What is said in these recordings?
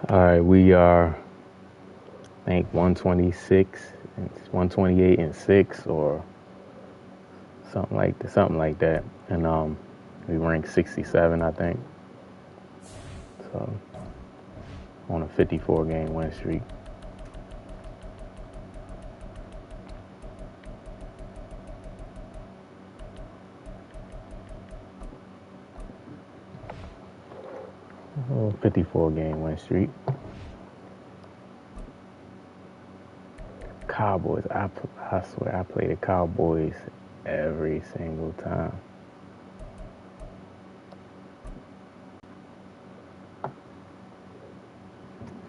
All right, we are, I think, 126, 128 and 6, or something like that. And we ranked 67, I think. So on a 54-game win streak. Oh, 54-game win streak. Cowboys. I swear I play the Cowboys every single time.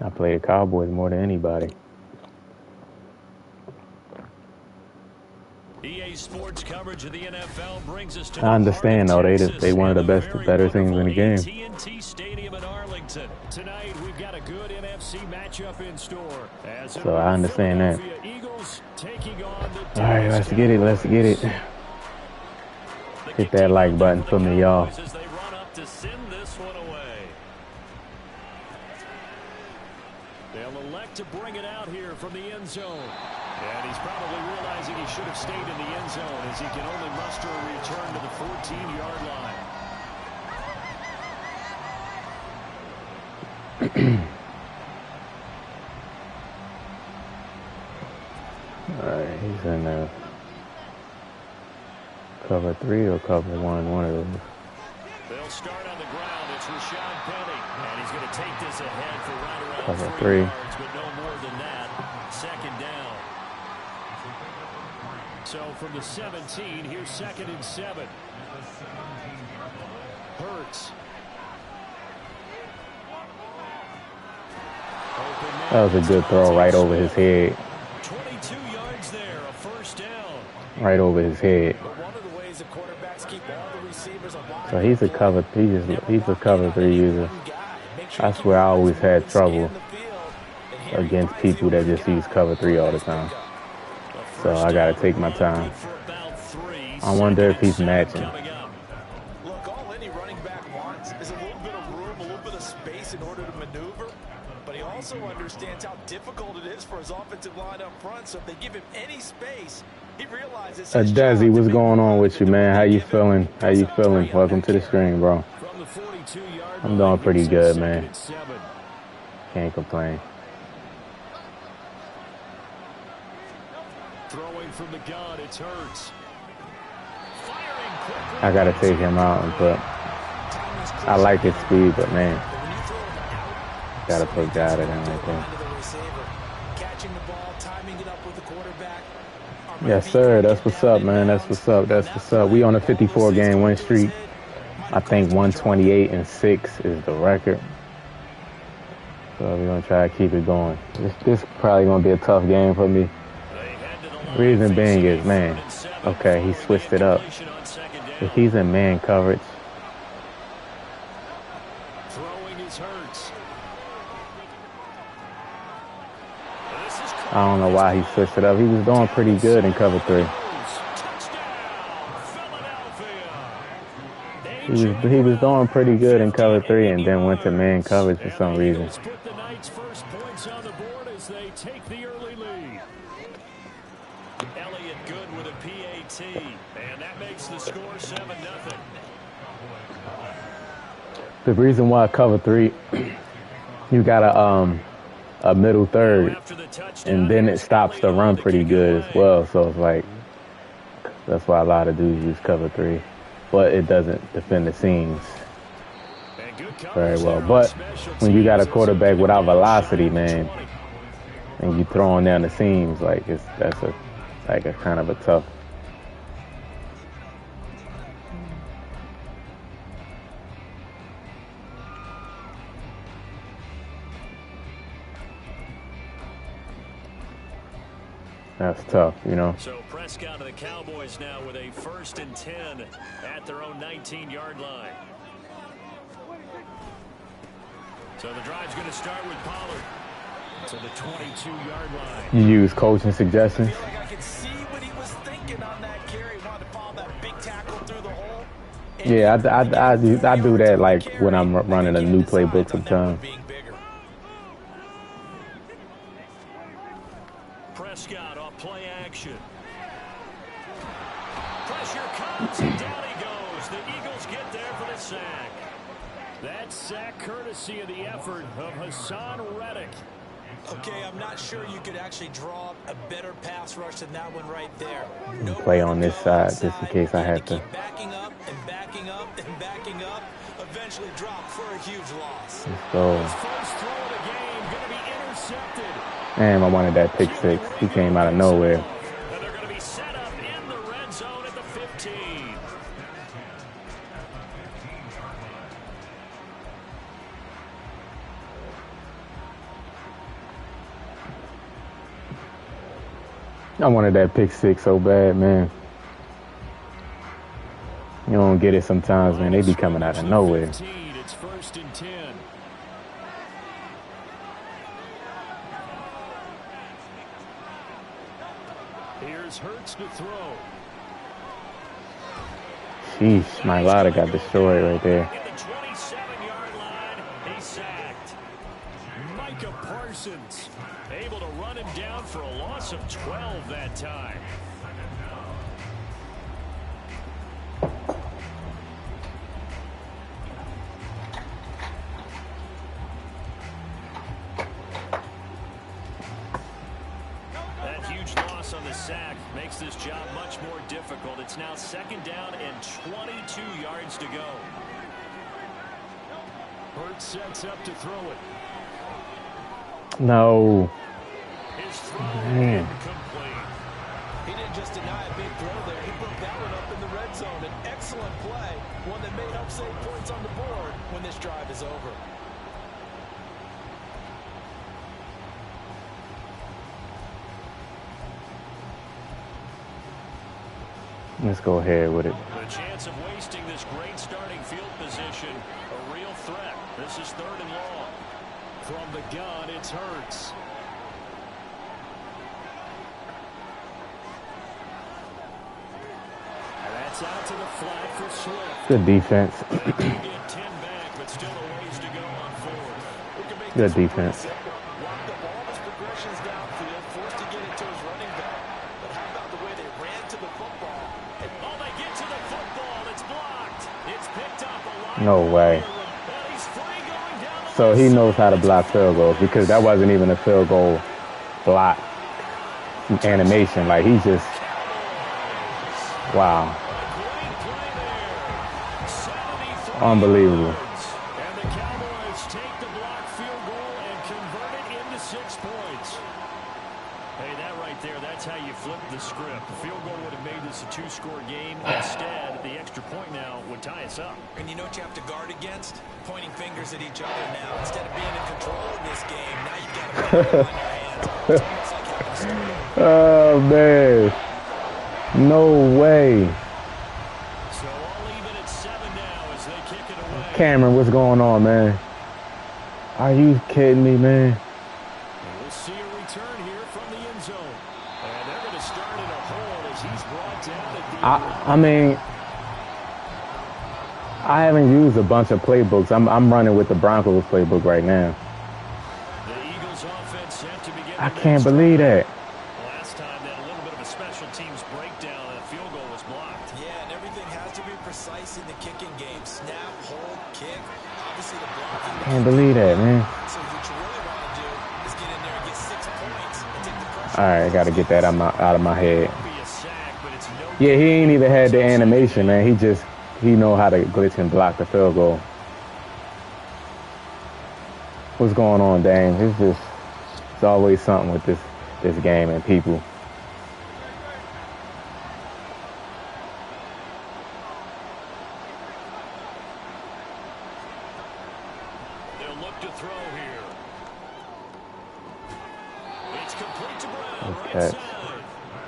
I play the Cowboys more than anybody. EA Sports coverage of the NFL brings us to I understand though, they one of the better teams in the game. TNT Stadium in Arlington. Tonight we've got a good NFC matchup in store. So I understand that. Eagles taking on the All right, let's get it. Hit that like button for me, y'all. As they run up to send this one away. They'll elect to bring it out here from the end zone. And he's probably realizing he should have stayed in the end zone as he can only muster a return to the 14-yard line. All right, he's in there. Cover 3 or cover 1, one of those. They'll start on the ground. It's Rashad Penny. And he's going to take this ahead for right around Cover 3 3. yards, but no more than that. Second down. So from the 17, here's 2nd and 7. Hurts. That was a good throw right over his head. 22 yards there, a first down. Right over his head. One of the ways the quarterbacks keep all the receivers alive. So he's a cover 3 user. I swear I always had trouble against people that just use cover 3 all the time. So I gotta take my time. I wonder if he's matching. Look, all any running back wants is a little bit of room, a little bit of space in order to maneuver. But he also understands how difficult it is for his offensive line up front. So if they give him any space, he realizes. Desi, what's going on with you, man? How you feeling? Welcome to the stream, bro. I'm doing pretty good, man. Can't complain. Throwing from the gun, it's Hurts. I gotta take him out and put. I like his speed, but man, gotta put God in right there. Yes, sir. That's what's up, man. That's what's up. We on a 54-game win streak. I think 128 and 6 is the record. So we're gonna try to keep it going. This probably gonna be a tough game for me. Reason being is, man, okay, he switched it up. If he's in man coverage, I don't know why he switched it up. He was doing pretty good in cover 3. He was doing pretty good in cover 3 and then went to man coverage for some reason. And that makes the score 7-0. The reason why cover 3, you got a middle third, and then it stops the run pretty good as well. So it's like, that's why a lot of dudes use cover 3, but it doesn't defend the seams very well. But when you got a quarterback without velocity, man, and you throwing down the seams, like that's a kind of a tough. That's tough, you know. So Prescott of the Cowboys now with a 1st and 10 at their own 19-yard line. So the drive's going to start with Pollard to the 22-yard line. You use coaching suggestions? I can see what he was thinking on that carry. Wanted to follow that big tackle through the hole. Yeah, I do that like when I'm running a new playbook sometimes. Prescott off play action. Pressure comes, and down he goes. The Eagles get there for the sack. That sack courtesy of the effort of Hassan Reddick. Okay, I'm not sure you could actually draw a better pass rush than that one right there. No play on this side just in case I have to. Keep backing up and backing up and backing up. Eventually drop for a huge loss. Let's go. His first throw of the game going to be intercepted. Damn, I wanted that pick six. He came out of nowhere. And they're going to be set up in the red zone at the 15. I wanted that pick six so bad, man. You don't get it sometimes, man. They be coming out of nowhere. It's 1st and 10. Here's Hurts to throw. Sheesh, my Lotta got destroyed right there. At the 27-yard line, he's sacked. Micah Parsons able to run him down for a loss of 12 that time. That huge loss on the sack makes this job much more difficult. It's now 2nd down and 22 yards to go. Hurts sets up to throw it. No. His throw Man. incomplete. He didn't just deny a big throw there. He put that one up in the red zone. An excellent play. One that may help save points on the board when this drive is over. Let's go ahead with it. The chance of wasting this great starting field position, a real threat. This is 3rd and long. From the gun, it's Hurts. And that's out to the flat for Swift. Good defense. Get 10 back, but still a ways to go on 4th. Good defense. Locked up all his progressions downfield, forced to get it to his running back. But how about the way they ran to the football? Oh, they get to the football. It's blocked. It's picked up a lot. No way. So he knows how to block field goals because that wasn't even a field goal block animation. Like he just, wow. Unbelievable. And the Cowboys take the blocked field goal and convert it into 6 points. Hey, that right there, that's how you flip the script. The field goal would have made this a 2-score game. Instead, the extra point now would tie us up. And you know what you have to guard against? Pointing fingers at each other now. Instead of being in control of this game, now you've got to put it on your hands. It's almost like having a start. Oh, man. No way. So all even at 7 now as they kick it away. Cameron, what's going on, man? Are you kidding me, man? And we'll see a return here from the end zone. And they're going to start in a hole as he's brought down at the I mean, I haven't used a bunch of playbooks. I'm running with the Broncos playbook right now. The Eagles offense set to begin. I can't believe that. Last time that a little bit of a special teams breakdown, a field goal was blocked. Yeah, and everything has to be precise in the kicking game. Snap, hold, kick. Obviously the blocking. I can't believe that, man. So what you really want to do is get in there and get 6 points and take the pressure. All right, I got to get that out of my head. Be a sack, but it's no Yeah, he ain't even had the animation, man. He know how to glitch and block the field goal. What's going on, Dame? It's always something with this game and people. They'll look to throw here. It's complete to Brown, right Okay. side.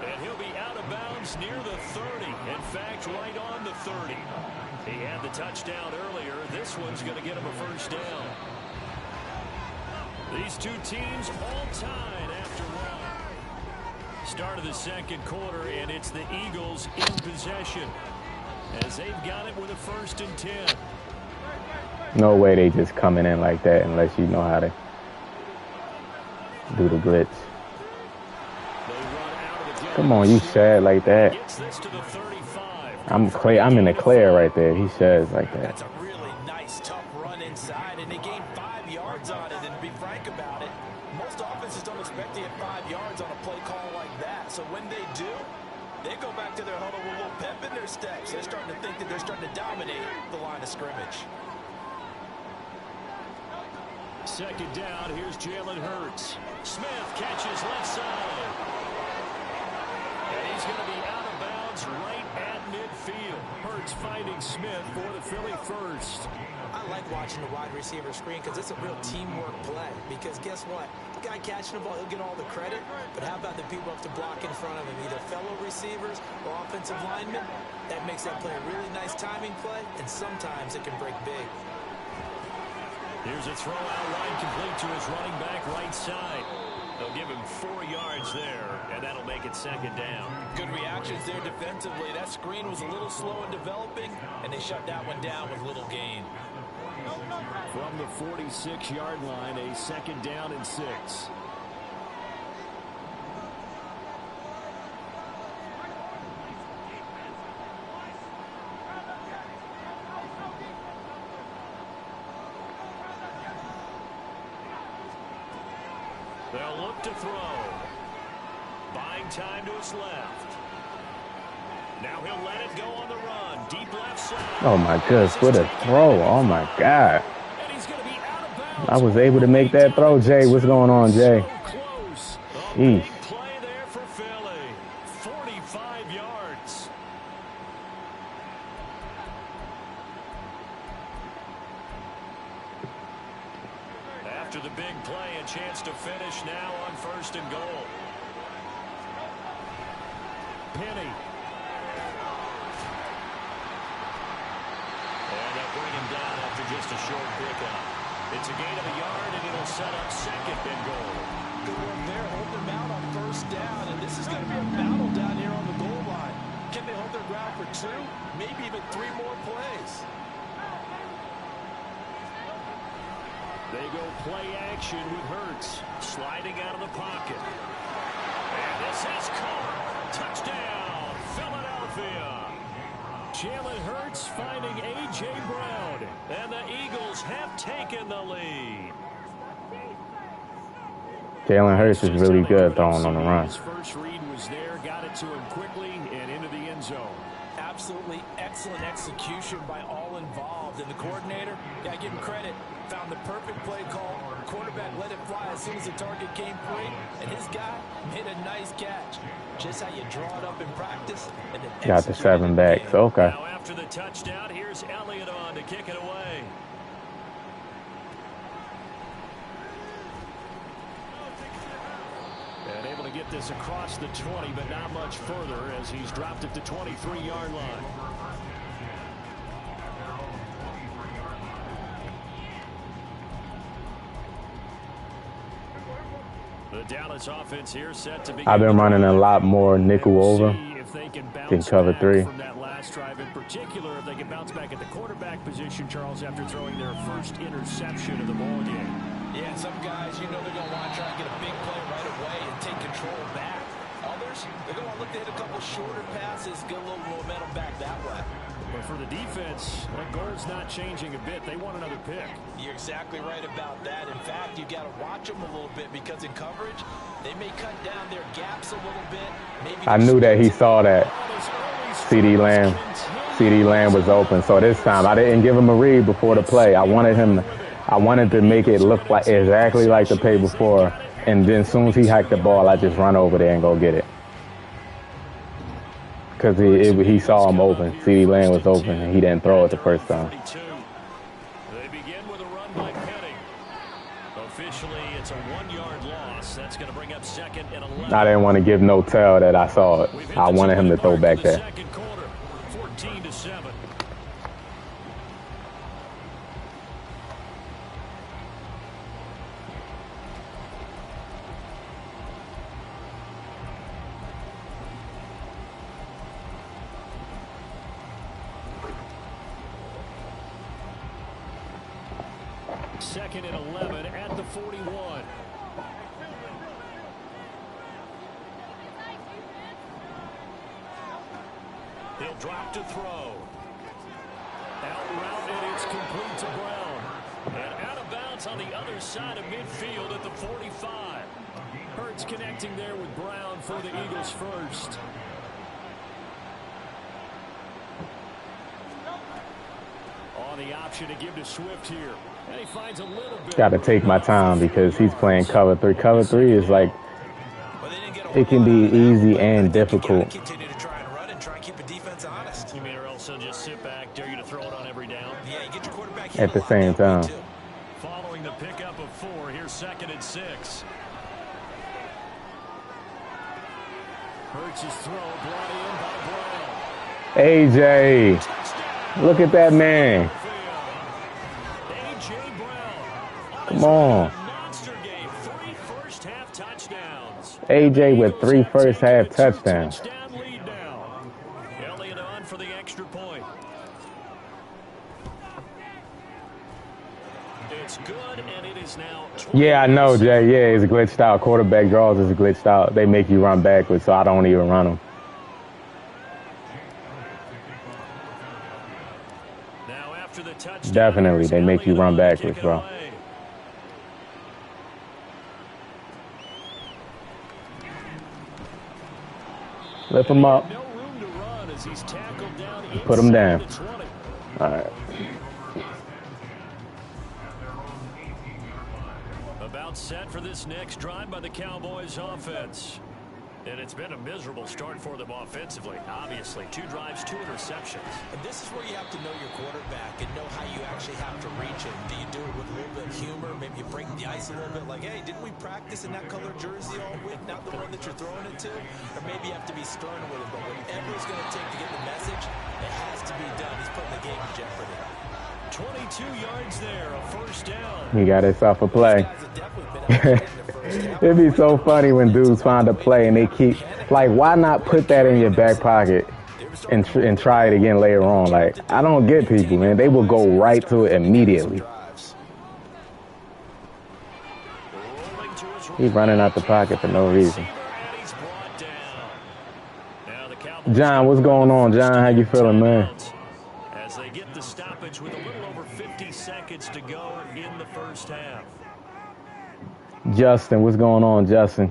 And he'll be out of bounds near the 30. In fact, right on the 30. He had the touchdown earlier. This one's going to get him a first down. These two teams all tied after one. Start of the second quarter, and it's the Eagles in possession as they've got it with a 1st and 10. No way they just coming in like that unless you know how to do the glitch. The Come on, you sad like that. Gets this to the 35. I'm in the clear right there. He says like that. That's a really nice, tough run inside, and they gained 5 yards on it. And to be frank about it, most offenses don't expect to get 5 yards on a play call like that. So when they do, they go back to their huddle with a little pep in their steps. They're starting to think that they're starting to dominate the line of scrimmage. Second down, here's Jalen Hurts. Smith catches left side. And he's going to be out of bounds right at midfield. Hurts finding Smith for the Philly first. I like watching the wide receiver screen because it's a real teamwork play. Because guess what? The guy catching the ball, he'll get all the credit. But how about the people up to block in front of him? Either fellow receivers or offensive linemen. That makes that play a really nice timing play. And sometimes it can break big. Here's a throw out wide, complete to his running back right side. They'll give him 4 yards there, and that'll make it second down. Good reactions there defensively. That screen was a little slow in developing, and they shut that one down with little gain. From the 46-yard line, a second down and 6. They'll look to throw. Buying time to his left. Now he'll let it go on the run. Deep left side. Oh my goodness, what a throw. Oh my God. And he's going to be out of bounds. I was able to make that throw, Jay. What's going on, Jay? So close. A Jeez. big play there for Philly. 45 yards. After the big play, a chance to finish now on 1st and goal. Penny. And they'll bring him down after just a short pickup. It's a gain of a yard, and it'll set up 2nd and goal. Good work there, holding them out on 1st down, and this is going to be a battle down here on the goal line. Can they hold their ground for 2, maybe even 3 more plays? They go play action with Hurts, sliding out of the pocket. And this is caught. Touchdown, Philadelphia. Jalen Hurts finding A.J. Brown, and the Eagles have taken the lead. Jalen Hurts is really good throwing on the run. His first read was there, got it to him quickly and into the end zone. Absolutely excellent execution by all involved. And the coordinator, got to give him credit, found the perfect play call. Quarterback let it fly as soon as the target came free. And his guy made a nice catch. Just how you draw it up in practice. And then Got the 7 backs. Okay. Now after the touchdown, here's Elliott on to kick it away. And able to get this across the 20, but not much further as he's dropped it to 23-yard line. The Dallas offense here set to begin. I've been running a lot more nickel over than cover 3. From that last drive in particular, if they can bounce back at the quarterback position, Charles, after throwing their first interception of the ball game. Yeah, some guys, you know they're going to want to try and get a big play right away and take control back. Others, they're going to look to hit a couple shorter passes, get a little momentum back that way. But for the defense, that goal's not changing a bit. They want another pick. You're exactly right about that. In fact, you got to watch them a little bit because in coverage, they may cut down their gaps a little bit. Maybe I knew that he saw that CD Lamb was open. So this time I didn't give him a read before the play. I wanted to make it look like exactly like the play before. And then as soon as he hiked the ball, I just run over there and go get it. Because he saw him open. CD Lamb was open, and he didn't throw it the first time. They begin with a run by Penny. Officially, it's a 1-yard loss. That's going to bring up 2nd and 11. I didn't want to give no tell that I saw it. I wanted him to throw back there. Second quarter, 14-7. Second and 11 at the 41. He'll drop to throw. Out route, and it's complete to Brown. And out of bounds on the other side of midfield at the 45. Hurts connecting there with Brown for the Eagles first. On the option to give to Swift here. And he finds a little bit. Got to take my time because he's playing cover 3. Cover 3 is like, it can be easy and difficult. Continue to try and run and try and keep the defense honest. You mean or else he'll just sit back, dare you to throw it on every down? Yeah, you get your quarterback At the same time. Following the pickup of 4, here's 2nd and 6. Hurts his throw brought in by Brown. AJ, look at that man. A.J. Brown. Come on. Monster game. 3 first-half touchdowns. AJ with 3 first-half touchdowns. Touchdown lead now. Elliott on for the extra point. It's good, and it is now 20. Yeah, I know, Jay. Yeah, it's glitched out. Quarterback draws is glitched out. They make you run backwards, so I don't even run them. Now after the touchdown, Definitely, they make you run backwards, bro. Lift him up. No room to run as he's tackled down. Put him down. All right. About set for this next drive by the Cowboys offense. And it's been a miserable start for them offensively. Obviously, 2 drives, 2 interceptions. And this is where you have to know your quarterback and know how you actually have to reach him. Do you do it with a little bit of humor? Maybe you break the ice a little bit like, hey, didn't we practice in that color jersey all week? Not the one that you're throwing it to? Or maybe you have to be stern with him. But whatever it's going to take to get the message, it has to be done. He's putting the game in jeopardy. 22 yards there, a first down. He got himself a play. It'd be so funny when dudes find a play and they keep, like, why not put that in your back pocket and try it again later on? Like, I don't get people, man. They will go right to it immediately. He's running out the pocket for no reason. John, what's going on, John? How you feeling, man? As they get the stoppage with a little over 50 seconds to go in the first half. Justin, what's going on, Justin?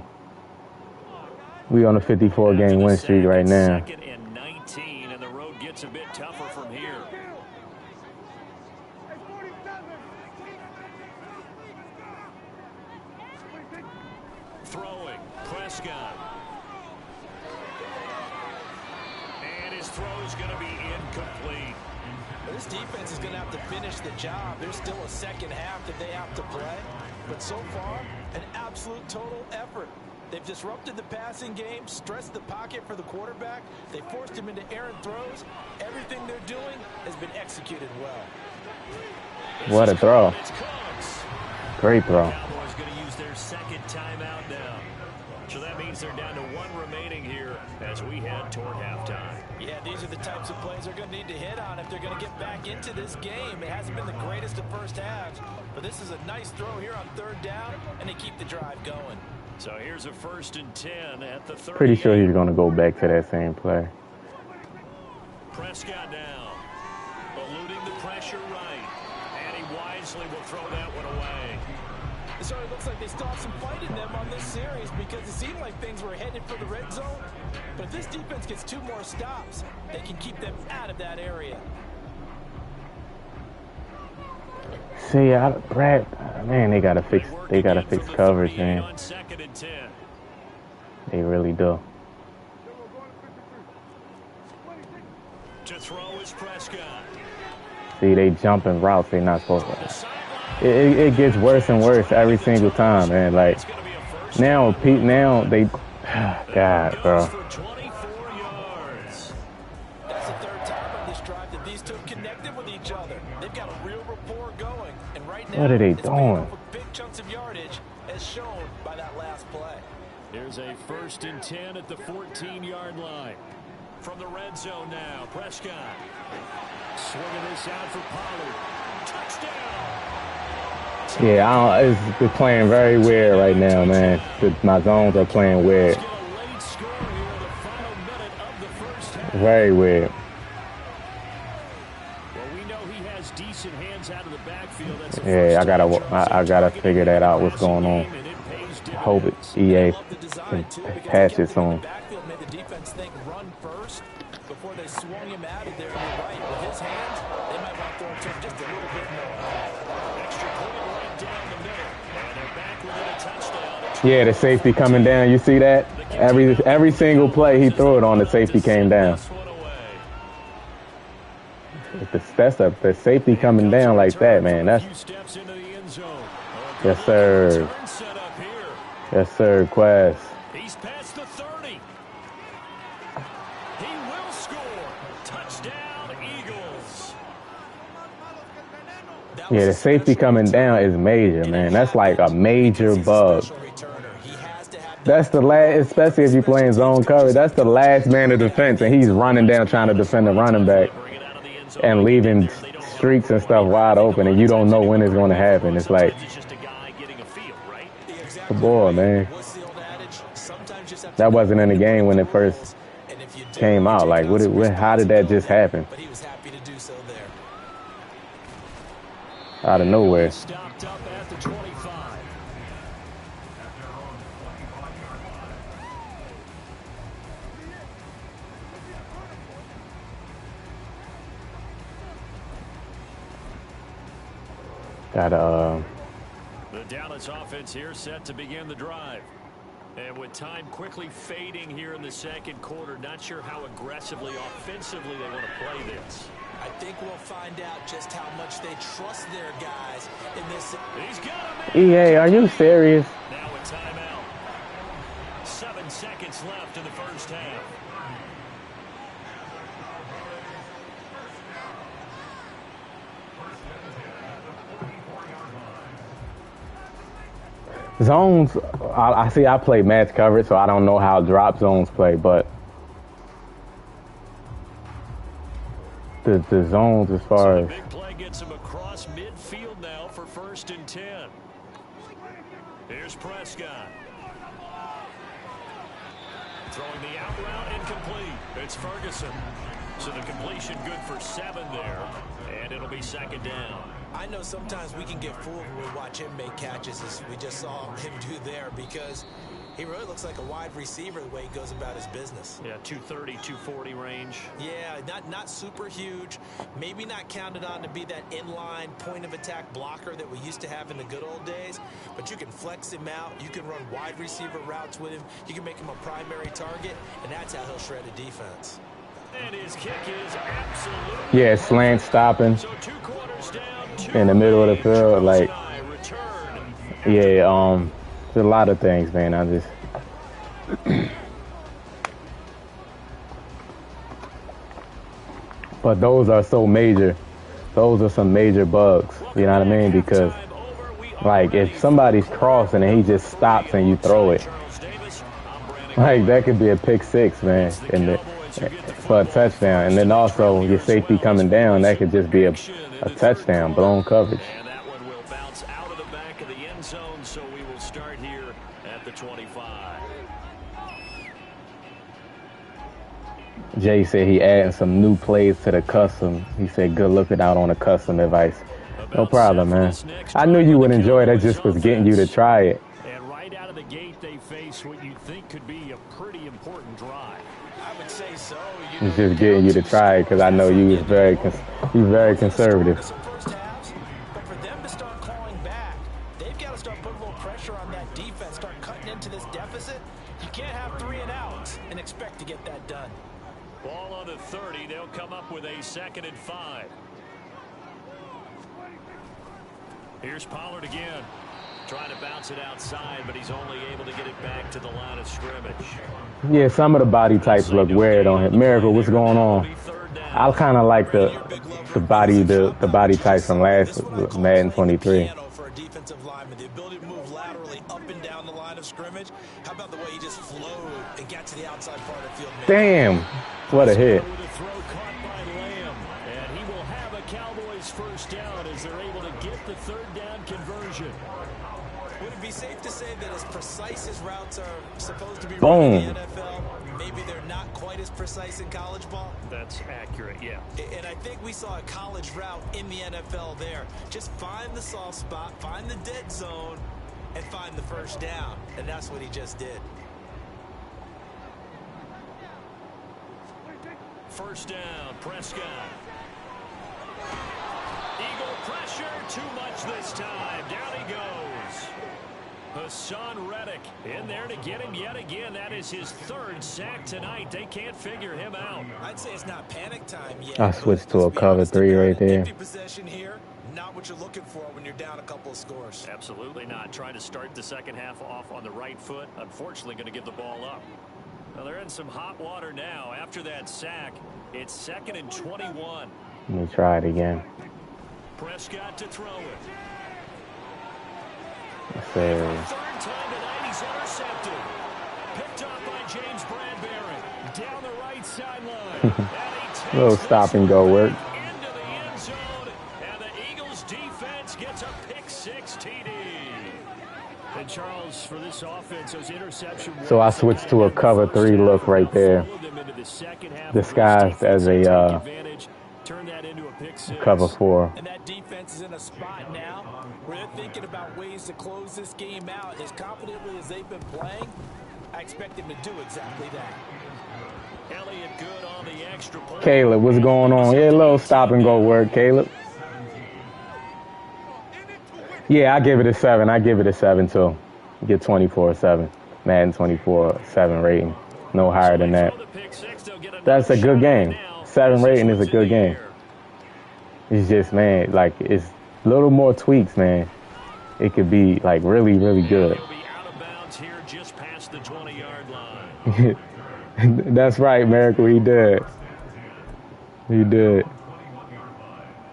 We on a 54-game win streak right now. 2nd and 19, and the road gets a bit tougher from here. Throwing, Prescott. And his throw is going to be incomplete. This defense is going to have to finish the job. There's still a second half that they have to play. But so far, an absolute total effort. They've disrupted the passing game, stressed the pocket for the quarterback. They forced him into errant throws. Everything they're doing has been executed well. What a throw. Great throw. Cowboys going to use their 2nd timeout now. So that means they're down to 1 remaining here as we head toward halftime. Yeah, these are the types of plays they're going to need to hit on if they're going to get back into this game. It hasn't been the greatest of first halves, but this is a nice throw here on 3rd down, and they keep the drive going. So here's a 1st and 10 at the 30. Pretty sure he's going to go back to that same play. Prescott now, eluding the pressure right, and he wisely will throw that one away. It sort of looks like they still have some fight in them on this series because it seemed like things were headed for the red zone. But if this defense gets 2 more stops, they can keep them out of that area. See, Brad, man, they gotta fix coverage, man. On 2nd and 10. They really do. To throw is Prescott. See, they jumping routes they're not supposed to. It gets worse and worse every single time, man. Like, now they, God, bro. That's the 3rd time on this drive that these two have connected with each other. They've got a real rapport going, and right now, What are they it's doing? with big chunks of yardage, as shown by that last play. Here's a 1st and 10 at the 14-yard line. From the red zone now, Prescott. Swinging this out for Pollard. Touchdown! Yeah, it's playing very weird right now, man. My zones are playing weird. Let's get a late score here in the final minute of the first half. Very weird. Well, we know he has decent hands out of the backfield. That's Yeah, I gotta figure that out. What's going on? Hope EA can patch it soon. Backfield made the defense think run first before they swung him out of there. And you're right, with his hands, they might want to throw it to him just a little bit more. Extra point right down the middle, and they're back within a touchdown. Yeah, the safety coming down. You see that? Every single play he threw it on, the safety came down. The safety coming down like that, man. That's yes, sir. Yes, sir. Quest. He's past the 30. He will score. Touchdown, Eagles. Yeah, the safety coming down is major, man. That's like a major bug. That's the last, especially if you're playing zone coverage, that's the last man of defense, and he's running down trying to defend the running back and leaving streaks and stuff wide open, and you don't know when it's going to happen. It's like, boy, man. That wasn't in the game when it first came out. Like, how did that just happen? Out of nowhere. Stopped up at the 25. Got The Dallas offense here set to begin the drive. And with time quickly fading here in the second quarter, not sure how aggressively, offensively they want to play this. I think we'll find out just how much they trust their guys in this. He's got him. EA, are you serious? Now a timeout. 7 seconds left in the first half. Zones, I play match coverage, so I don't know how drop zones play, but the zones as far as... Big play gets him across midfield now for 1st and 10. Here's Prescott. Throwing the out route incomplete. It's Ferguson. So the completion good for 7 there, and it'll be 2nd down. I know sometimes we can get fooled when we watch him make catches, as we just saw him do there, because he really looks like a wide receiver the way he goes about his business. Yeah, 230, 240 range. Yeah, not super huge. Maybe not counted on to be that inline point of attack blocker that we used to have in the good old days, but you can flex him out. You can run wide receiver routes with him. You can make him a primary target, and that's how he'll shred a defense. And his kick is absolutely... Yeah, slant stopping So 2 quarters down, in the middle of the field. Like, yeah, there's a lot of things, man. I just... But those are so major. Those are some major bugs. You know what I mean? Because, like, if somebody's crossing and he just stops and you throw it, like, that could be a pick 6, man. For a touchdown, and then also your safety coming down, that could just be a touchdown, blown coverage. And that one will bounce out of the back of the end zone, so we will start here at the 25. Jay said he adding some new plays to the custom. He said good looking out on the custom advice. No problem, man. I knew you would enjoy it. I just was getting you to try it. And right out of the gate, they face what you think could be a pretty important drive. I would say so. It's just getting you to try it because I know you was very conservative. But for them to start calling back, they've got to start putting a little pressure on that defense, start cutting into this deficit. You can't have 3 and outs and expect to get that done. Ball on the 30. They'll come up with a 2nd and 5. Here's Pollard again. Trying to bounce it outside, but he's only able to get it back to the line of scrimmage. Yeah, some of the body types look weird on him. Miracle, what's going on? I kind of like the body types from last Madden 23. For a defensive lineman, the ability to move laterally up and down the line of scrimmage. How about the way he just flowed and got to the outside part of the field? Damn, what a hit. With a throw caught by Lamb, and he will have a Cowboys 1st down as they're able to get the 3rd down conversion. Would it be safe to say that as precise as routes are supposed to be Boom. run in the NFL, maybe they're not quite as precise in college ball? That's accurate, yeah. And I think we saw a college route in the NFL there. Just find the soft spot, find the dead zone, and find the first down. And that's what he just did. First down, Prescott. Eagle pressure, too much this time. Down he goes. Hassan Reddick in there to get him yet again. That is his third sack tonight. They can't figure him out. I'd say it's not panic time yet. I switched to a cover 3 right there. Possession here, not what you're looking for when you're down a couple of scores. Absolutely not. Trying to start the second half off on the right foot. Unfortunately, going to give the ball up. Well, they're in some hot water now. After that sack, it's 2nd and 21. Let me try it again. Prescott to throw it. Third time tonight, he's intercepted. Picked up by James Bradbury. Down the right sideline. Little stop and go work. Into the end zone. And the Eagles defense gets a pick 6 TD. And Charles, for this offense, those interceptions. So I switched to a cover 3 look right there. Disguised as a cover 4. And that defense is in a spot now where they're thinking about ways to close this game out. As confidently as they've been playing, I expect them to do exactly that. Elliott good on the extra point. Caleb, what's going on? Yeah, little stop and go work, Caleb. Yeah, I give it a 7. I give it a 7 too. Get 24-7. Madden 24-7 rating. No higher than that. That's a good game. 7 rating is a good game. It's just, man, like, it's a little more tweaks, man. It could be, like, really, really good. He'll be out of bounds here just past the 20-yard line. That's right, Miracle. He did. He did.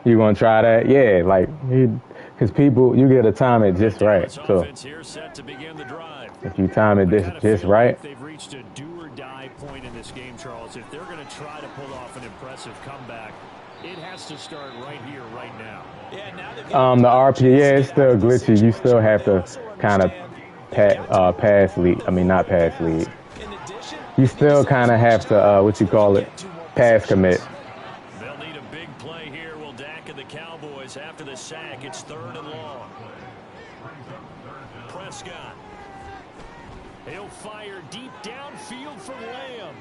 You gonna try that? Yeah, like, because people, you gotta time it just right. So if you time it just right. They've reached a do-or-die point in this game, Charles. If they're going to try to pull off an impressive comeback, it has to start right here, right now. The RP, yeah, it's still glitchy. You still have to kind of pass lead. I mean, not pass lead. You still kind of have to, pass commit. They'll need a big play here. Will Dak and the Cowboys after the sack. It's 3rd and long. Prescott. He'll fire deep downfield for Lamb.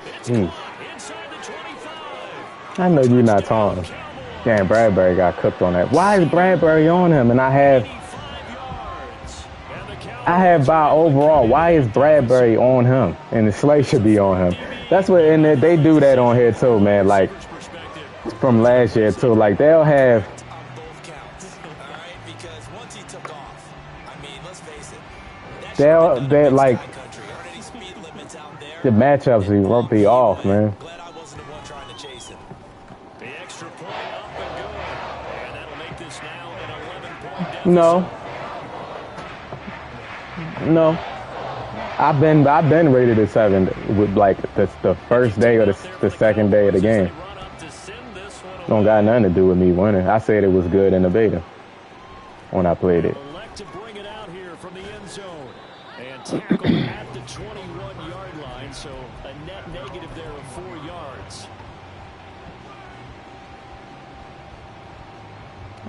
It's caught inside the 25. I know you're not talking. Damn, Bradbury got cooked on that. Why is Bradbury on him? And I have by overall. Why is Bradbury on him? And the Slay should be on him. That's what, and they do that on here too, man. Like from last year too. Like they'll have. They're like the matchups won't be off, man. No. I've been rated a 7 with like the first day or the second day of the game. Don't got nothing to do with me winning. I said it was good in the beta when I played it. Tackle at the 21-yard line, so a net negative there of 4 yards.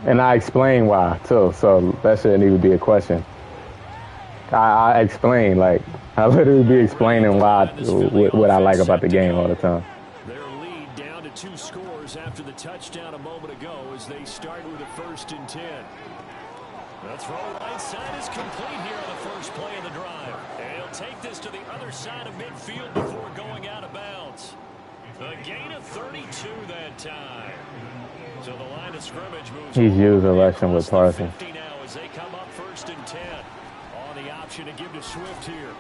And I explain why, too, so that shouldn't even be a question. I explain, like, I literally be explaining why, what I like about the game all the time. Their lead down to 2 scores after the touchdown a moment ago as they start with a 1st and 10. The throw right side is complete here on the first play of the drive. And he'll take this to the other side of midfield before going out of bounds. A gain of 32 that time. So the line of scrimmage moves. He's used election with Parsons. Now as they come up 1st and 10. On the option to give to Swift here.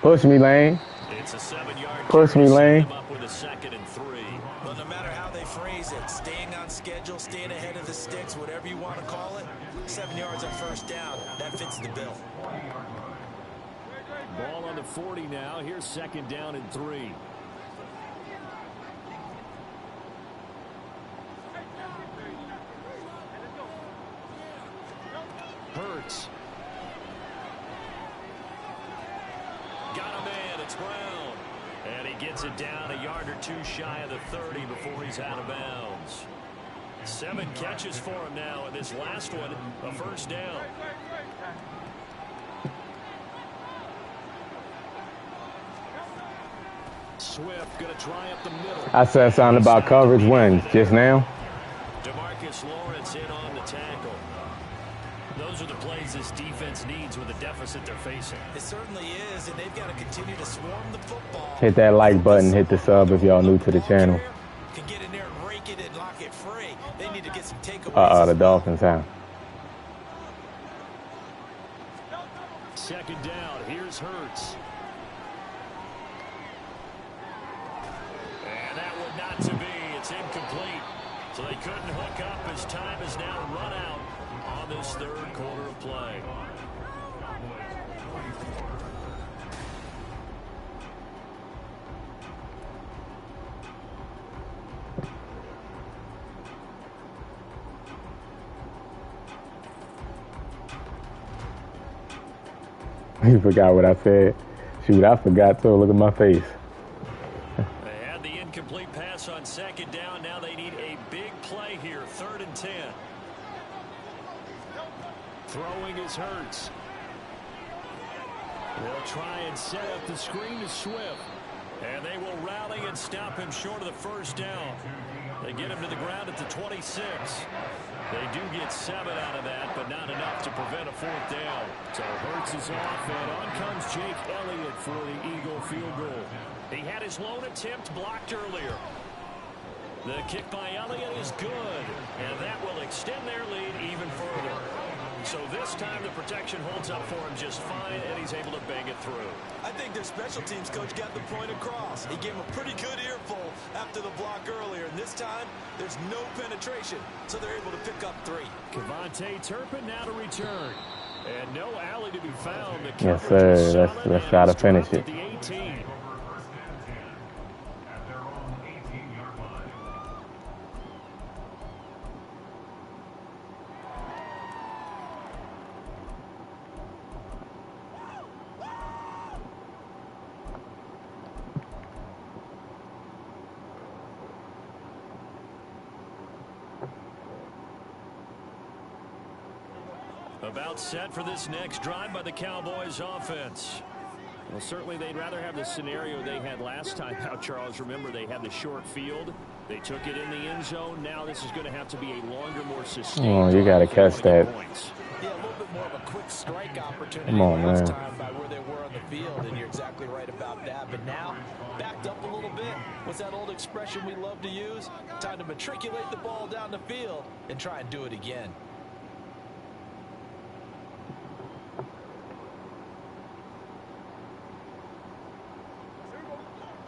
Push me, Lane. It's a 7-yard. Push me, Lane. Up with a 2nd and 3. Well, no matter how they phrase it, staying on schedule, staying ahead of the sticks, whatever you want to call it, 7 yards on 1st down, that fits the bill. Ball on the 40 now. Here's 2nd down and 3. Hurts ground. And he gets it down a yard or two shy of the 30 before he's out of bounds. 7 catches for him now, and this last one, a first down. Swift going to try up the middle. I said something about coverage wins just now. DeMarcus Lawrence in on the tackle. Those are the plays this defense needs with the deficit they're facing. It certainly is, and they've got to continue to swarm the football. Hit that like button, hit the sub if y'all new to the channel. Can get in there and rake it and lock it free. They need to get some takeaways. The Dolphins have. Second down, here's Hurts. And that one not to be. It's incomplete. So they couldn't hook up as time is now run out on this third quarter of play. You forgot what I said. Shoot, I forgot too. Look at my face. They had the incomplete pass on second down. Now they need a big play here. 3rd and 10. Throwing is Hurts. They'll try and set up the screen to Swift. And they will rally and stop him short of the first down. They get him to the ground at the 26. They do get 7 out of that, but not enough to prevent a 4th down. So Hurts is off, and on comes Jake Elliott for the Eagle field goal. He had his lone attempt blocked earlier. The kick by Elliott is good, and that will extend their lead even further. So this time the protection holds up for him just fine, and he's able to bang it through. I think their special teams coach got the point across. He gave him a pretty good earful after the block earlier, and this time there's no penetration, so they're able to pick up 3. Kevontae Turpin now to return. And no alley to be found. The Yes, sir. Let's try to finish it. The 18. About set for this next drive by the Cowboys offense. Well, certainly they'd rather have the scenario they had last time out, Charles. Remember, they had the short field. They took it in the end zone. Now this is going to have to be a longer, more sustained. Oh, you got to catch that. Yeah, a little bit more of a quick strike opportunity Come on, last man. time by where they were on the field, and you're exactly right about that. But now, backed up a little bit. What's that old expression we love to use? Time to matriculate the ball down the field and try and do it again.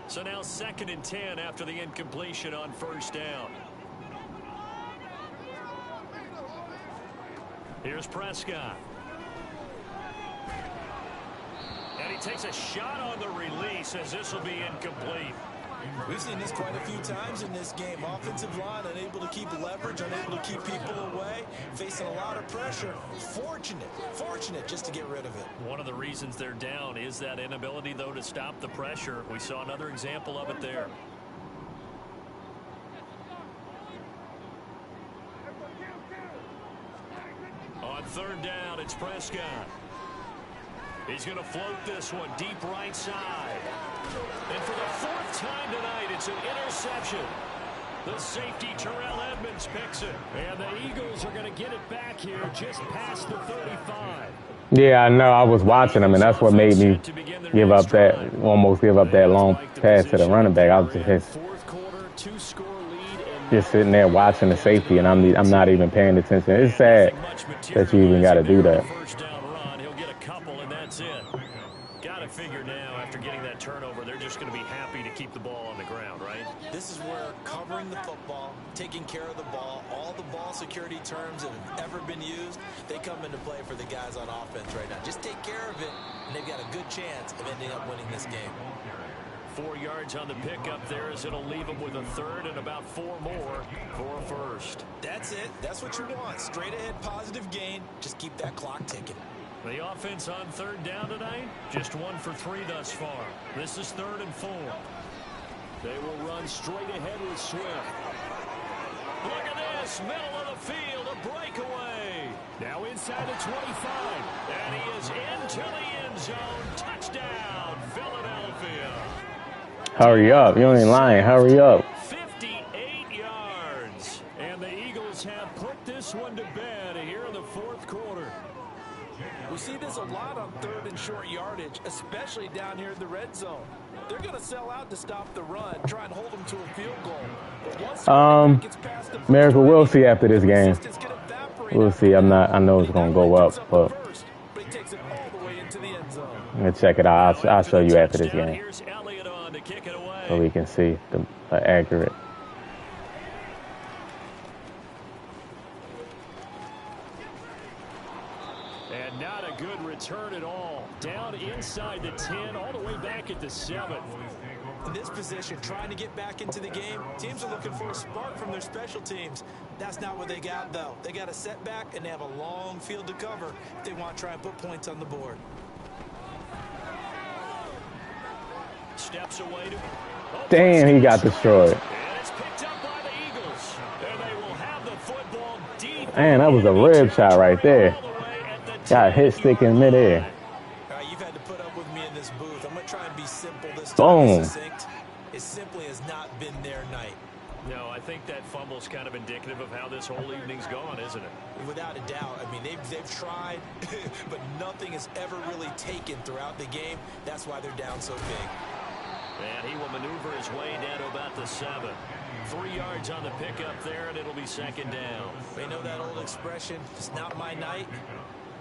So now 2nd and 10 after the incompletion on first down. Here's Prescott. And he takes a shot on the release as this will be incomplete. We've seen this quite a few times in this game. Offensive line unable to keep leverage, unable to keep people away, facing a lot of pressure. Fortunate just to get rid of it. One of the reasons they're down is that inability, though, to stop the pressure. We saw another example of it there. On 3rd down, it's Prescott. He's going to float this one deep right side. And for the 4th time tonight, it's an interception. The safety, Terrell Edmonds, picks it. And the Eagles are going to get it back here just past the 35. Yeah, I know. I was watching them, and that's what made me almost give up that long pass to the running back. I was just sitting there watching the safety, and I'm not even paying attention. It's sad that you even got to do that. Figure now, after getting that turnover, they're just going to be happy to keep the ball on the ground, right? This is where covering the football, taking care of the ball, all the ball security terms that have ever been used, they come into play for the guys on offense right now. Just take care of it, and they've got a good chance of ending up winning this game. 4 yards on the pickup there as it'll leave them with a 3rd and about 4 more for a 1st. That's it. That's what you want. Straight ahead positive gain. Just keep that clock ticking. The offense on 3rd down tonight, just 1 for 3 thus far. This is 3rd and 4. They will run straight ahead with Swift. Look at this, middle of the field, a breakaway. Now inside the 25, and he is into the end zone. Touchdown, Philadelphia. Hurry up. You ain't lying. Hurry up. 58 yards. And the Eagles have put this one to bed here in the 4th quarter. We see this a lot on 3rd and short yardage, especially down here in the red zone. They're going to sell out to stop the run, try and hold them to a field goal. Miracle, we'll see after this game. We'll see. I know it's going to go up, but I'm going to check it out. I'll show you after this game so we can see the accurate. And not a good return at all. Down inside the 10, all the way back at the 7. In this position, trying to get back into the game, teams are looking for a spark from their special teams. That's not what they got, though. They got a setback, and they have a long field to cover if they want to try and put points on the board. Steps away to... Damn, he got destroyed. And it's picked up by the Eagles. And they will have the football deep. Man, that was a rib shot right there. Got hit stick in midair. You've had to put up with me in this booth. I'm going to try and be simple this time. Boom. It simply has not been their night. No, I think that fumble's kind of indicative of how this whole evening's gone, isn't it? Without a doubt. I mean, they've tried, but nothing has ever really taken throughout the game. That's why they're down so big. And he will maneuver his way down to about the 7. 3 yards on the pickup there, and it'll be 2nd down. They know that old expression, it's not my night.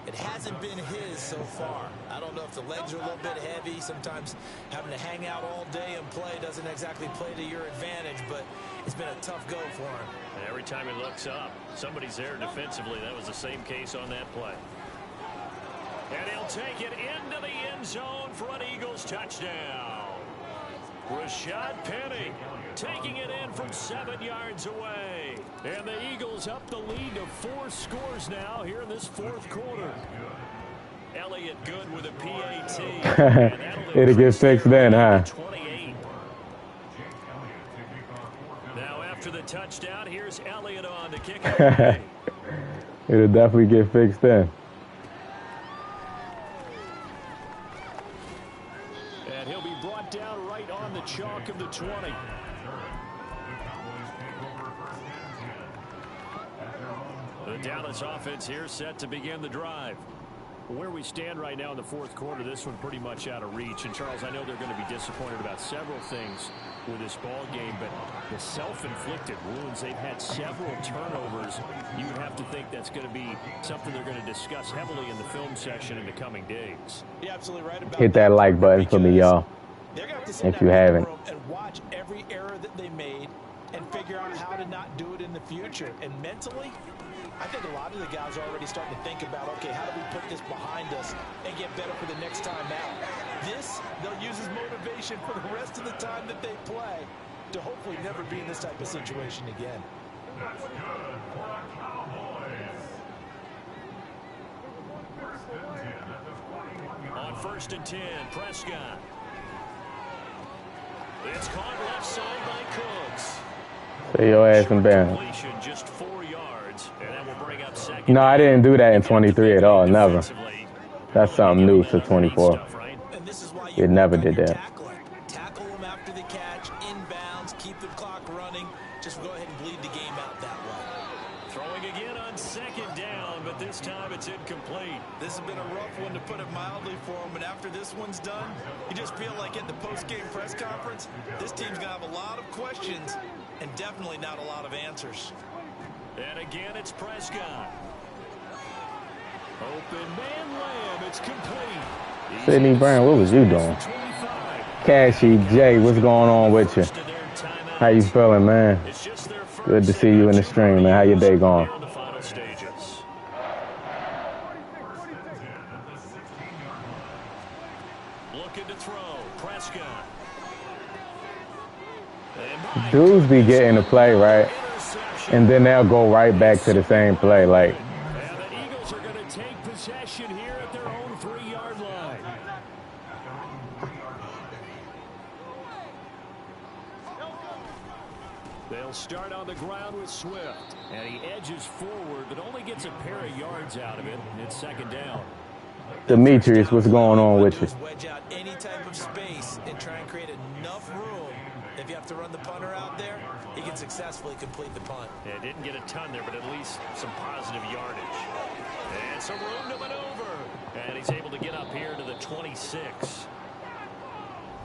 It hasn't been his so far. I don't know if the legs are a little bit heavy. Sometimes having to hang out all day and play doesn't exactly play to your advantage, but it's been a tough go for him. And every time he looks up, somebody's there defensively. That was the same case on that play. And he'll take it into the end zone for an Eagles touchdown. Rashad Penny taking it in from 7 yards away. And the Eagles up the lead to 4 scores now here in this 4th quarter. Elliott good with a PAT. It'll get fixed then, huh? 28. Now after the touchdown, here's Elliott on to kick it away. It'll definitely get fixed then. And he'll be brought down right on the chalk of the 20. The Dallas offense here set to begin the drive. Where we stand right now in the 4th quarter, this one pretty much out of reach. And, Charles, I know they're going to be disappointed about several things with this ball game, but the self-inflicted wounds, they've had several turnovers. You would have to think that's going to be something they're going to discuss heavily in the film section in the coming days. You're absolutely right about Hit that like button for me, y'all, if you haven't. And watch every error that they made and figure out how to not do it in the future. And mentally, I think a lot of the guys are already starting to think about, okay, how do we put this behind us and get better for the next time out? This, they'll use as motivation for the rest of the time that they play to hopefully never be in this type of situation again. On 1st and 10, Prescott. It's caught left side by Cooks. Say your ass in band. Just 4 yards, and that will bring up 2nd. No, I didn't do that in 23 at all. Never. That's something new to 24. It never did that. Tackle them after the catch, inbounds, keep the clock running. Just go ahead and bleed the game out that way. Throwing again on 2nd down, but this time it's incomplete. This has been a rough one, to put it mildly, for him. And after this one's done, you just feel like at the post-game press conference, this team's going to have a lot of questions and definitely not a lot of answers. And again, it's Prescott. Open man Lamb. It's complete. Sidney Brown, what was you doing? Cashy J, what's going on with you? How you feeling, man? Good to see you in the stream, man. How your day going? Looking to throw. Prescott. Dudes be getting the play, right? And then they'll go right back to the same play. Like, and the Eagles are going to take possession here at their They'll start on the ground with Swift. And he edges forward, but only gets a pair of yards out of it. It's second down. Demetrius, what's going on with you? Wedge out any type of space and try and create enough room. If you have to run the punter out there, he can successfully complete the punt. Yeah, didn't get a ton there, but at least some positive yardage. And some room to maneuver. And he's able to get up here to the 26.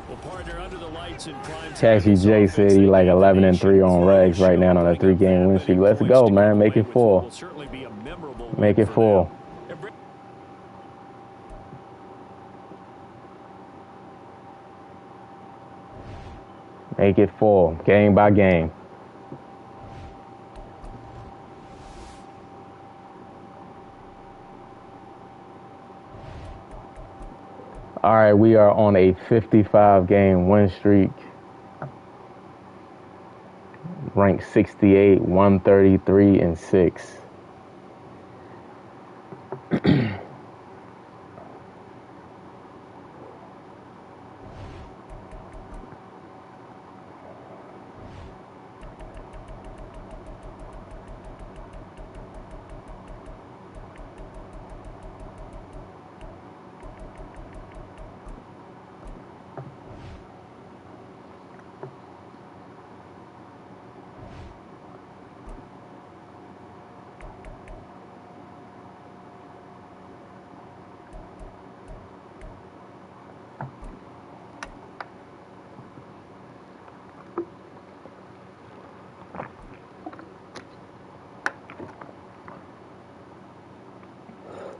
Well, partner, under the lights in prime time. Cassie J said he like 11-3 on regs right now on a 3-game win streak. Let's go, man. Make it 4. Make it 4. Make it 4, game by game. All right, we are on a 55-game win streak. Ranked 68, 133, and 6.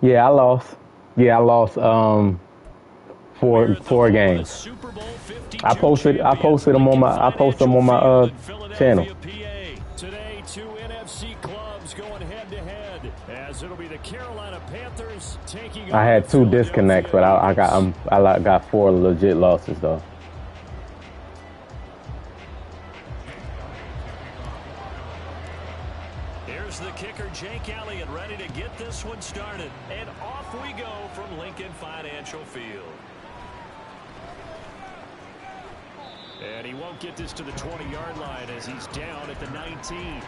Yeah, I lost. Yeah, I lost four games. I posted them on my channel. Today, 2 NFC clubs going head to head, as it'll be the Carolina Panthers taking. I had 2 disconnects, but I got 4 legit losses though. Here's the kicker, Jake Elliott, ready to get this one started. And off we go from Lincoln Financial Field. And he won't get this to the 20-yard line as he's down at the 19.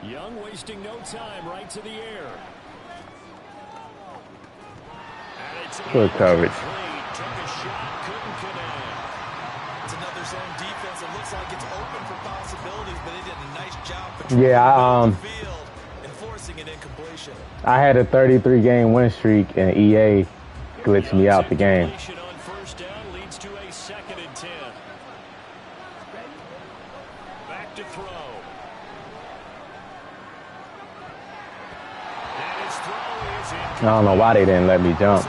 Young wasting no time, right to the air. Good coverage. Took a shot, couldn't connect. It's another zone defense. It looks like it's open for possibilities, but they did a nice job Yeah, field and forcing an incompletion. I had a 33-game win streak, and EA glitched me out the game. On first down leads to a 2nd and 10. Back to throw. And his throw is in. I don't know why they didn't let me jump.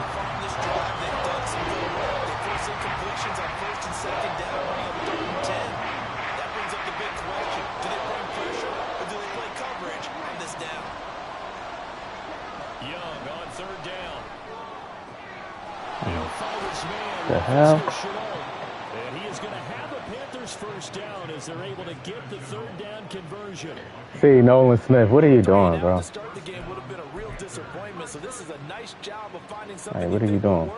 The hell? And he is going to have a Panthers first down as they're able to get the 3rd down conversion. See, Nolan Smith, what are you doing, bro? To start the game would have been a real disappointment, so this is a nice job of finding something. Hey, what are you doing?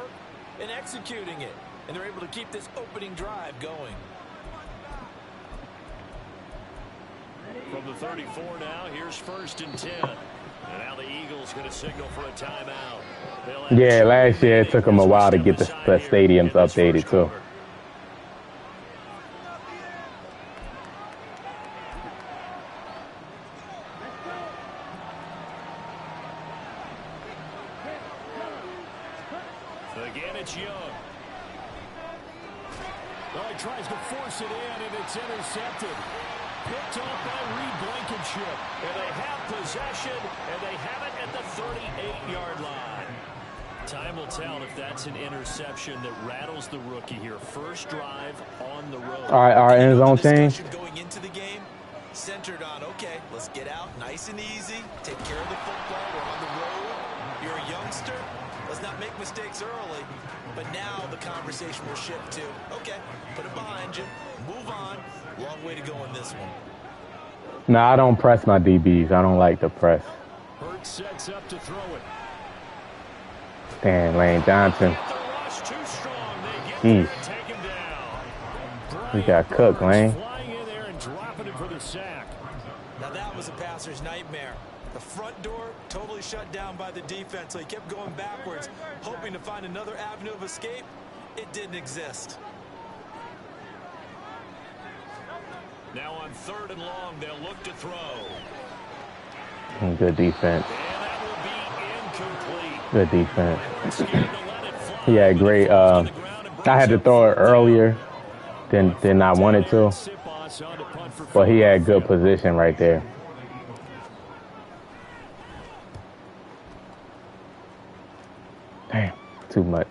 And executing it, and they're able to keep this opening drive going. From the 34 now, here's 1st and 10. And now the Eagles going to signal for a timeout. Yeah, last year it took them a while to get the stadiums updated too. Again, it's Young. Oh, he tries to force it in, and it's intercepted. Picked off by Reed Blankenship. And they have possession, and they have it at the 38-yard line. Time will tell if that's an interception that rattles the rookie here. First drive on the road. All right, our end zone team. Going into the game, centered on, okay, let's get out nice and easy. Take care of the football. We're on the road. You're a youngster. Let's Let's not make mistakes early. But now the conversation will shift to, okay, put it behind you, move on. Long way to go in this one. No, I don't press my DBs. I don't like to press. Hurts sets up to throw it. Damn, Lane Johnson. Jeez. We got cooked, Lane. Flying in there and dropping it for the sack. Now that was a passer's nightmare. The front door totally shut down by the defense, so he kept going backwards, hoping to find another avenue of escape. It didn't exist. Now on 3rd and long, they'll look to throw. Good defense. And that will be incomplete. Good defense. He had great. I had to throw it earlier than I wanted to, but he had good position right there. Damn, too much.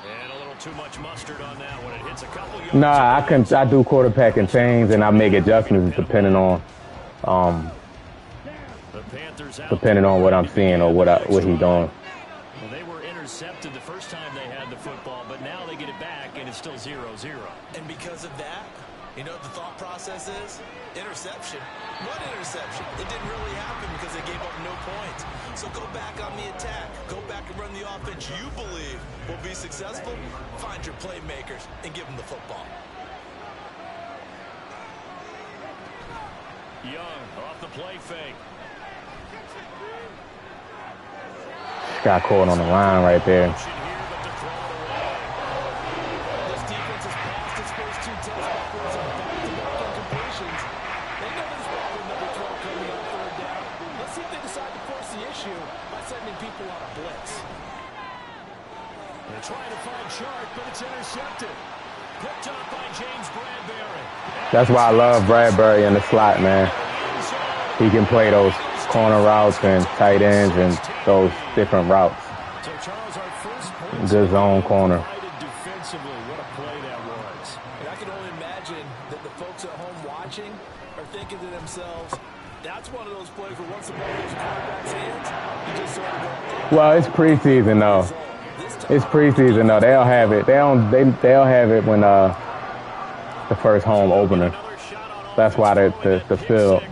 And a little too much mustard on that one. It hits a couple yards. Nah, I do quarterback and chains, and I make adjustments depending on what I'm seeing or what he's doing. Well, they were intercepted the first time they had the football, but now they get it back, and it's still 0-0. And because of that, you know what the thought process is? Interception. What interception? It didn't really happen because they gave up no points. So go back on the attack. Go back and run the offense you believe will be successful. Find your playmakers and give them the football. Young off the play fake. Got caught on the line right there. This defense has passed its first 2 test backwards on back-to-back incompletions. They know there's probably another throw coming on 3rd down. Let's see if they decide to force the issue by sending people on a blitz. They're trying to find Sharp, but it's intercepted. Picked up by James Bradbury. That's why I love Bradbury in the slot, man. He can play those corner routes and tight ends and those different routes. So Charles, our first point Good zone corner. defensively. What a play that was. And I can only imagine that the folks at home watching are thinking to themselves, that's one of those plays where once the ball hits the quarterback's hands, you just sort of go. Well, it's preseason though. It's preseason though. They'll have it. They'll have it when the first home opener. That's why the field.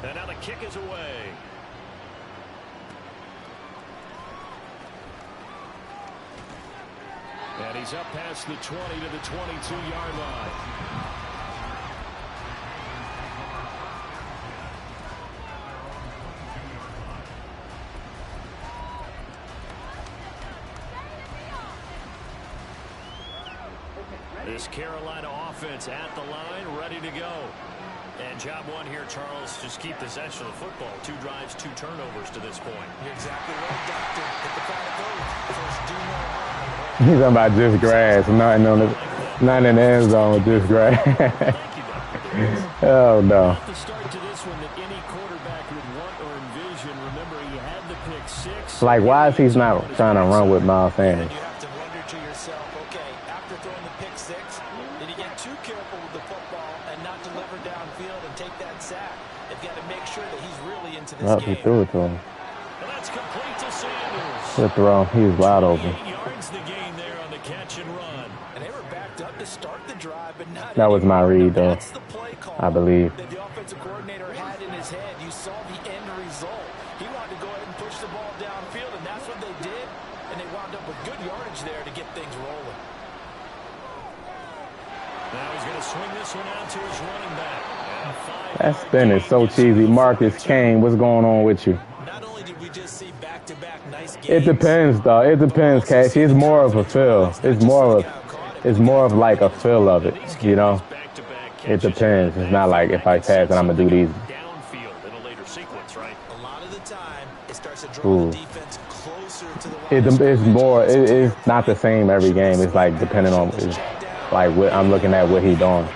And now the kick is away. And he's up past the 20 to the 22-yard line. This Carolina offense at the line, ready to go. And job one here, Charles, just keep possession of the football. 2 drives, 2 turnovers to this point. You're exactly right, Doctor. Hit the final code. First, do no harm. He's talking about just grass, nothing in the end zone, just grass. Oh no. The start to this one that any quarterback would want or envision. Remember, he had the pick 6. Like, why is he not trying to run with Miles Sanders? You have to wonder to yourself, okay, after throwing the pick 6, did he get too careful with the football and not deliver downfield and take that sack? They've got to make sure that he's really into this game. He threw it to him. And that's complete to Sanders. Good throw. He was wide open. 8 yards the gain there on the catch and run. And they were backed up to start the drive, but not That was my read, though. That's the play call I believe. that the offensive coordinator had in his head. You saw the end result. He wanted to go ahead and push the ball downfield, and that's what they did. And they wound up with good yardage there to get things rolling. Now he's going to swing this one out to his running back. That spin is so cheesy. Marcus Kane, what's going on with you? Not only did we just see back-to-back nice games. It depends, though. It depends, Cash. It's more of a feel. It's more of like a feel of it, you know? It depends. It's not like if I pass it, I'm going to do these. Downfield in a later sequence, right? A lot of the time, it starts to draw the defense closer to the It's not the same every game. It's like depending on, like what I'm looking at, what he's doing.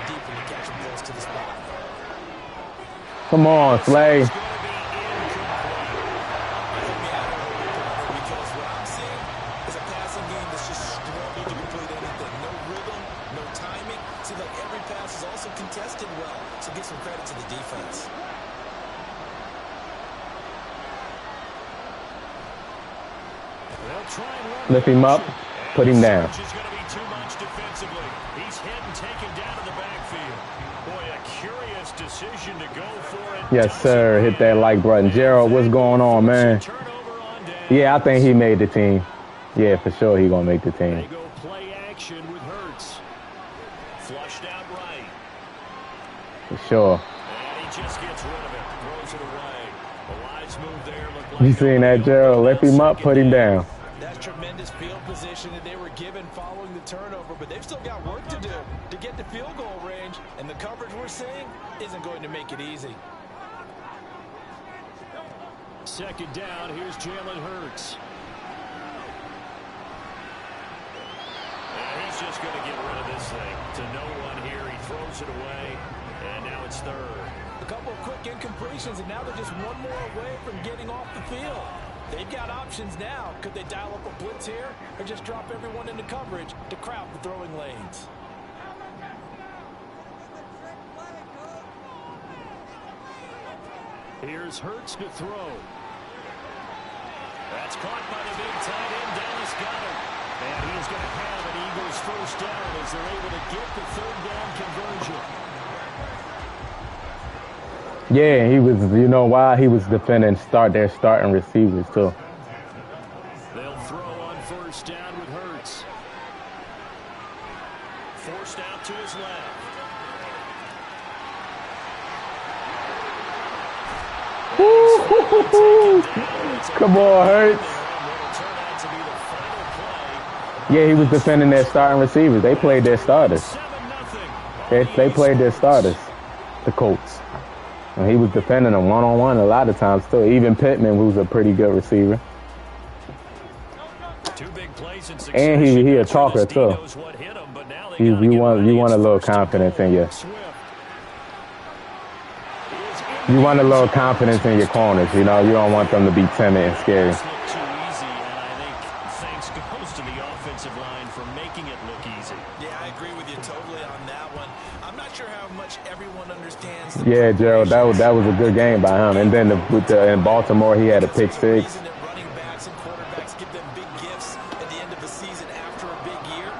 Come on, Slay. Because what I'm seeing is a passing game that's just struggled to complete anything. No rhythm, no timing. Seems like every pass is also contested well. So give some credit to the defense. Lift him up, put him down. Is going to be too much defensively. He's hit and taken down to the backfield. Boy, a curious decision to go for it. Yes, sir. Hit that like button. Gerald, what's going on, man? Yeah, I think he made the team. Yeah, for sure he going to make the team. They go play action with Hurts. Flushed out right. For sure. And he just gets rid of it. Throws it away. A wise move there. You seen that, Gerald? Lift him up, put him down. That's tremendous field position that they were given following the turnover, but they've still got work to do to get to field goal range, and the coverage we're seeing isn't going to make it easy. Second down, here's Jalen Hurts. And he's just going to get rid of this thing. To no one here, he throws it away, and now it's third. A couple of quick incompletions, and now they're just one more away from getting off the field. They've got options now. Could they dial up a blitz here or just drop everyone into coverage to crowd the throwing lanes? Here's Hurts to throw. That's caught by the big tight end, Dallas Goedert. And he's going to have an Eagles first down as they're able to get the third down conversion. Yeah, he was, you know why? He was defending their starting receivers, too. They'll throw on first down with Hurts. Forced out to his left. Come on, Hurts. Yeah, he was defending their starting receivers. They played their starters. They played their starters, the Colts. And he was defending them one-on-one a lot of times, too. Even Pittman, who's a pretty good receiver. And he a talker, too. You want a little confidence in you. You want a little confidence in your corners, you know. You don't want them to be timid and scary. Too easy, and I think thanks goes to the offensive line for making it look easy. Yeah, I agree with you totally on that one. I'm not sure how much everyone understands. Yeah, Gerald, that was a good game by him. And then in Baltimore, he had a pick six. Running backs and quarterbacks give them big gifts at the end of the season after a big year.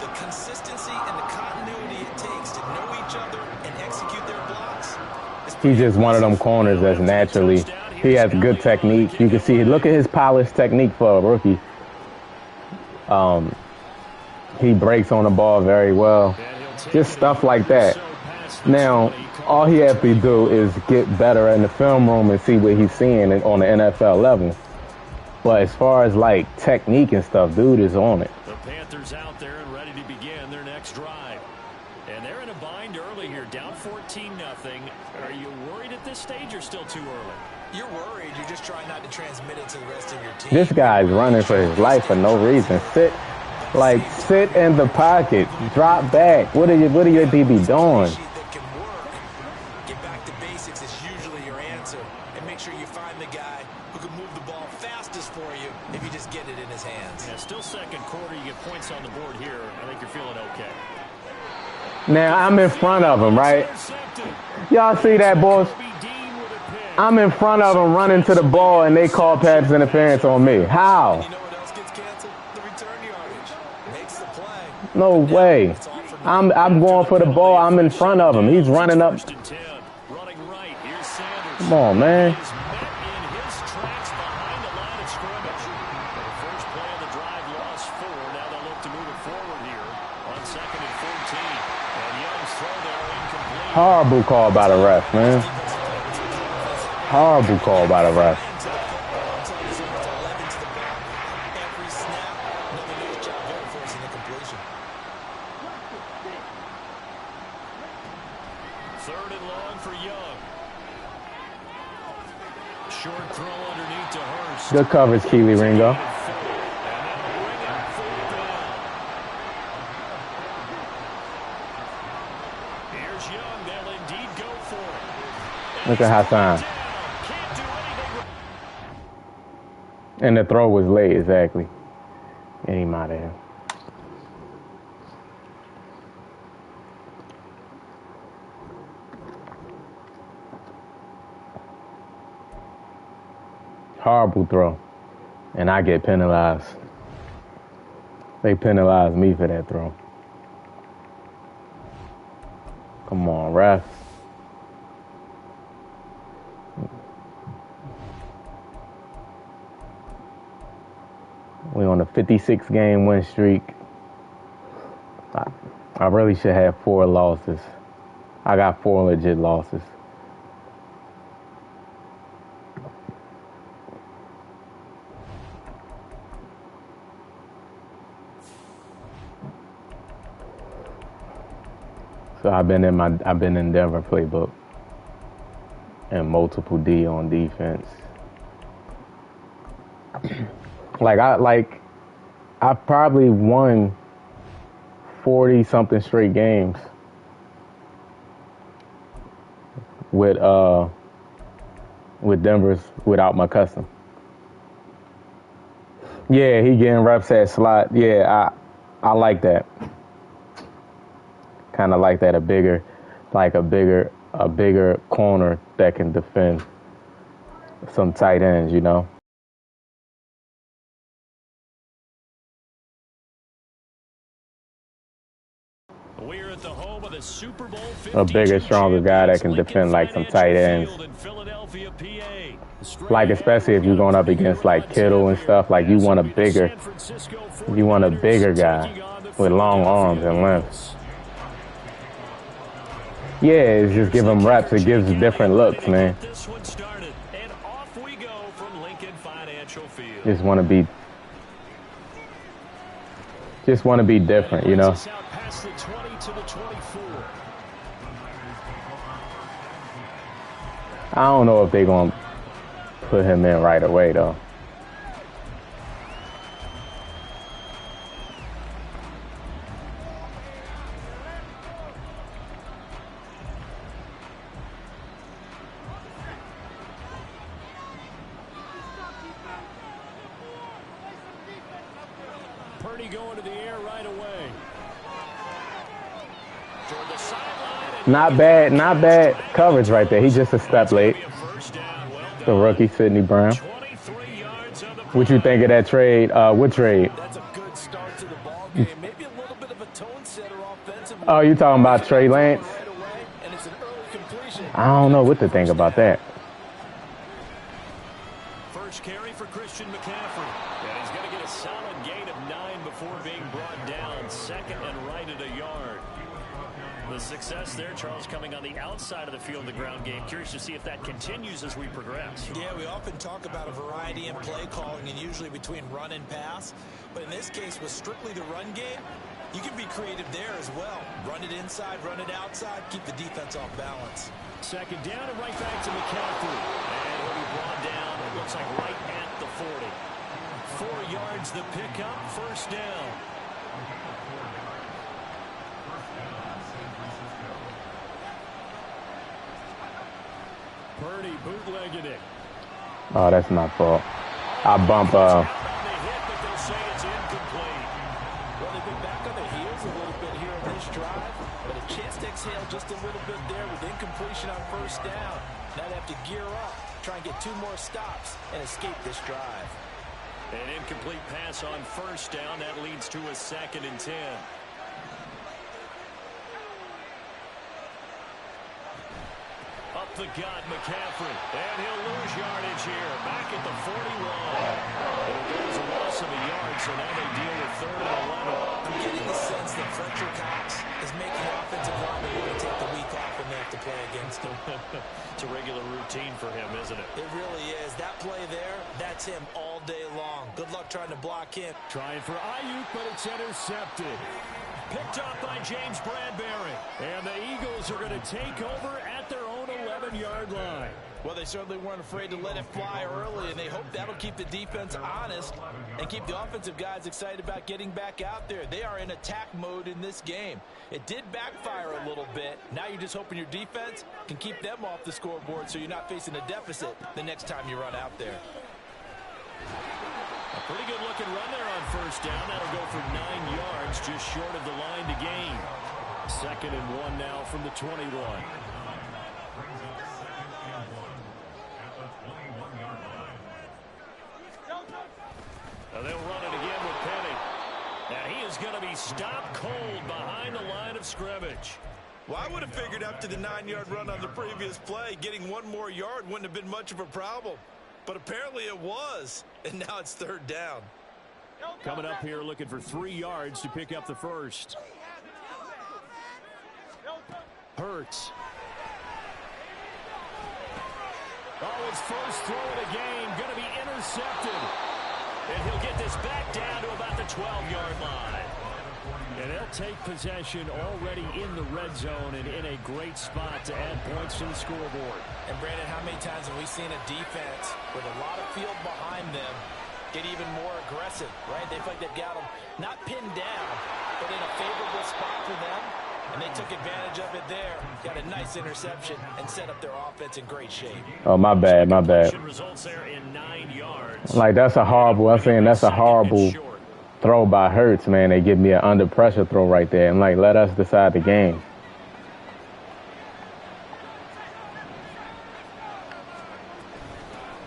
The consistency and the continuity it takes to know each other and execute their blocks. He's just one of them corners that's naturally, he has good technique. You can see, look at his polished technique for a rookie. He breaks on the ball very well. Just stuff like that. Now, all he has to do is get better in the film room and see what he's seeing on the NFL level. But as far as, like, technique and stuff, dude is on it. The Panthers out there and ready to begin their next drive. And they're in a bind early here, down 14-0. Are you worried at this stage or still too early? You're worried. You're just trying not to transmit it to the rest of your team. This guy's running for his life for no reason. Sit in the pocket, drop back. What are your DB doing? Get back to basics is usually your answer, and make sure you find the guy who can move the ball fastest for you if you just get it in his hands. Yeah, still second quarter. You get points on the board here. I think you're feeling okay. Now, I'm in front of him, right? Y'all see that, boys? I'm in front of him running to the ball, and they call pass interference on me. How? You know what else gets canceled? The return yardage. Makes the play. No way. I'm going for the ball. I'm in front of him. He's running up. Come on, man. Horrible call by the ref, man. Horrible call by the ref. Third and long for Young. Short throw underneath to Hurst. Good coverage, Keely Ringo. Here's Young. They'll indeed go for it. Look at Hassan. And the throw was late, exactly. Get him out of here. Horrible throw. and I get penalized. They penalized me for that throw. Come on, refs. We on a 56-game win streak. I really should have 4 losses. I got 4 legit losses. So I've been in Denver playbook and multiple D on defense. I probably won 40 something straight games with Denver's without my custom. Yeah, he getting reps at slot. Yeah, I like that. Kind of like that, a bigger corner that can defend some tight ends, you know. We're at the home of the Super Bowl A bigger, stronger guy that can defend like some tight ends. Like especially if you're going up against like Kittle and stuff, like you want a bigger guy with long arms and length. Yeah, it's just give him reps. It gives different looks, man. Just want to be different, you know. I don't know if they're going to put him in right away, though. Going to the air right away. Not bad coverage right there. He's just a step late. The rookie, Sidney Brown. What you think of that trade? What trade? That's a good start to the ball game. Maybe a little bit of a tone setter offensively. Oh, you talking about Trey Lance? I don't know what to think about that. First carry for Christian McCaffrey. And he's going to get a solid gain of 9 before being brought down. Second and right at a yard. The success there, Charles, coming on the outside of the field, the ground game. Curious to see if that continues as we progress. Yeah, we often talk about a variety in play calling and usually between run and pass. But in this case, with strictly the run game, you can be creative there as well. Run it inside, run it outside, keep the defense off balance. Second down and right back to McCaffrey. And he'll be brought down, it looks like right at the 40. 4 yards the pickup, first down. Purdy bootlegging it. Oh, that's my fault. I bump. Well, they've been back on their heels a little bit here in this drive, but a chance to exhale just a little bit there with incompletion on first down. Now they have to gear up, try and get 2 more stops, and escape this drive. An incomplete pass on first down. That leads to a 2nd and 10. Up the gut, McCaffrey. And he'll lose yardage here. Back at the 41. And there's a loss of a yard, so now they deal with 3rd and 11. I'm getting the sense that Fletcher Cox is making the offensive lineman want to take the week off when they have to play against him. It's a regular routine for him, isn't it? It really is. That play there, that's him all day long. Good luck trying to block him. Trying for Ayuk, but it's intercepted. Picked up by James Bradbury. And the Eagles are going to take over at their own 11-yard line. Well, they certainly weren't afraid to let it fly early, and they hope that'll keep the defense honest and keep the offensive guys excited about getting back out there. They are in attack mode in this game. It did backfire a little bit. Now you're just hoping your defense can keep them off the scoreboard so you're not facing a deficit the next time you run out there. A pretty good looking run there on first down. That'll go for 9 yards, just short of the line to gain. 2nd and 1 now from the 21. They'll run it again with Penny. And he is going to be stopped cold behind the line of scrimmage. Well, I would have figured after the 9-yard run on the previous play, getting one more yard wouldn't have been much of a problem. But apparently it was, and now it's 3rd down. Coming up here looking for 3 yards to pick up the first. Hurts. Oh, his first throw of the game going to be intercepted. And he'll get this back down to about the 12-yard line. And they'll take possession already in the red zone and in a great spot to add points to the scoreboard. And, Brandon, how many times have we seen a defense with a lot of field behind them get even more aggressive, right? They feel like they've got them not pinned down, but in a favorable spot for them. And they took advantage of it there. Got a nice interception and set up their offense in great shape. Oh, my bad, my bad. Results there in 9 yards. Like, that's a horrible, I'm saying that's a horrible throw by Hurts, man. They give me an under pressure throw right there. I'm like, let us decide the game.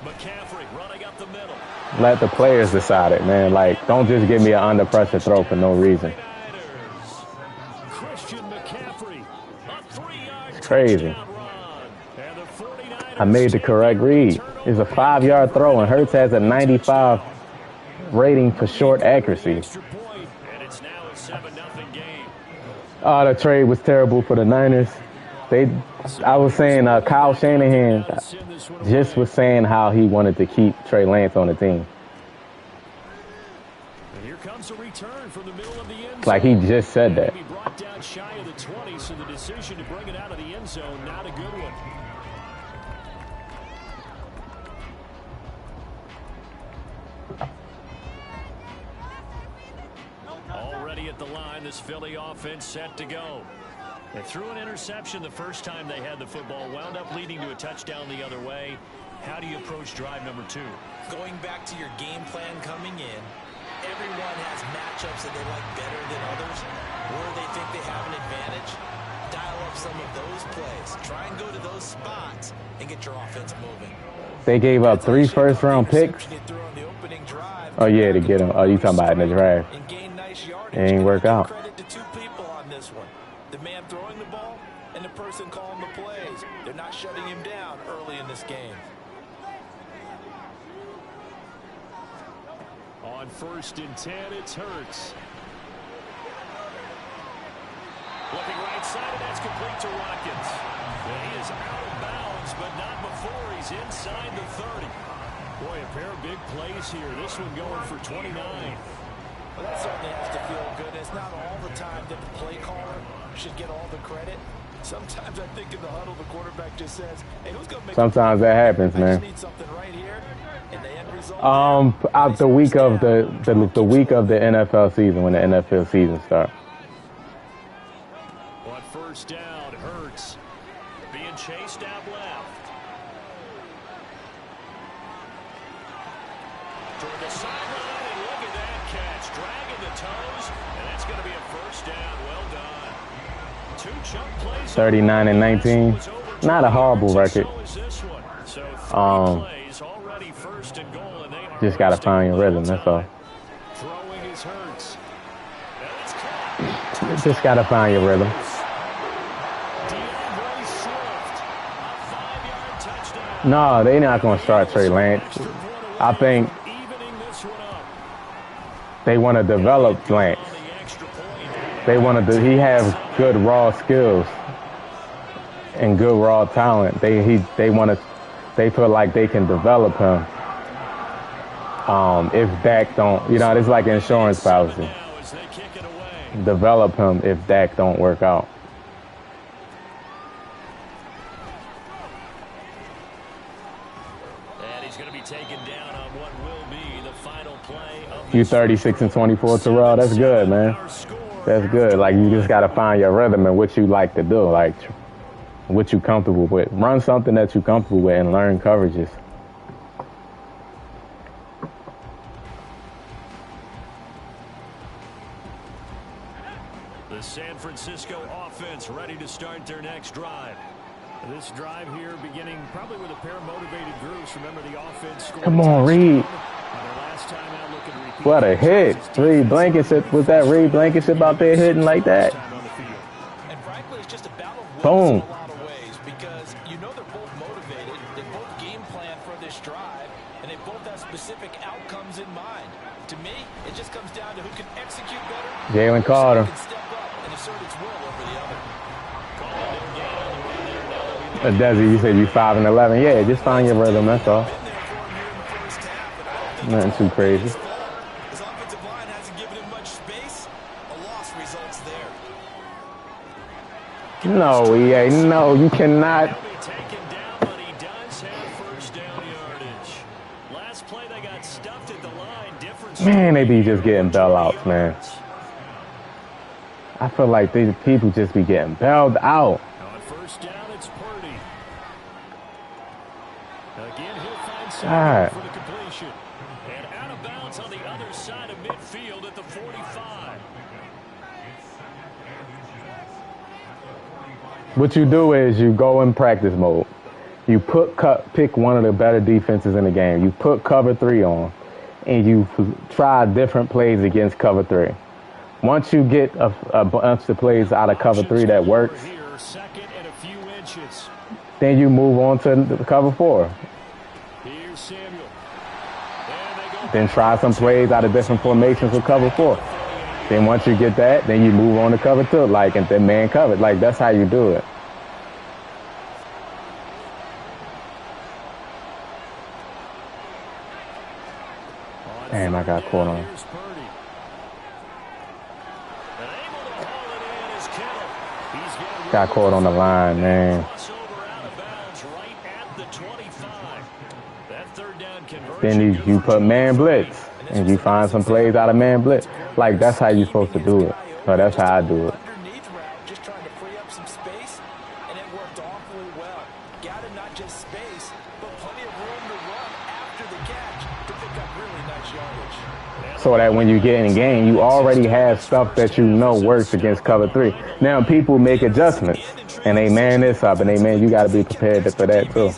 McCaffrey running up the middle. Let the players decide it, man. Like, don't just give me an under pressure throw for no reason. It's crazy. I made the correct read. It's a 5-yard throw, and Hurts has a 95 rating for short accuracy. Oh, the trade was terrible for the Niners. I was saying Kyle Shanahan just was saying how he wanted to keep Trey Lance on the team. Here comes a return from the middle of the end zone. Like he just said that. Brought down shy of the 20, so the decision to bring it out of the end zone, not a good one. Already at the line, this Philly offense set to go. They threw an interception the first time they had the football, wound up leading to a touchdown the other way. How do you approach drive number 2? Going back to your game plan coming in, everyone has matchups that they like better than others, where they think they have an advantage. Dial up some of those plays. Try and go to those spots and get your offense moving. They gave up 3 first-round picks. Oh, yeah, to get him. Oh, you talking about in the draft. It ain't work out. Credit to 2 people on this one. The man throwing the ball and the person calling the plays. They're not shutting him down early in this game. On 1st and 10, it's Hurts. Looking right side, and that's complete to Watkins. And he is out of bounds, but not before he's inside the 30. Boy, a pair of big plays here. This one going for 29. Well, that certainly has to feel good. It's not all the time that the play caller should get all the credit. Sometimes I think in the huddle, the quarterback just says, hey, who's going to make Sometimes that happens, I man. just need something right here. And the end result Out the week of the week of the NFL season, when the NFL season starts. On 1st down, Hurts being chased out left. Toward the sideline, and look at that catch. Dragging the toes, and that's going to be a 1st down. Well done. 2 chunk plays. 39 and 19. Not a horrible record. Just got to find your rhythm, that's all. Throwing is Hurts. Just got to find your rhythm. No, they're not going to start Trey Lance. I think they want to develop Lance. They want to. He has good raw skills and good raw talent. They want to. They feel like they can develop him. If Dak don't, it's like insurance policy. Develop him if Dak don't work out. And he's going to be taken down on what will be the final play of You 36 and 24, Terrell. That's good, man. That's good. Like, you just got to find your rhythm and what you like to do, like what you comfortable with. Run something that you're comfortable with and learn coverages. The San Francisco offense ready to start their next drive. This drive here beginning probably with a pair of motivated groups. Remember, the offense scored. Come on, Reed. Their last time out looking to repeat What a hit. Reed Blankenship. Was that Reed Blankenship out there hitting like that? And frankly, it's just a battle of Boom. in a lot of ways because you know they're both motivated. They both game plan for this drive, and they both have specific outcomes in mind. To me, it just comes down to who can execute better. Jalen Carter. Who can step up and assert its will over the other. Desi, you said you 5 and 11. Yeah, just find your rhythm. That's all. Nothing too crazy. His offensive line hasn't given him much space. A loss results there. No, EA. No, you cannot. He'll be taken down, but he does have first down yardage. Last play, they got stuffed at the line. Different. Man, they be just getting bailouts, man. I feel like these people just be getting bailed out. On first down, it's Purdy. Again, he'll find God. something for the completion. And out of bounds on the other side of midfield at the 45. What you do is you go in practice mode. You pick one of the better defenses in the game. You put cover 3 on, and you try different plays against cover 3. Once you get a bunch of plays out of cover 3 that works, Second and a few inches. then you move on to the cover 4. Here's Samuel. Then try some plays out of different formations with cover 4. Then once you get that, then you move on to cover 2, like, and then man covered. Like, that's how you do it. Damn, I got caught on. Got caught on the line, man. Then you put man blitz, and you find some plays out of man blitz. Like, that's how you're supposed to do it. So that's how I do it. Underneath route, just trying to free up some space, and it worked awfully well. Got him not just space, but plenty of room to run after the catch to pick up really nice yardage. So that when you get in game, you already have stuff that you know works against cover 3. Now people make adjustments, and they man this up, and they man, you got to be prepared for that too.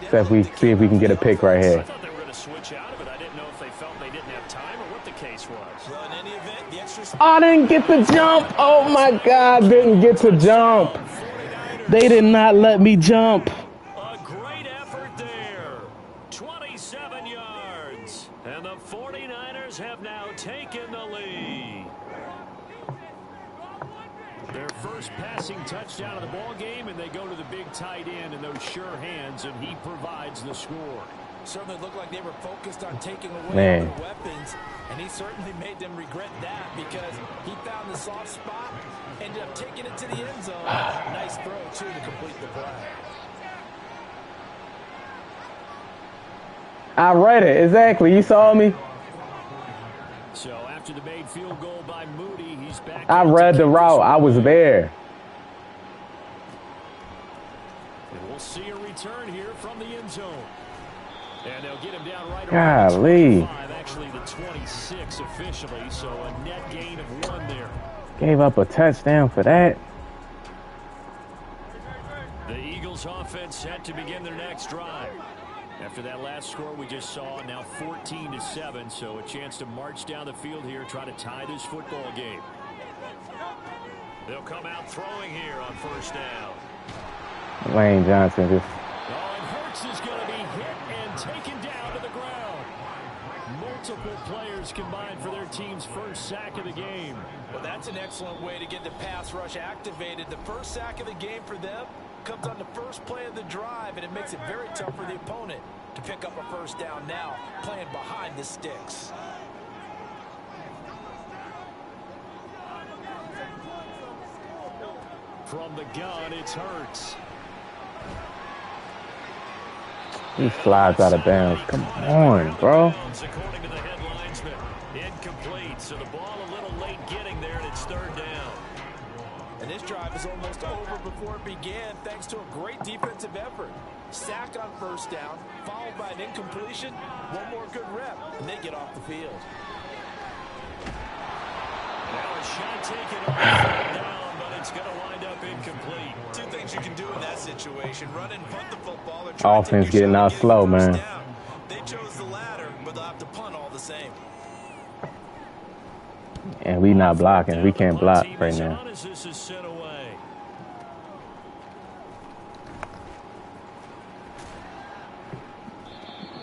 So if we see if we can get a pick right here. I thought they were going to switch out of it. I didn't know if they felt they didn't have time or what the case was. Well, in any event, the extra I didn't get the jump. Oh my God, didn't get to jump. They did not let me jump. A great effort there. 27 yards. And the 49ers have now taken the lead. Their first passing touchdown of the ball game, and they go to the big tight end in those sure hands, and he provides the score. certainly looked like they were focused on taking away Man. their weapons, and he certainly made them regret that because he found the soft spot, ended up taking it to the end zone. Nice throw, too, to complete the play. I read it. Exactly. You saw me. So after the made field goal by Moody, he's back. I read the route. I was there. And we'll see a return here from the end zone. And they'll get him down right Golly. around the 25, actually the 26 officially, so a net gain of 1 there. Gave up a touchdown for that. The Eagles offense set to begin their next drive. After that last score we just saw, now 14-7, so a chance to march down the field here, try to tie this football game. They'll come out throwing here on first down. Lane Johnson just. Oh, and Hurts is going to be hit and taken down to the ground. Multiple players combined for their team's first sack of the game. Well, that's an excellent way to get the pass rush activated. The first sack of the game for them comes on the first play of the drive, and it makes it very tough for the opponent to pick up a first down now, playing behind the sticks. From the gun, it's Hurts. He slides out of bounds. Come on, bro. According to the head linesman, incomplete. So the ball a little late getting there, and it's third down. And this drive is almost over before it began, thanks to a great defensive effort. Sack on first down, followed by an incompletion. One more good rep, and they get off the field. Now a shot taken on third down, but it's going to wind up incomplete. Two things you can do in that situation: run and punt the football, or try Offense to take your getting shot out and slow, get first man. down. They chose the latter, but and we not blocking. We can't block right now.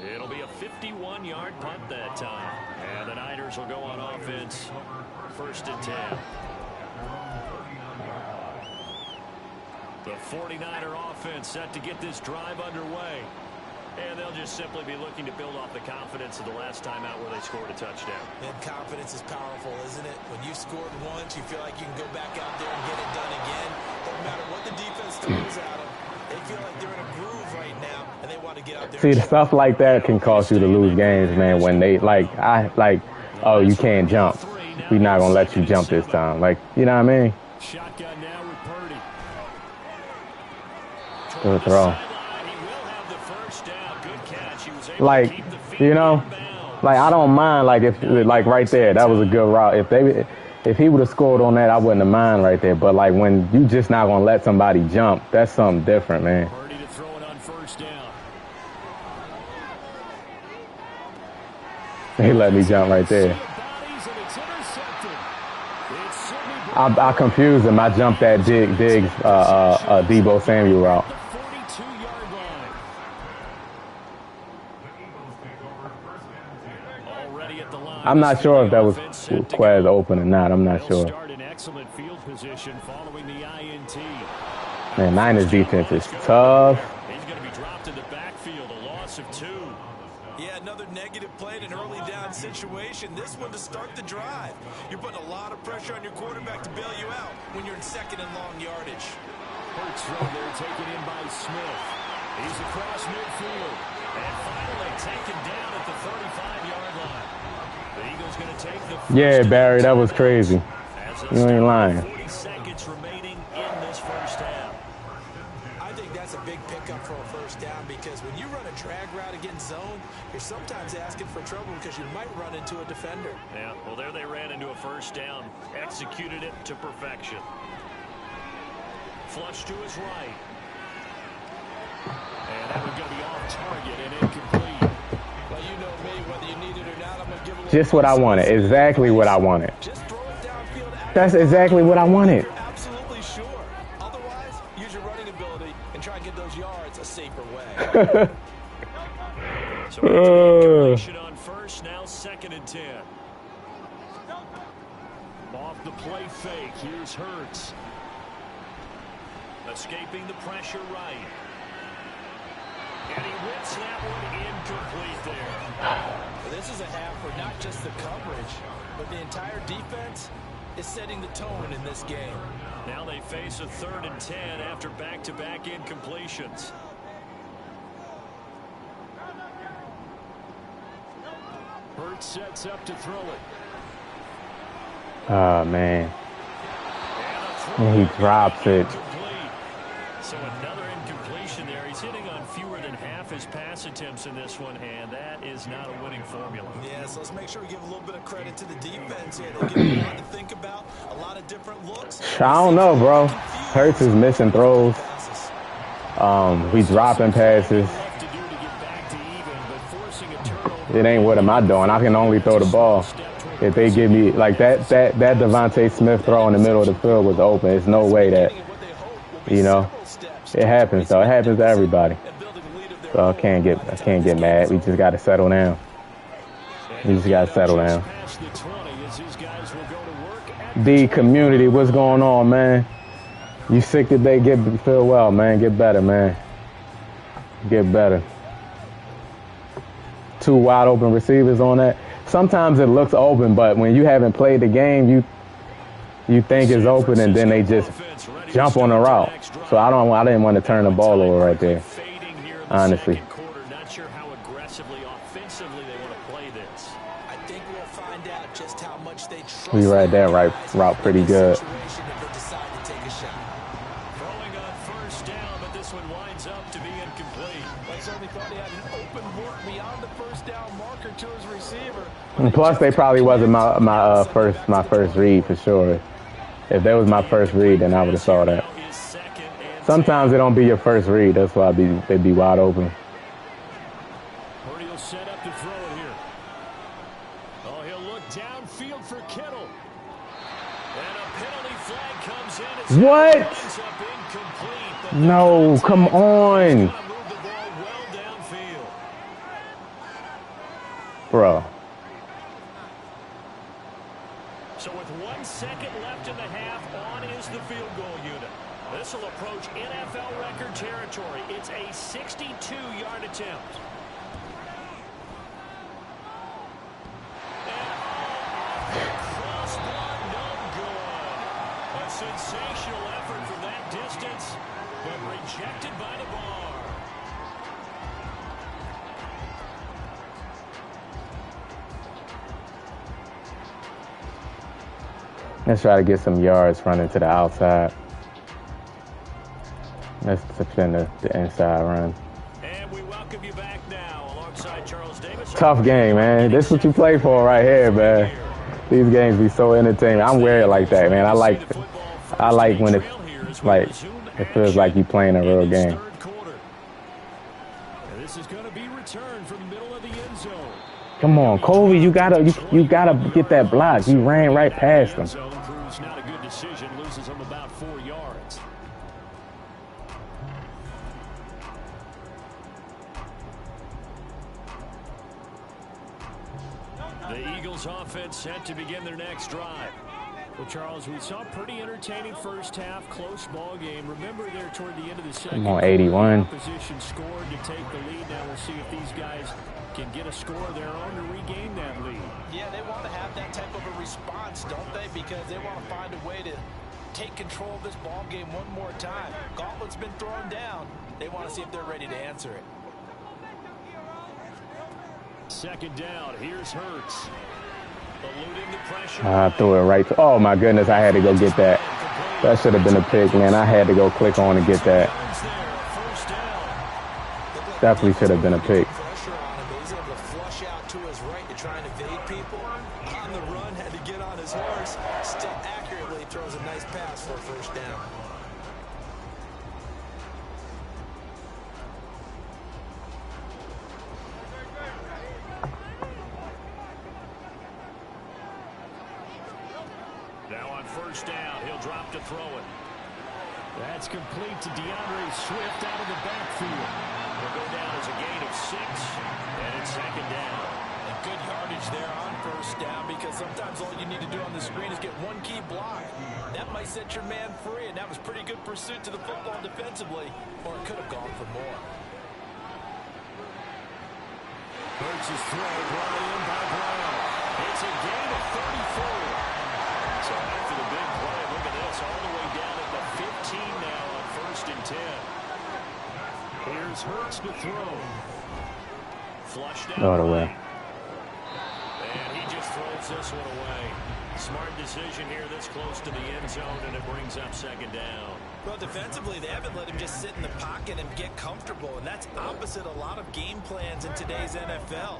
It'll be a 51-yard punt that time. And the Niners will go on offense. 1st and 10. The 49er offense set to get this drive underway. And they'll just simply be looking to build off the confidence of the last time out where they scored a touchdown. And confidence is powerful, isn't it? When you scored once, you feel like you can go back out there and get it done again. Doesn't matter what the defense throws at them. They feel like they're in a groove right now, and they want to get out there. See, stuff like that can cause you to lose games, man. When they oh, you can't jump. We're not gonna let you jump this time. Like, you know what I mean? Shotgun now with Purdy. Good throw. Like, you know, like I don't mind. Like if right there, that was a good route. If he would have scored on that, I wouldn't have mind right there. But like when you just not gonna let somebody jump, that's something different, man. Purdy to throw it on 1st down. He let me jump right there. I confused him. I jumped that Diggs Debo Samuel route. I'm not sure if that was Quez open or not. I'm not sure. Man, Niners defense is tough. He's going to be dropped in the backfield, a loss of 2. Yeah, another negative play in an early down situation. This one to start the drive. You're putting a lot of pressure on your quarterback to bail you out when you're in 2nd and long yardage. Hurts right there, taken in by Smith. He's across midfield. And finally taken down at the 35-yard line. The Eagles going to take the first. Yeah, Barry, that was crazy. You ain't lying. 40 seconds remaining in this first half. I think that's a big pickup for a 1st down because when you run a drag route against zone, you're sometimes asking for trouble because you might run into a defender. Yeah, well, there they ran into a 1st down. Executed it to perfection. Flush to his right. And that was going to be off target and incomplete. Well, you know me, whether you need it or not, I'm going to give it Just what I wanted. Exactly what I wanted. Just throw it downfield. That's exactly what I wanted. You're absolutely sure. Otherwise, use your running ability and try and get those yards a safer way. So completion on 1st, now 2nd and 10. Off the play fake, here's Hurts. Escaping the pressure right. And he whips that one incomplete there. This is a half for not just the coverage, but the entire defense is setting the tone in this game. Now they face a 3rd and 10 after back-to-back incompletions. Hurts sets up to throw it. Oh, man. And he drops it. So another incompletion there. He's hitting on fewer than half his pass attempts in this one, and that is not a winning formula. Yeah, so let's make sure we give a little bit of credit to the defense here. They give you a lot to think about, a lot of different looks. I don't know, bro. Hurts is missing throws. We dropping passes. It ain't what am I doing. I can only throw the ball. If they give me like that Devontae Smith throw in the middle of the field was open. There's no way that, you know, it happens though. It happens to everybody. So I can't get mad. We just got to settle down. We just got to settle down. The community, what's going on, man? You sick today? Feel well, man. Get better, man. Get better. 2 wide open receivers on that. Sometimes it looks open, but when you haven't played the game, you think it's open, and then they just jump on the route. So I didn't want to turn the ball over right there. Honestly. Not sure how aggressively, offensively they want to play this. I think we'll find out just how much they trust. We read that route pretty good. Throwing on 1st down, but this one winds up to be incomplete. I certainly thought he had an open look beyond the 1st down marker to his receiver. And plus, they probably wasn't my first read for sure. If that was my first read, then I would have saw that. Sometimes it don't be your first read. That's why they'd be wide open. Purdy will set up to throw it here. Oh, he'll look downfield for Kittle. What? No, come on. Bro. So with 1 second left in the half, on is the field goal unit. This will approach NFL record territory. It's a 62-yard attempt. Sensational effort from that distance, but rejected by the bar. Let's try to get some yards running to the outside. Let's defend the inside run. And we welcome you back now alongside Charles Davis. Tough game, man. This is what you play for right here, man. These games be so entertaining. I'm weird like that, man. I like when it's like it feels like you playing a real game. This is going to be returned from the middle of the end zone. Come on, Colby, you gotta get that block. You ran right past him. Not a good decision. Loses him about 4 yards. The Eagles offense set to begin their next drive. Well, Charles, we saw a pretty entertaining first half, close ball game. Remember there toward the end of the second. Come on, 81. Opposition scored to take the lead. Now we'll see if these guys can get a score of their own to regain that lead. Yeah, they want to have that type of a response, don't they? Because they want to find a way to take control of this ball game one more time. Gauntlet's been thrown down. They want to see if they're ready to answer it. Second down. Here's Hurts. I threw it right. Oh, my goodness. I had to go get that. That should have been a pick, man. I had to go click on and get that. Definitely should have been a pick. He's able to flush out to his right to try and evade people. On the run, had to get on his horse. Still accurately throws a nice pass for a first down. First down, he'll drop to throw it. That's complete to DeAndre Swift out of the backfield. He'll go down as a gain of 6, and it's second down. And good yardage there on first down, because sometimes all you need to do on the screen is get one key block. That might set your man free, and that was pretty good pursuit to the football defensively, or it could have gone for more. Hurts' throw brought in by Brown. It's a gain of 34. So after the big play, look at this, all the way down at the 15 now on 1st and 10. Here's Hurts to throw. Flushed out. Away. And he just throws this one away. Smart decision here this close to the end zone, and it brings up second down. Well, defensively, they haven't let him just sit in the pocket and get comfortable, and that's opposite a lot of game plans in today's NFL.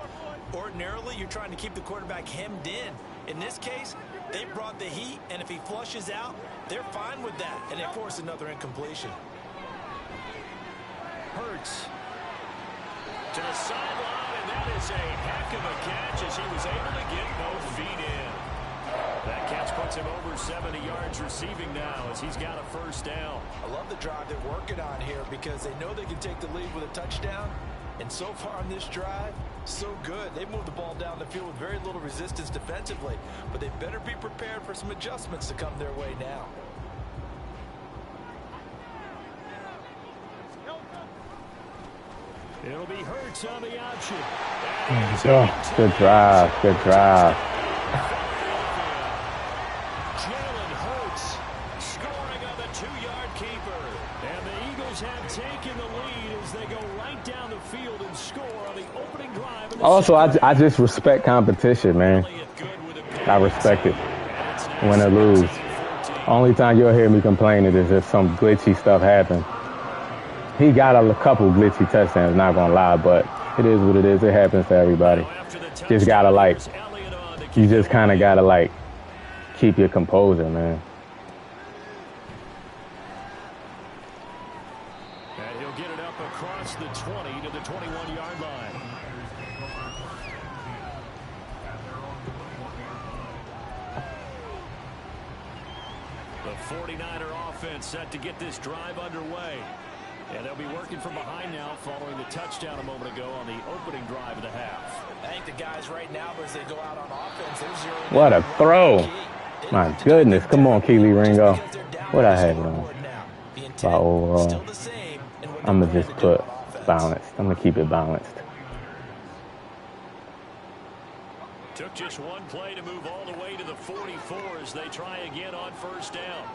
Ordinarily, you're trying to keep the quarterback hemmed in. In this case, they brought the heat, and if he flushes out, they're fine with that, and they force another incompletion. Hurts to the sideline, and that is a heck of a catch as he was able to get both feet in. That catch puts him over 70 yards receiving now as he's got a first down. I love the drive they're working on here because they know they can take the lead with a touchdown. And so far on this drive, so good. They moved the ball down the field with very little resistance defensively, but they better be prepared for some adjustments to come their way now. It'll be Hurts on the option. Oh, good drive. Good drive. Jalen Hurts scoring on the 2-yard keeper. And the Eagles have taken the lead as they go right down the field and score on the opening drive. Also, I just respect competition, man. I respect it. Win or lose. Only time you'll hear me complaining is if some glitchy stuff happens. He got a couple glitchy touchdowns, not gonna lie, but it is what it is. It happens to everybody. Just gotta you just kind of gotta keep your composure, man. And he'll get it up across the 20 to the 21-yard line. 49er offense set to get this drive underway. And they'll be working from behind now following the touchdown a moment ago on the opening drive of the half. I think the guys right now, as they go out on offense, they're zeroing. What a throw. My goodness. Come on, Keely Ringo. What I had on? About overall. I'm going to just put balanced. I'm going to keep it balanced. Took just one play to move all the way to the 44 as they try again on first down.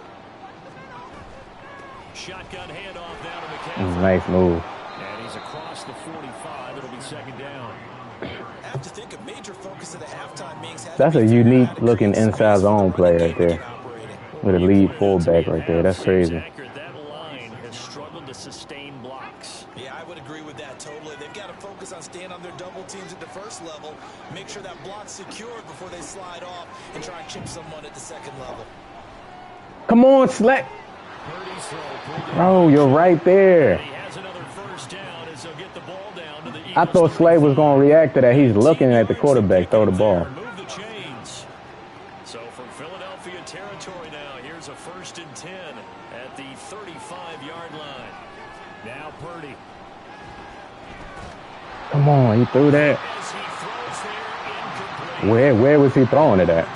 Shotgun handoff down to McCaffrey. Nice move. And he's across the 45. It'll be second down. I have to think a major focus of the halftime meetings. That's a unique looking inside zone play right there. With a lead fullback right there. That's crazy. That line has struggled to sustain blocks. Yeah, I would agree with that totally. They've got to focus on staying on their double teams at the first level. Make sure that block's secured before they slide off and try and chip someone at the second level. Come on, Slack. Oh, you're right there. I thought Slay was going to react to that. He's looking at the quarterback throw the ball. So from Philadelphia territory now, here's a 1st and 10 at the 35-yard line. Now Purdy. Come on, he threw that. Where was he throwing it at?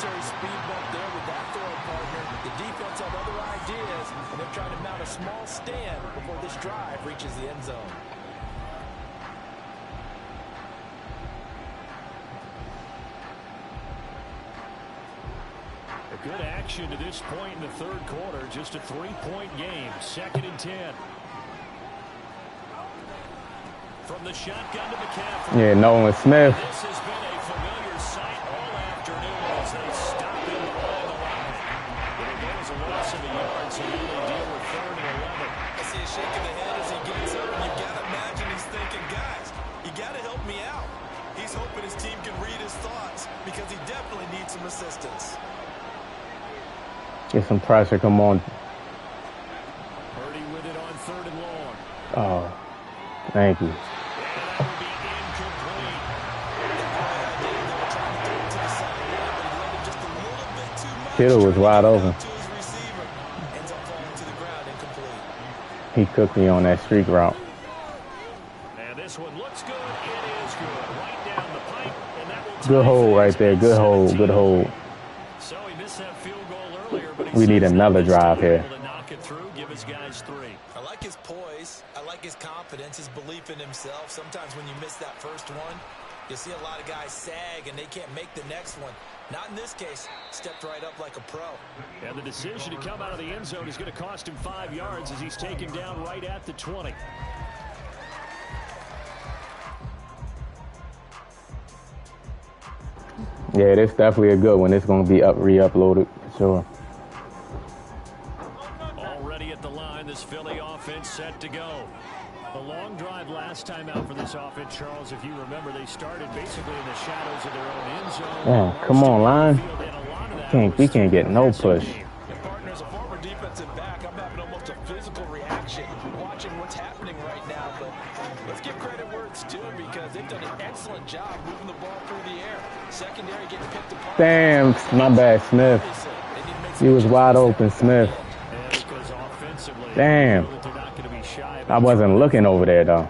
Good action to this point in the third quarter. Just a 3-point game. 2nd and 10. From the shotgun to McCaffrey. Yeah, Nolan Smith. This has been a familiar sight all afternoon as they stop him behind the line. But it was a loss of a yard, so now they deal with 3rd and 11. I see a shake of the head as he gets up, and you got to imagine he's thinking, guys, you got to help me out. He's hoping his team can read his thoughts because he definitely needs some assistance. Get some pressure, come on. Purdy with it on 3rd and long. Oh, thank you. Kittle was wide open. He cooked me on that streak route. And this one looks good. It is good. Right down the pipe, and that will good hold right there. Good hold. Good hold. So he missed that field goal earlier, but we need another drive here. To knock it through, give his guys 3. I like his poise. I like his confidence, his belief in himself. Sometimes when you miss that first one, you see a lot of guys sag and they can't make the next one. Not in this case. Stepped right up like a pro. And the decision to come out of the end zone is going to cost him 5 yards as he's taken down right at the 20. Yeah, this definitely a good one. It's going to be re-uploaded for sure. Already at the line, this Philly offense set to go. The long drive last time out for this offense, Charles, if you remember, they started basically in the shadows of their own end zone. Yeah, come on, line. We can't get no push. Partner, as a former defensive back, I'm having almost a physical reaction watching what's happening right now. But let's give credit where it's due because they've done an excellent job moving the ball through the air. Secondary getting picked apart. Damn, my bad, Smith. He was wide open, Smith. Damn. I wasn't looking over there, though.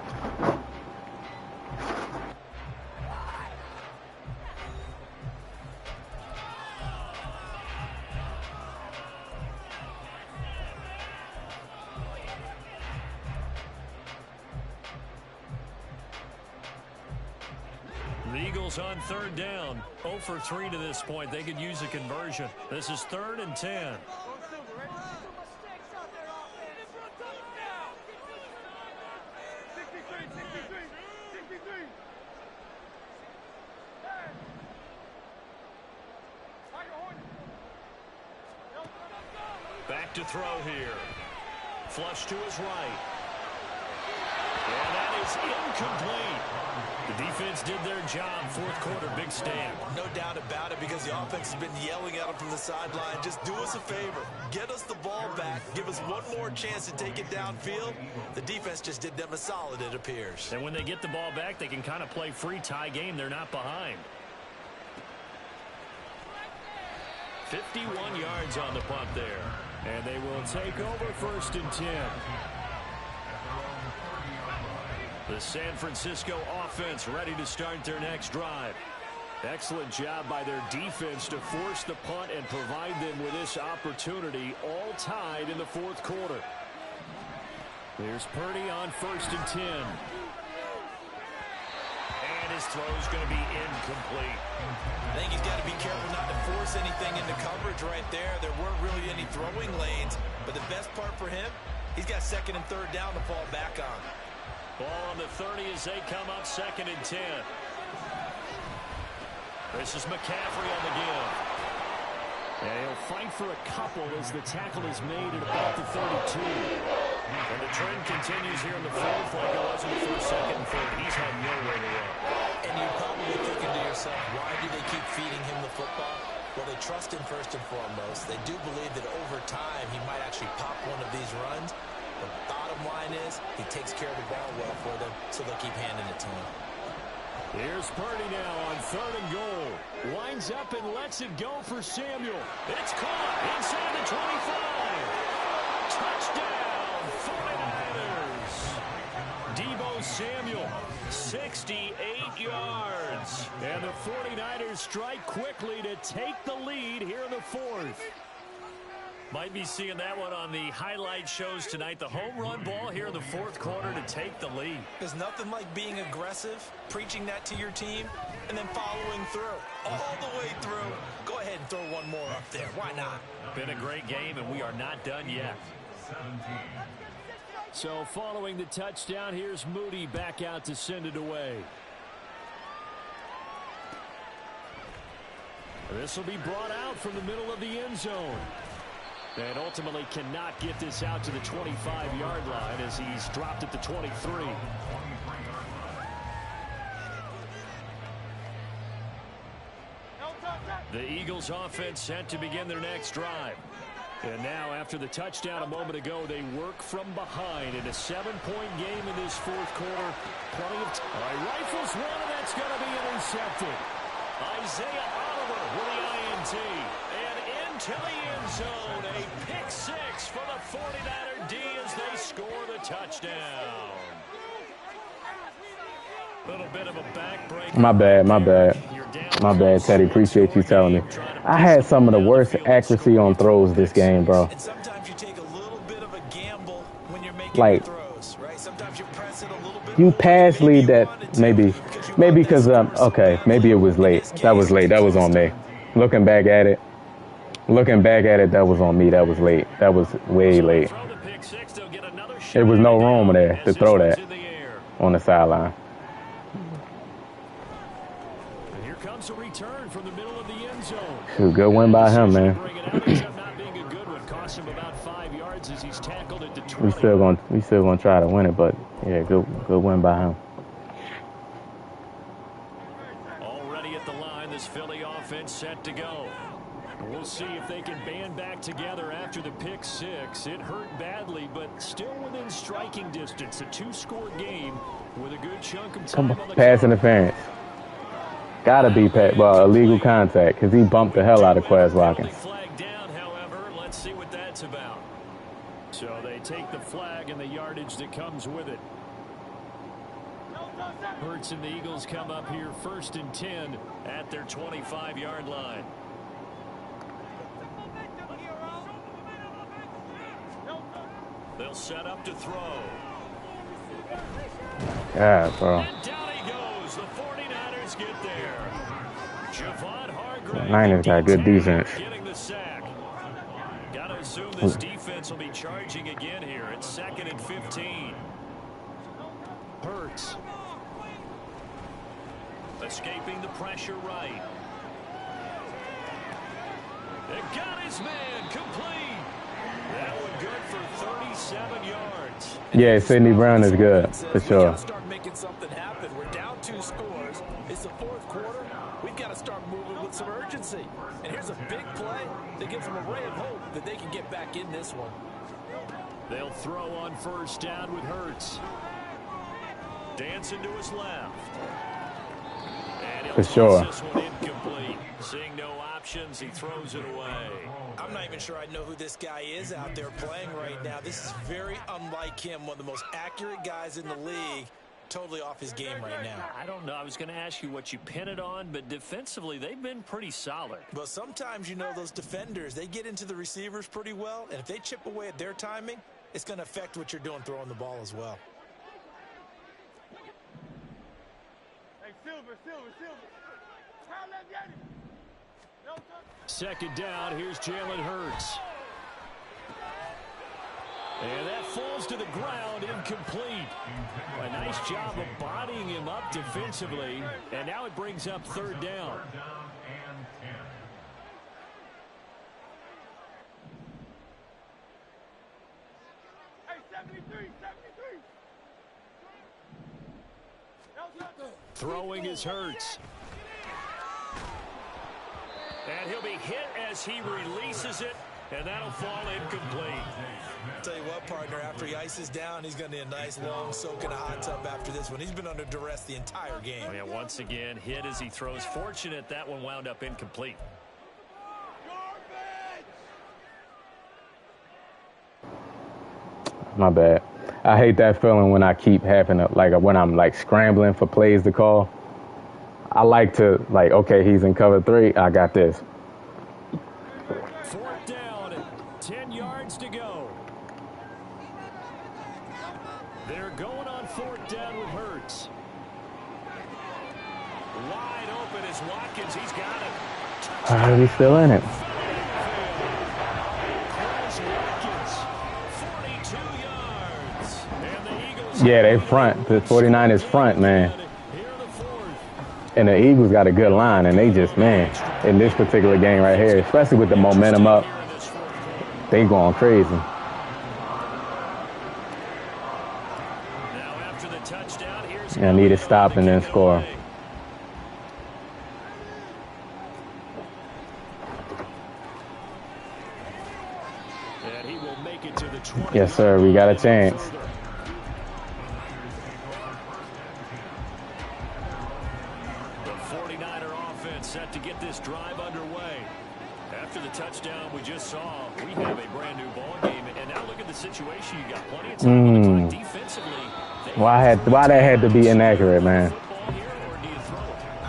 The Eagles on 3rd down. 0 for 3 to this point. They could use a conversion. This is 3rd and 10. Back to throw here. Flush to his right. And that is incomplete. The defense did their job. 4th quarter, big stand. No doubt about it because the offense has been yelling at him from the sideline. Just do us a favor. Get us the ball back. Give us one more chance to take it downfield. The defense just did them a solid, it appears. And when they get the ball back, they can kind of play free tie game. They're not behind. 51 yards on the punt there. And they will take over 1st and 10. The San Francisco offense ready to start their next drive. Excellent job by their defense to force the punt and provide them with this opportunity, all tied in the 4th quarter. There's Purdy on 1st and 10. And his throw is going to be incomplete. I think he's got to be careful not to force anything into coverage right there. There weren't really any throwing lanes, but the best part for him, he's got 2nd and 3rd down to fall back on. Ball on the 30 as they come up 2nd and 10. This is McCaffrey on the give. And he'll fight for a couple as the tackle is made at about the 32. And the trend continues here in the 4th like it was in the 1st, 2nd, and 3rd. He's had nowhere to run. And you're probably thinking to yourself, why do they keep feeding him the football? Well, they trust him first and foremost. They do believe that over time he might actually pop one of these runs. The bottom line is he takes care of the ball well for them, so they'll keep handing it to him. Here's Purdy now on 3rd and goal. Winds up and lets it go for Samuel. It's caught inside the 25. Touchdown, 49ers. Deebo Samuel, 68 yards. And the 49ers strike quickly to take the lead here in the 4th. Might be seeing that one on the highlight shows tonight. The home run ball here in the 4th quarter to take the lead. There's nothing like being aggressive, preaching that to your team, and then following through. All the way through. Go ahead and throw one more up there. Why not? Been a great game, and we are not done yet. So following the touchdown, here's Moody back out to send it away. This will be brought out from the middle of the end zone. And ultimately cannot get this out to the 25-yard line as he's dropped at the 23. The Eagles offense set to begin their next drive. And now after the touchdown a moment ago, they work from behind in a 7-point game in this 4th quarter. Plenty of time. Rifles one, and that's going to be intercepted. Isaiah Oliver with the INT. To the end zone, a pick 6 for the 49er D as they score the touchdown. Little bit of a backbreak. My bad, Teddy. Appreciate you telling me. I had some of the worst accuracy on throws this game, bro. And sometimes you take a little bit of a gamble when you're making throws, right? Sometimes you press it a little bit. You pass lead that maybe because okay, maybe it was late. That was late. That was on me. Looking back at it, that was on me. That was late. That was way late. There was no room there to throw that on the sideline. Here comes a return from the middle of the end zone. Good win by him, man. We still gonna try to win it, but yeah, good win by him. Already at the line, this Philly offense set to go. We'll see if they can band back together after the pick 6. It hurt badly, but still within striking distance. A 2-score game with a good chunk of time. Come on, pass interference. Gotta be illegal contact because he bumped the hell out of Quez Watkins. Flag down, however. Let's see what that's about. So they take the flag and the yardage that comes with it. Hurts and the Eagles come up here 1st and 10 at their 25-yard line. They'll set up to throw. Yeah, bro. And down he goes. The 49ers get there. Javon Hargrave. The Niners got good defense. Getting the sack. Got to assume this defense will be charging again here. It's 2nd and 15. Hurts. Escaping the pressure right. They got his man complete. That one good for 37 yards. Yeah, Sidney Brown is good, for sure. We've got to start making something happen. We're down 2 scores. It's the 4th quarter. We've got to start moving with some urgency. And here's a big play that gives them a ray of hope that they can get back in this one. They'll throw on 1st down with Hurts. Dancing to his left. And For sure. This one incomplete. Seeing no option options. He throws it away. I'm not even sure I know who this guy is out there playing right now. This is very unlike him, one of the most accurate guys in the league. Totally off his game right now. I don't know. I was going to ask you what you pin it on, but defensively, they've been pretty solid. Well, sometimes, you know, those defenders, they get into the receivers pretty well, and if they chip away at their timing, it's going to affect what you're doing throwing the ball as well. Hey, Silver. Second down, here's Jalen Hurts. And that falls to the ground, incomplete. A nice job of bodying him up defensively. And now it brings up third down. Hey, 73. Throwing is Hurts. And he'll be hit as he releases it. And that'll fall incomplete. I'll tell you what, partner, after he ices down, he's going to need a nice long soak in a hot tub after this one. He's been under duress the entire game. Oh, yeah, once again, hit as he throws. Fortunate that one wound up incomplete. My bad. I hate that feeling when I keep having to, like, when I'm, like, scrambling for plays to call. I like to, like, okay, he's in cover 3. I got this. Fourth down, 10 yards to go. They're going on fourth down with Hurts. Wide open is Watkins. He's got it. He's still in it. Watkins, 42 yards. And the Eagles. Yeah, they front. The 49ers front, man. Here are the fourth. And the Eagles got a good line, and they just, man, in this particular game right here, especially with the momentum up, they going crazy. Now after the touchdown, here's I need to stop and then score. And he will make it to the 20. Yes, sir. We got a chance. Set to get this drive underway. After the touchdown we just saw, we have a brand new ball game. And now look at the situation. You got plenty of time on the clock defensively. Why that had to be inaccurate, man? I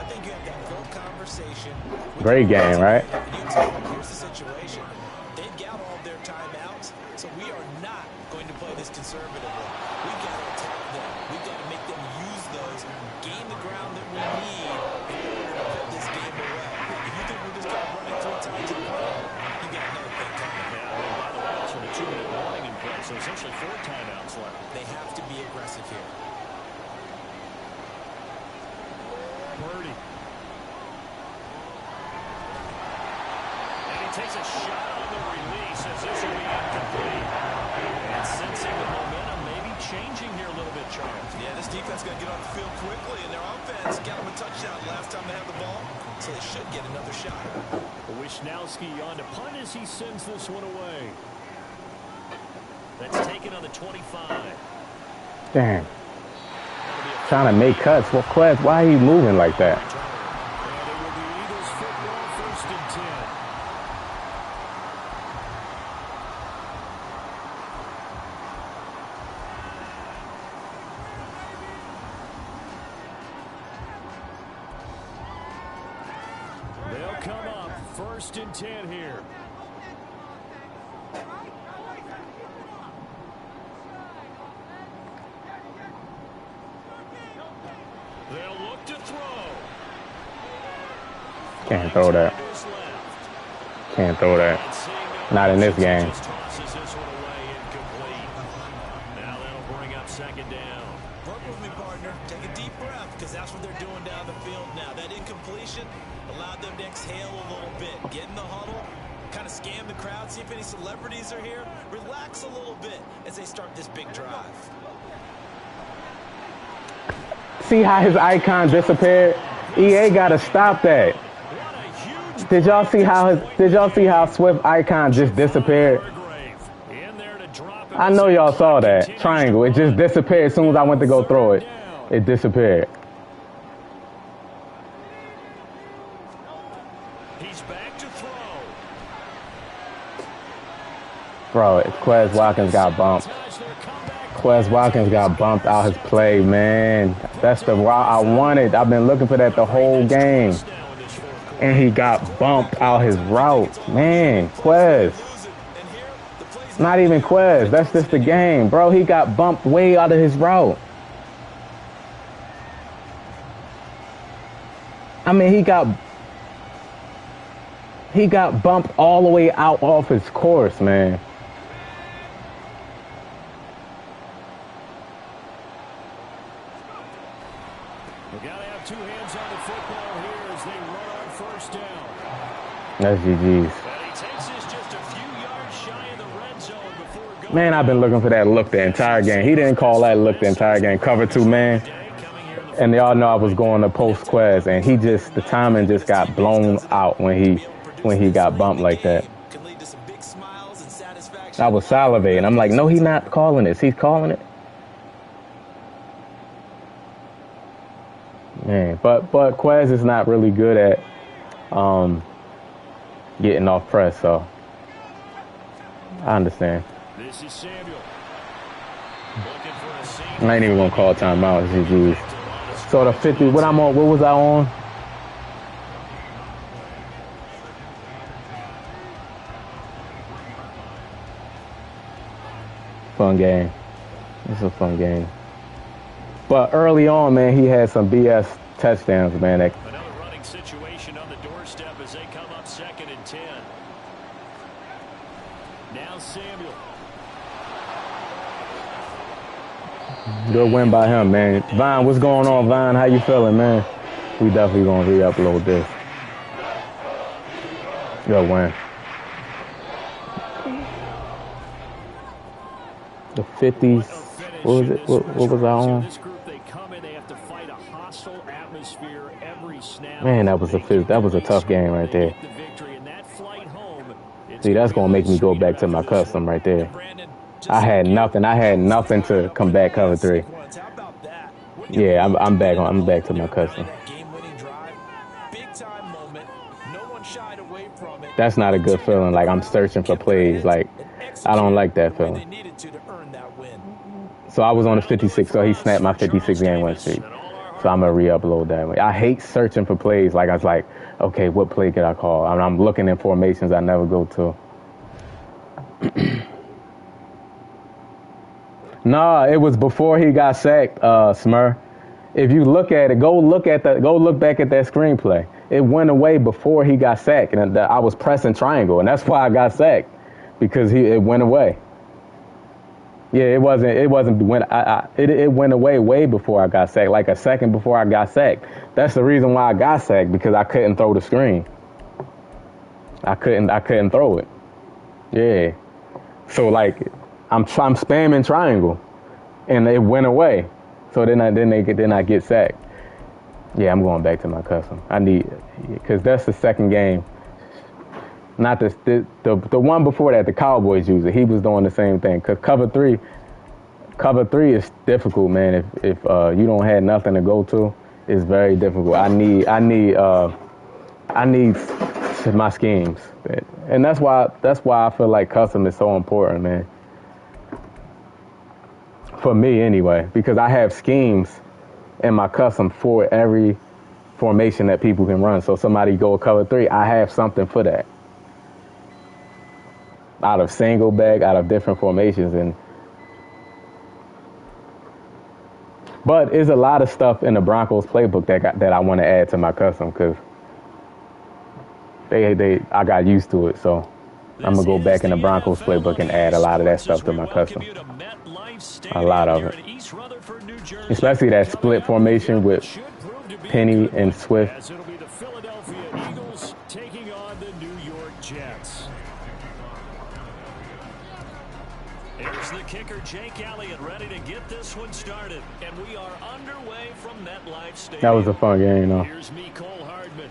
think you have that full conversation. Great game, right? Here's the situation. They've got all their timeouts, so we are not going to play this conservatively. We've got to attack them. We've got to make them use those, gain the ground that we need in order to put this game away. If you think we're just going to run it 3 times in a row, you got another thing coming. Yeah, and by the way, also a 2-minute warning in play, so essentially 4 timeouts left. They have to be aggressive here. Purdy. And he takes a shot on the release as this will be incomplete. And sensing the momentum maybe changing here a little bit, Charles. Yeah, this defense got to get off the field quickly, and their offense got them a touchdown last time they had the ball, so they should get another shot. Wisnowski on to punt as he sends this one away. That's taken on the 25. Damn. Trying to make cuts. Well, Quest, why are you moving like that? And it will be Eagles football, 1st and 10. They'll come up 1st and 10 here. They'll look to throw. Can't throw that. Can't throw that. Not in this game. Just tosses this one away, incomplete. Now that'll bring up 2nd down. Work with me, partner. Take a deep breath, because that's what they're doing down the field now. That incompletion allowed them to exhale a little bit. Get in the huddle, kind of scan the crowd, see if any celebrities are here. Relax a little bit as they start this big drive. See how his icon disappeared? EA got to stop that. Did y'all see how Swift icon just disappeared? I know y'all saw that triangle. It just disappeared as soon as I went to go throw it. It disappeared. He's back to throw. Bro, Quez Watkins got bumped. Quez Watkins got bumped out his play, man. That's the route I wanted. I've been looking for that the whole game. And he got bumped out his route. Man, Quez. Not even Quez. That's just the game. Bro, he got bumped way out of his route. I mean, he got bumped all the way out off his course, man. Two hands on the football here as they run on first down. That's GG's. And he takes this just a few yards shy of the red zone before going. Man, I've been looking for that look the entire game. He didn't call that look the entire game. Cover 2, man. And y'all know I was going to post Quez, and the timing just got blown out when he got bumped like that. I was salivating. I'm like, no, he's not calling this. He's calling it. Man, but Quez is not really good at getting off press, so I understand. This is Samuel. I ain't even gonna call timeout. GG's. So the 50, what was I on? Fun game. It's a fun game. But early on, man, he had some BS touchdowns, man. Another running situation on the doorstep as they come up 2nd and 10. Now Samuel. Good win by him, man. Vine, what's going on, Vine? How you feeling, man? We definitely gonna re-upload this. Good win. The 50s. What was it? What was I on? Man, that was a tough game right there. See, that's gonna make me go back to my custom right there. I had nothing to combat cover 3. Yeah, I'm back to my custom. That's not a good feeling. Like I'm searching for plays. Like I don't like that feeling. So I was on the 56, so he snapped my 56 game win streak. So I'm gonna re-upload that. I hate searching for plays. Like I was like, okay, what play could I call? I'm looking in formations I never go to. Nah, it was before he got sacked, Smur. If you look at it, go look back at that screenplay. It went away before he got sacked, and I was pressing triangle, and that's why I got sacked, because it went away. Yeah, it went away way before I got sacked, like a second before I got sacked. That's the reason why I got sacked, because I couldn't throw the screen. I couldn't throw it. Yeah. So like I'm spamming triangle, and it went away. So then I get sacked. Yeah, I'm going back to my custom. Because that's the second game. Not the one before that, the Cowboys used it. He was doing the same thing. Because cover three is difficult, man. If you don't have nothing to go to, it's very difficult. I need my schemes, and that's why I feel like custom is so important, man. For me, anyway, because I have schemes in my custom for every formation that people can run. So somebody go cover 3, I have something for that. Out of single back, out of different formations, but there's a lot of stuff in the Broncos playbook that I want to add to my custom, because I got used to it. So I'm gonna go back in the Broncos playbook and add a lot of that stuff to my custom. A lot of it, especially that split formation with Penny and Swift. As it'll be the Philadelphia Eagles taking on the New York Jets. Here's the kicker, Jake Elliott, ready to get this one started. And we are underway from MetLife Stadium. That was a fun game, though. Here's Mecole Hardman.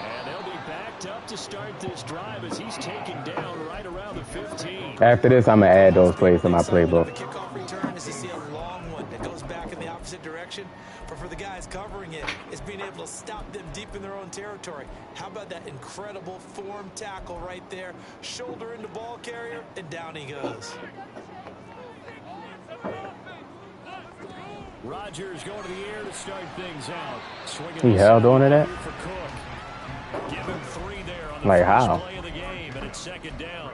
And they'll be backed up to start this drive as he's taken down right around the 15. After this, I'm going to add those plays to my playbook. The kickoff return is to see a long one that goes back in the opposite direction. But for the guys covering it. It's being able to stop them deep in their own territory. How about that incredible form tackle right there? Shoulder into ball carrier, and down he goes. Rodgers going to the air to start things out. He held on to that? Give him 3 there on the Like first how? play of the game, and it's second down.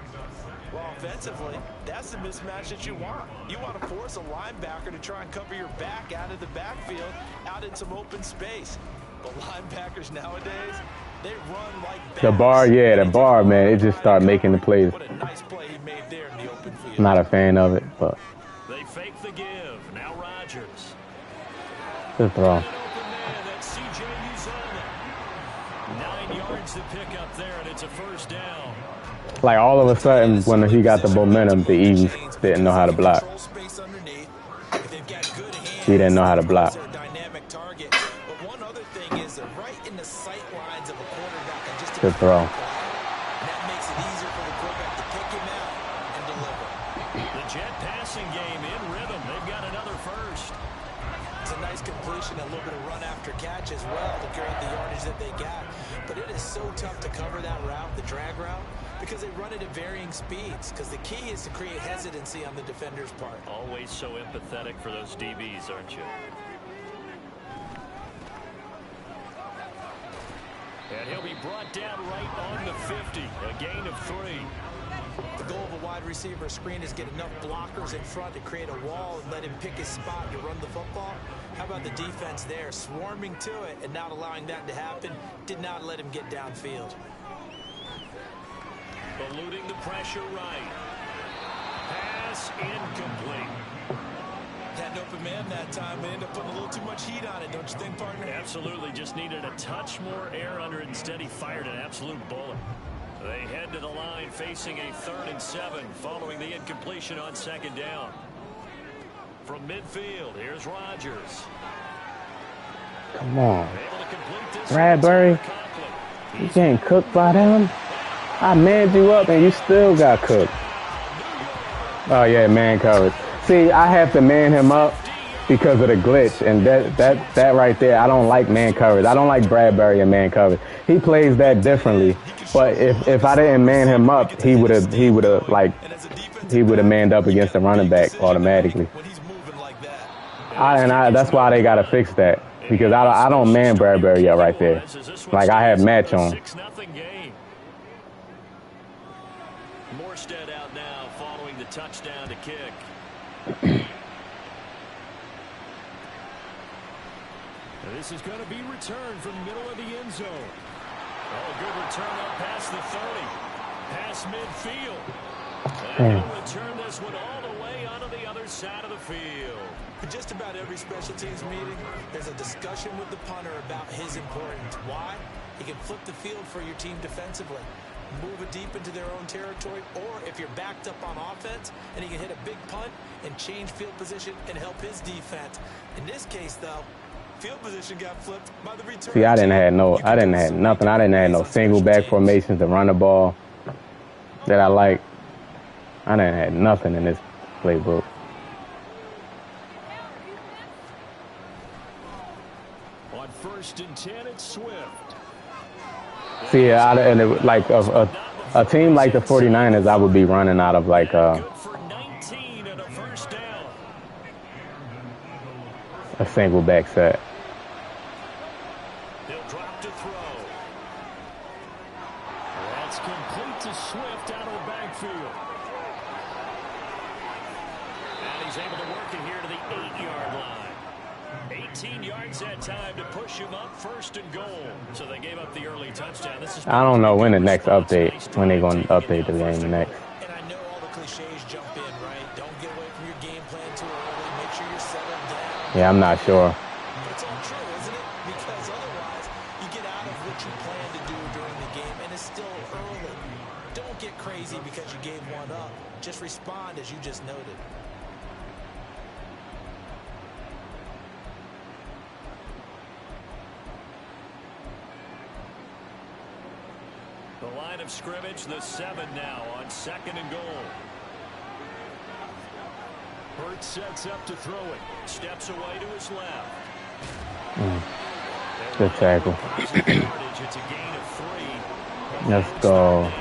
Well, offensively, that's the mismatch that you want. You want to force a linebacker to try and cover your back out of the backfield, out in some open space. But linebackers nowadays, they run like bats. The bar, yeah, the bar, man, it just started making the plays. What a nice play he made there in the open field. Not a fan of it, but They fake the give. Now Rodgers. good throw. Open man, that's C.J. Uzomah. 9 yards to pick up there, and it's a first down. Like all of a sudden, when he got the momentum, the Eagles didn't know how to block. He didn't know how to block. Good throw. That makes it easier for the quarterback to pick him out and deliver. The Jet passing game in rhythm. They've got another first. It's a nice completion, a little bit of run after catch as well to create the yardage that they got. But it is so tough to cover that route, the drag route, because they run it at varying speeds. Because the key is to create hesitancy on the defender's part. Always so empathetic for those DBs, aren't you? And he'll be brought down right on the 50. A gain of 3. The goal of a wide receiver screen is get enough blockers in front to create a wall and let him pick his spot to run the football. How about the defense there, swarming to it and not allowing that to happen? Did not let him get downfield. Eluding the pressure right. Pass incomplete. Had an open man that time. They ended up putting a little too much heat on it, don't you think, partner? Absolutely. Just needed a touch more air under it. Instead, he fired an absolute bullet. They head to the line facing a 3rd and 7 following the incompletion on second down. From midfield, here's Rodgers. Come on. Able to complete this. Bradbury, you getting cooked by them? I manned you up and you still got cooked. Oh, yeah, man coverage. See, I have to man him up because of the glitch, and that right there, I don't like man coverage. I don't like Bradbury and man coverage. He plays that differently, but if I didn't man him up, he would have manned up against the running back automatically. That's why they gotta fix that, because I don't man Bradbury up right there. Like I have match on. 6-0 game. Morstead out now following the touchdown to kick. This is going to be returned from the middle of the end zone. Oh, good return up past the 30. Past midfield. And he'll return this one all the way onto the other side of the field. In just about every special teams meeting, there's a discussion with the punter about his importance. Why? He can flip the field for your team defensively, move it deep into their own territory, or if you're backed up on offense, and he can hit a big punt and change field position and help his defense. In this case, though, field position got flipped by the return. See, I didn't have nothing. I didn't have no single back formations to run the ball that I like. I didn't have nothing in this playbook. On 1st and 10, it's Swift. See, like a team like the 49ers, I would be running out of like Good for 19 and a first down. a single back set. He'll drop to throw. That's complete to Swift out of the backfield. And he's able to work it here to the 8-yard line. 18 yards that time to push him up 1st and goal. So they gave up the early touchdown. This is I don't know when the next update, when they're going to update the game next. And I know all the cliches jump in, right? Don't get away from your game plan too early. Make sure you're settled down. Yeah, I'm not sure. But it's all true, isn't it? Because otherwise, you get out of what you plan to do during the game, and it's still early. Don't get crazy because you gave one up. Just respond as you just noted. The line of scrimmage, the 7 now on 2nd and goal. Hurts sets up to throw it. Steps away to his left. Good tackle. It's a gain of 3. Let's go.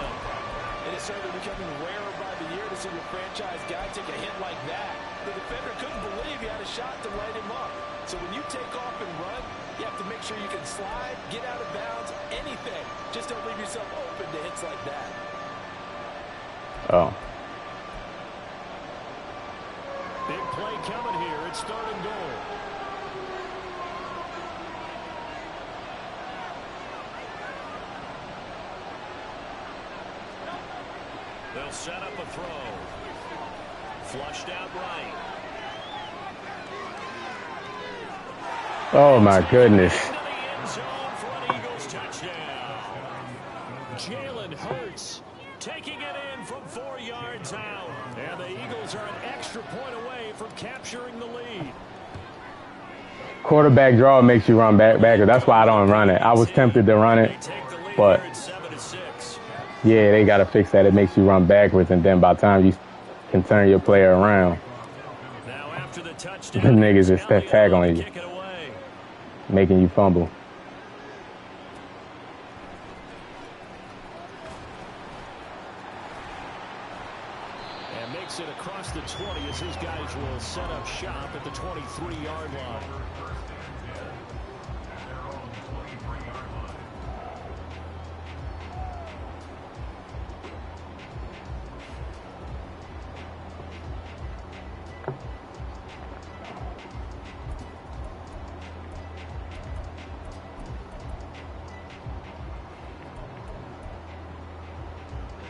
It is certainly becoming rarer by the year to see your franchise guy take a hit like that. The defender couldn't believe he had a shot to light him up. So when you take off and run, you have to make sure you can slide, get out of bounds, anything. Just don't leave yourself open to hits like that. Oh. Big play coming here. It's 3rd and goal. They'll set up a throw. Flushed out right. Oh my goodness. Into the end zone for an Eagles touchdown. Jalen Hurts taking it in from 4 yards out. And the Eagles are an extra point away from capturing the lead. Quarterback draw makes you run backwards. That's why I don't run it. I was tempted to run it, but yeah, they got to fix that. It makes you run backwards, and then by the time you can turn your player around, now after the the touchdown, niggas is tackling you, making you fumble. And makes it across the 20 as his guys will set up shop at the 23-yard line.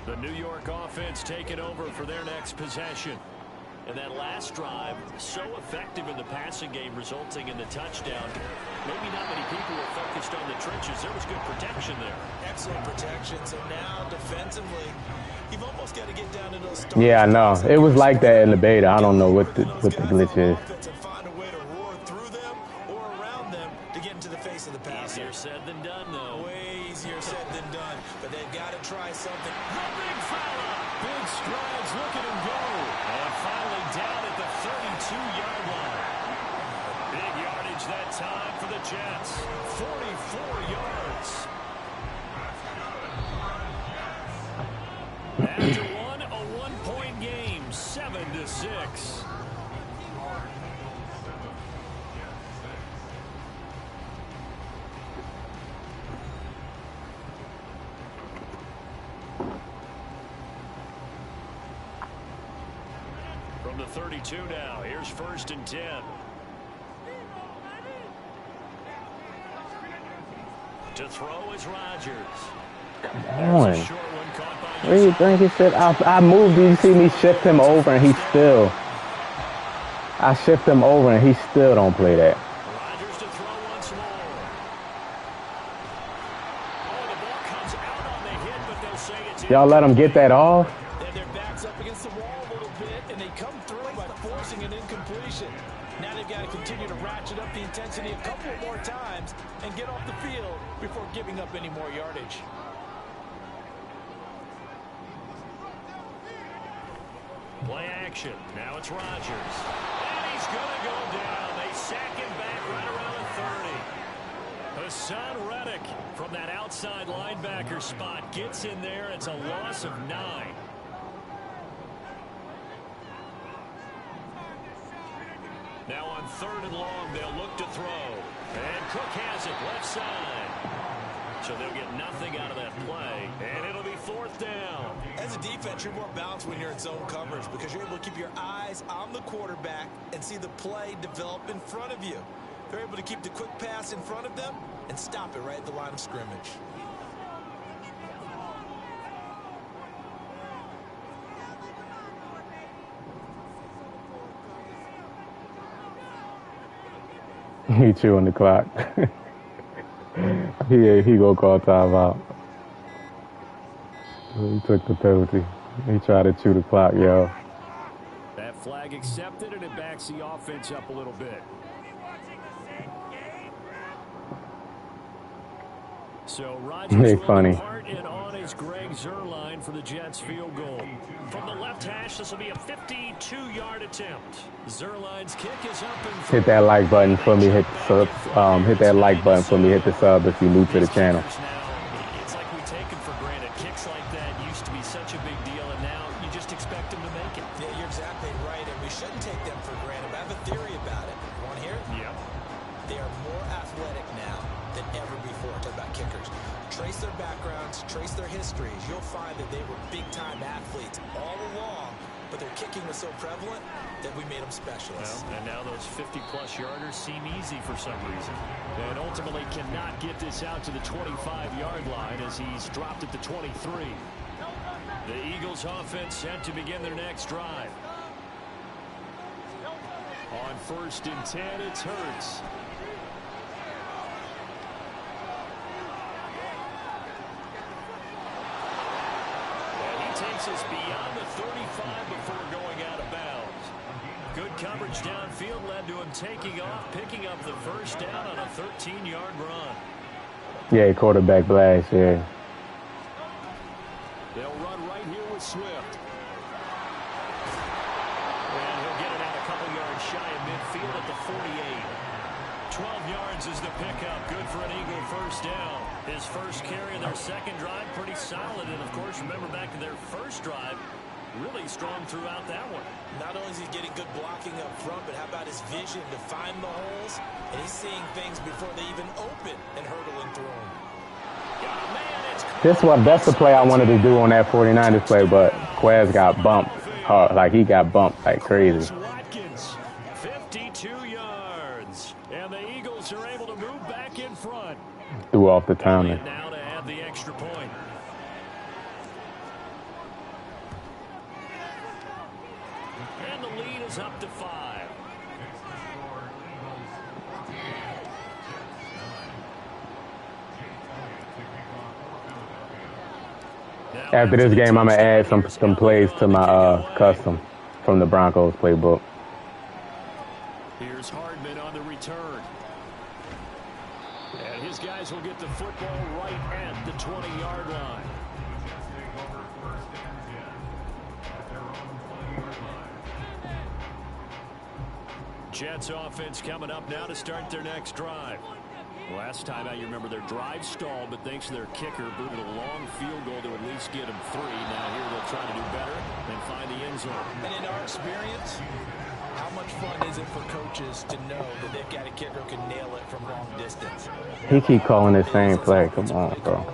The New York offense taking over for their next possession. And that last drive, so effective in the passing game, resulting in the touchdown. Maybe not many people were focused on the trenches. There was good protection there. Excellent protection. So now, defensively, you've almost got to get down to those. Yeah, I know. It was like that in the beta. I don't know what the glitch is. Find a way to roar through them or around them to get into the face of the passer. Easier said than done, though. Way easier said than done. But they've got to try something. The big fella. Big strides, look at him go. And finally down at the 32-yard line. Big yardage that time for the Jets. 44 yards. After one, a one-point game, 7-6. From the 32 now, here's 1st and 10. To throw is Rodgers. Come on. What do you think he said? I moved. You see me shift him over, and I shift him over, and he still don't play that. Rodgers to throw once more. Oh, the ball comes out on the hit, but they'll say it's Y'all let him get that off? And their backs up against the wall a little bit, and they come through by forcing an incompletion. Now they've got to continue to ratchet up the intensity a couple more times and get off the field before giving up any more yardage. play action. Now it's Rodgers. And he's going to go down. They sack him back right around the 30. Hassan Reddick from that outside linebacker spot gets in there. It's a loss of 9. Now on 3rd and long, they'll look to throw. And Cook has it left side. So they'll get nothing out of that play. And it'll be 4th down. As a defense, you're more balanced when you're in zone coverage because you're able to keep your eyes on the quarterback and see the play develop in front of you. They're able to keep the quick pass in front of them and stop it right at the line of scrimmage. He chewing the clock. he gonna call timeout. He took the penalty. He tried to chew the clock, yo. That flag accepted, and it backs the offense up a little bit. So Rodgers They will funny. depart, and on is Greg Zuerlein for the Jets field goal. From the left hash, this will be a 52-yard attempt. Zuerlein's kick is up and Hit that like button for me. Hit the sub. Hit that like button for me. Hit the sub if you're new to the channel. Now, it's like we take them for granted. Kicks like that used to be such a big deal, and now you just expect them to make it. Yeah, you're exactly right, and we shouldn't take them for granted. I have a theory about it. You want to hear it? Yep. They are more athletic now than ever before. Talk about kickers. Trace their backgrounds, trace their histories. You'll find that they were big-time athletes all along, but their kicking was so prevalent that we made them specialists. Well, and now those 50-plus yarders seem easy for some reason. And ultimately cannot get this out to the 25-yard line as he's dropped at the 23. The Eagles offense set to begin their next drive. On 1st and 10, it's Hurts. Takes us beyond the 35 before going out of bounds. Good coverage downfield led to him taking off, picking up the first down on a 13-yard run. Yeah, quarterback blast, yeah. They'll run right here with Swift. And he'll get it out a couple yards shy of midfield at the 48. 12 yards is the pickup. Good for an Eagle first down. His first carry of their second drive, pretty solid. And, of course, remember back to their first drive, really strong throughout that one. Not only is he getting good blocking up front, but how about his vision to find the holes? And he's seeing things before they even open and hurdling through them. That's the play I wanted to do on that 49ers play, but Quez got bumped hard. Like, he got bumped like crazy. Watkins, 52 yards. And the Eagles are able to move back in front. Threw off the timing. Now to add the extra point. And the lead is up to 5. After this game, I'm going to add some plays to my custom from the Broncos playbook. Here's Hardman on the return. And his guys will get the football right at the 20-yard line. Jets offense coming up now to start their next drive. Last time out, you remember their drive stalled, but thanks to their kicker, booted a long field goal to at least get them 3. Now here they'll try to do better and find the end zone. And in our experience, how much fun is it for coaches to know that they've got a kicker who can nail it from long distance? He keep calling the same play. Come on, bro.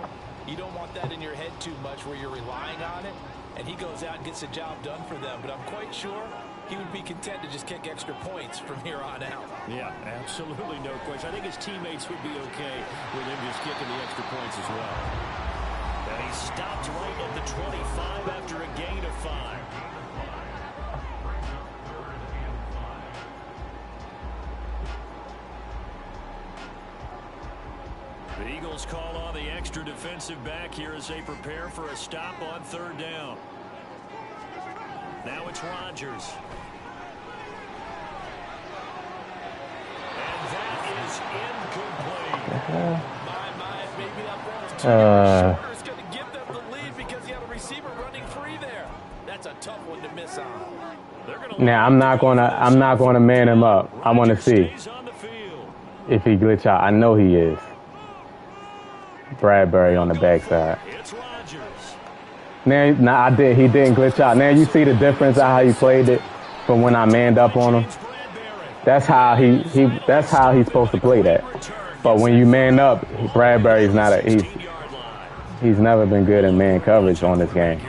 You don't want that in your head too much where you're relying on it, and he goes out and gets the job done for them. But I'm quite sure he would be content to just kick extra points from here on out. Yeah, absolutely no question. I think his teammates would be okay with him just kicking the extra points as well. And he stopped right at the 25 after a gain of 5. The Eagles call on the extra defensive back here as they prepare for a stop on 3rd down. Now it's Rodgers. And that is incomplete. Maybe that ball's 2 yards shorter is going to give them the lead because you have a receiver running free there. That's a tough one to miss on. Now I'm not gonna man him up. I want to see if he glitch out. I know he is. Bradbury on the backside. It's Rodgers. Now he didn't glitch out. Now you see the difference of how he played it from when I manned up on him. That's how that's how he's supposed to play that. But when you man up, Bradbury's he's never been good in man coverage on this game.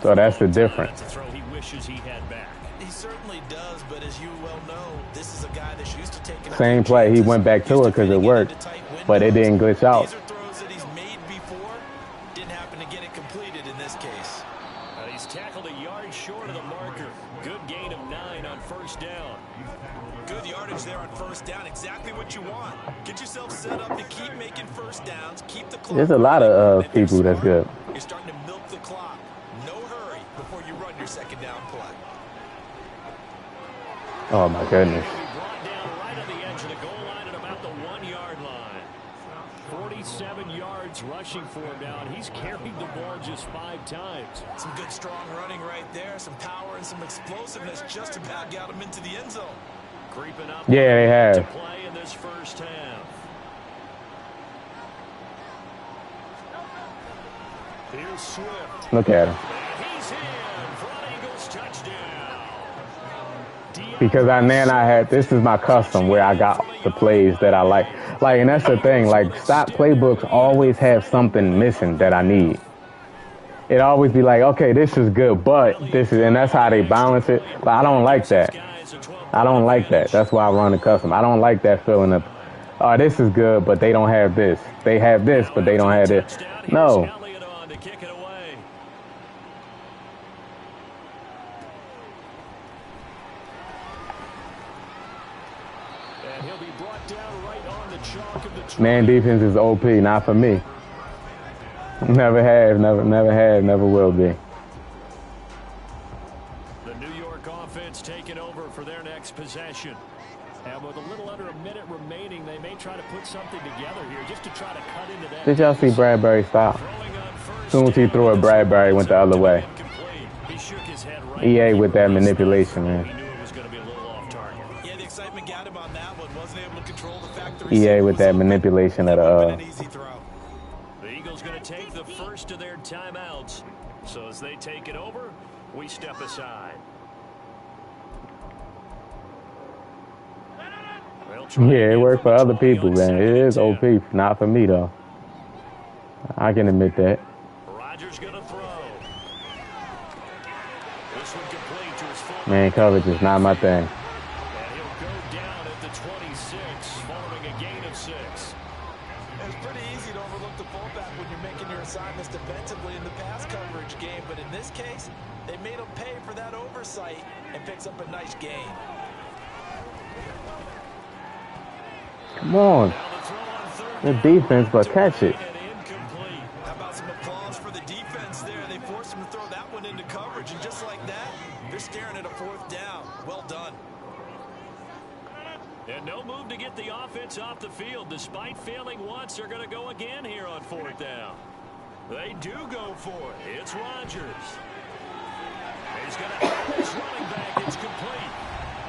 So that's the difference. He certainly does, but as you well know, this is a guy that's used to taking Same play. He went back to it because it worked, but it didn't glitch out. These are throws that he's made before. Didn't happen to get it completed in this case. He's tackled a yard short of the marker. Good gain of 9 on 1st down. Good yardage there on 1st down. Exactly what you want. Get yourself set up to keep making 1st downs. Keep the clock. There's a lot of people that's good. You're starting to milk the clock. No hurry before you run your 2nd down play. Oh my goodness. He'll be brought down right on the edge of the goal line at about the 1-yard line. 27 yards rushing for him now, and he's carried the ball just 5 times. Some good, strong running right there. Some power and some explosiveness just about got him into the end zone. Creeping up. Yeah, they have. To play in this first half. Here's Swift. Look at him. And he's in for an Eagles touchdown. Because I had, this is my custom where I got the plays that I like. Like, and that's the thing, like, stock playbooks always have something missing that I need. It always be like, okay, this is good, but this is, and that's how they balance it. But I don't like that. I don't like that. That's why I run the custom. I don't like that feeling of, oh, this is good, but they don't have this. They have this, but they don't have this. No. Man, defense is OP, not for me. Never have, never will be. The New York offense taking over for their next possession. And with a little under a minute remaining, they may try to put something together here just to try to cut into that. Did y'all see Bradbury stop? As soon as he threw it, Bradbury went the other way. EA with that manipulation, man. EA with that manipulation of the Eagles going to take the first of their timeouts. So as they take it over, we step aside. Yeah, it worked for other people, man. It is OP, not for me though. I can admit that. Rodgers going to throw. This one complete to his full. Man, coverage is not my thing. And he'll go down at the 26, following a gain of 6. It's pretty easy to overlook the fullback when you're making your assignments defensively in the pass coverage game, but in this case, they made him pay for that oversight and picks up a nice gain. Come on. The defense, but catch it. How about some applause for the defense there? They forced him to throw that one into coverage, and just like that, they're staring at a 4th down. Well done. And no move to get the offense off the field. Despite failing once, they're going to go again here on 4th down. They do go for it. It's Rodgers. He's going to have this running back. It's complete.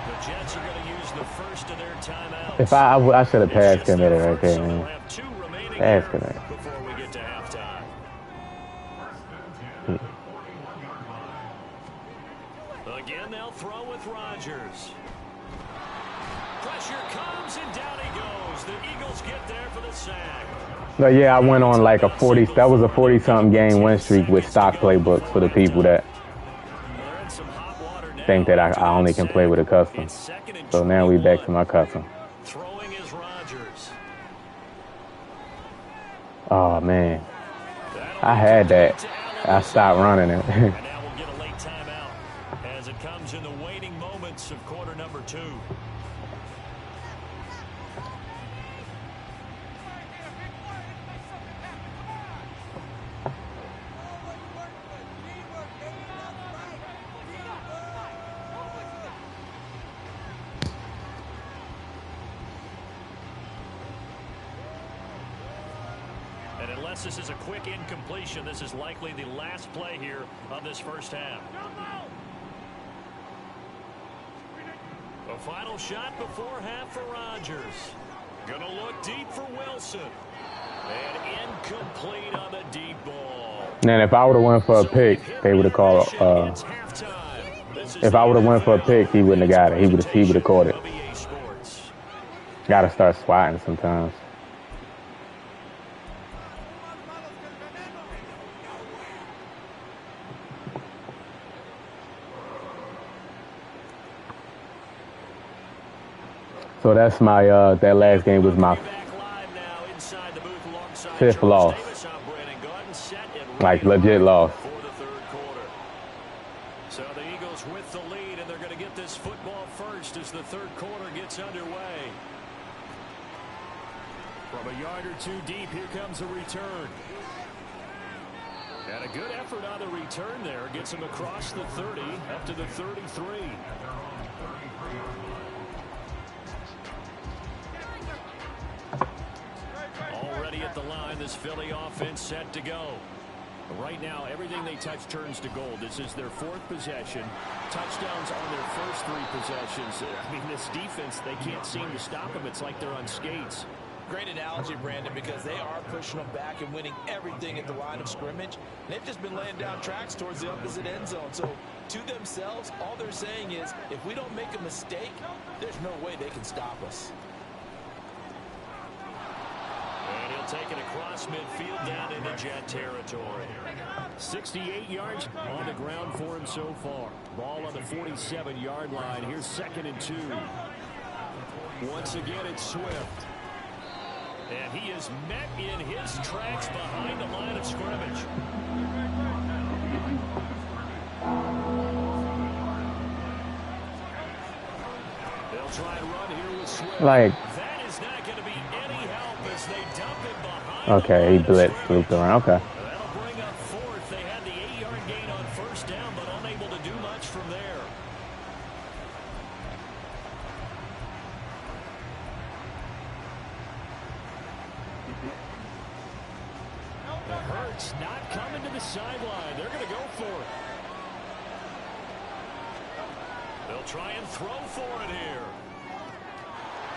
The Jets are going to use the first of their timeouts. If I should have pass committed right there, man. Pass committed. Before we get to halftime. Again, they'll throw with Rodgers. Pressure comes and down he goes. The Eagles get there for the sack. But yeah, I went on like a 40. That was a 40-something game win streak with stock playbooks for the people that think that I only can play with a custom. So now we back to my custom. Throwing is Rodgers. Oh man, I had that. I stopped running it. And now we'll get a late timeout as it comes in the waning moments of quarter number 2. Unless this is a quick incompletion, this is likely the last play here of this first half. A final shot before half for Rodgers. Gonna look deep for Wilson. And incomplete on the deep ball. And if I would have went for a pick, they would have called. If I would have went for a pick, he wouldn't have got it. He would have caught it. Got to start swatting sometimes. So that's my, that last game was my 5th loss. Like, legit loss. So the Eagles with the lead, and they're going to get this football first as the third quarter gets underway. From a yard or 2 deep, here comes a return. And a good effort on the return there. Gets him across the 30, up to the 33. Already at the the line. This Philly offense set to go. Right now, everything they touch turns to gold. This is their 4th possession. Touchdowns on their first 3 possessions. I mean, this defense, they can't seem to stop them. It's like they're on skates. Great analogy, Brandon, because they are pushing them back and winning everything at the line of scrimmage. They've just been laying down tracks towards the opposite end zone. So to themselves, all they're saying is, if we don't make a mistake, there's no way they can stop us. And he'll take it across midfield down into Jet territory. 68 yards on the ground for him so far. Ball on the 47-yard line. Here's 2nd and 2. Once again, it's Swift. And he is met in his tracks behind the line of scrimmage. They'll try and run here with Swift. Like, that is not going to be any help as they dump it behind. okay, he blitzed, looped around. Okay. That'll bring up 4th. They had the 8-yard gain on 1st down, but unable to do much from there. Hurts not coming to the sideline. They're going to go for it. They'll try and throw for it here.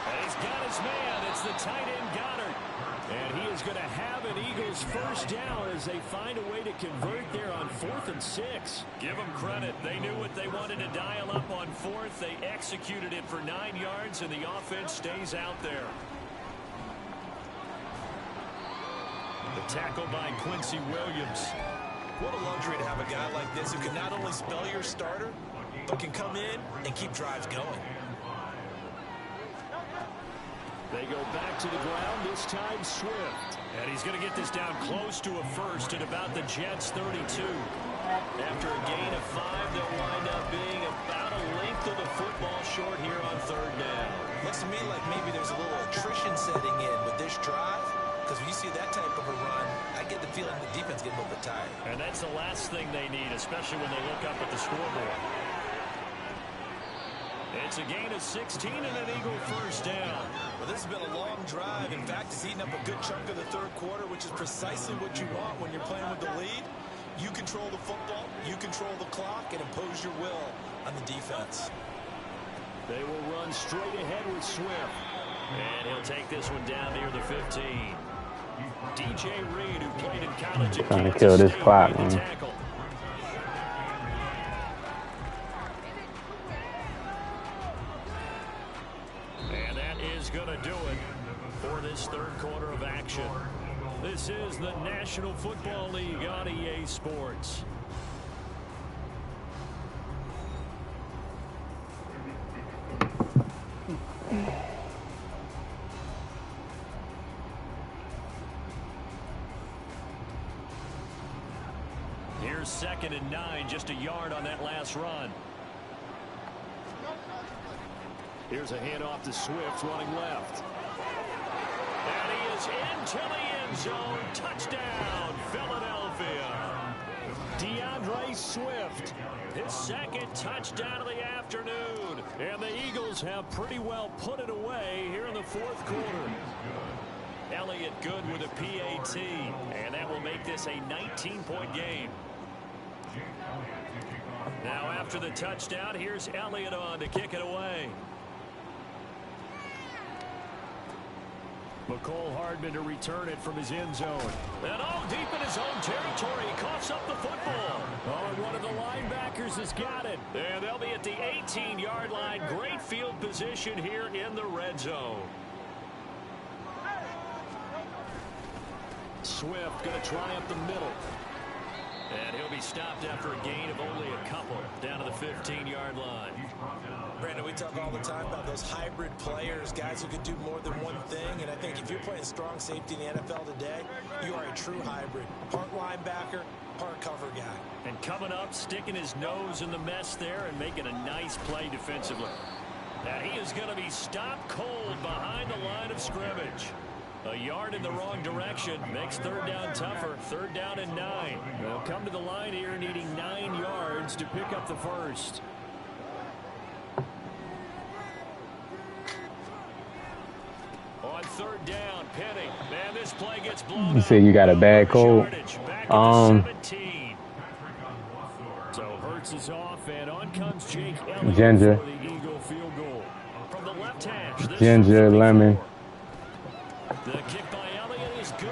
And he's got his man. It's the tight end Goddard. And he is going to have an Eagles 1st down as they find a way to convert there on 4th and 6. Give them credit. They knew what they wanted to dial up on 4th. They executed it for 9 yards, and the offense stays out there. The tackle by Quincy Williams. What a luxury to have a guy like this who can not only spell your starter, but can come in and keep drives going. They go back to the ground, this time Swift. And he's going to get this down close to a 1st at about the Jets' 32. After a gain of 5, they'll wind up being about a length of the football short here on 3rd down. Looks to me like maybe there's a little attrition setting in with this drive. Because when you see that type of a run, I get the feeling the defense getting a little bit tired. And that's the last thing they need, especially when they look up at the scoreboard. It's a gain of 16 and an Eagle 1st down. Well, this has been a long drive. In fact, it's eaten up a good chunk of the 3rd quarter, which is precisely what you want when you're playing with the lead. You control the football, you control the clock, and impose your will on the defense. They will run straight ahead with Swift. And he'll take this one down near the 15. DJ Reed, who played in college at Trying to kill this clock, man. Tackle. And that is going to do it for this 3rd quarter of action. This is the National Football League on EA Sports. Here's 2nd and 9, just a yard on that last run. Here's a handoff to Swift running left. And he is into the end zone. Touchdown, Philadelphia. DeAndre Swift, his 2nd touchdown of the afternoon. And the Eagles have pretty well put it away here in the 4th quarter. Elliott good with a PAT. And that will make this a 19-point game. Now after the touchdown, here's Elliott on to kick it away. McCole Hardman to return it from his end zone. And all deep in his own territory, he coughs up the football. Oh, and one of the linebackers has got it. And they'll be at the 18-yard line. Great field position here in the red zone. Swift going to try up the middle. And he'll be stopped after a gain of only a couple down to the 15-yard line. Brandon, we talk all the time about those hybrid players, guys who can do more than one thing. And I think if you're playing strong safety in the NFL today, you are a true hybrid. Part linebacker, part cover guy. And coming up, sticking his nose in the mess there and making a nice play defensively. Now he is going to be stopped cold behind the line of scrimmage. A yard in the wrong direction makes 3rd down tougher. 3rd down and 9. They'll come to the line here needing 9 yards to pick up the 1st. On 3rd down, Penny. And this This play gets blown You said you got a bad cold. Back to the 17. So Hurts is off, and on comes Jake Elliott Ginger. for the Eagle field goal. From the left hash, this Ginger, lemon. The kick by Elliott is good.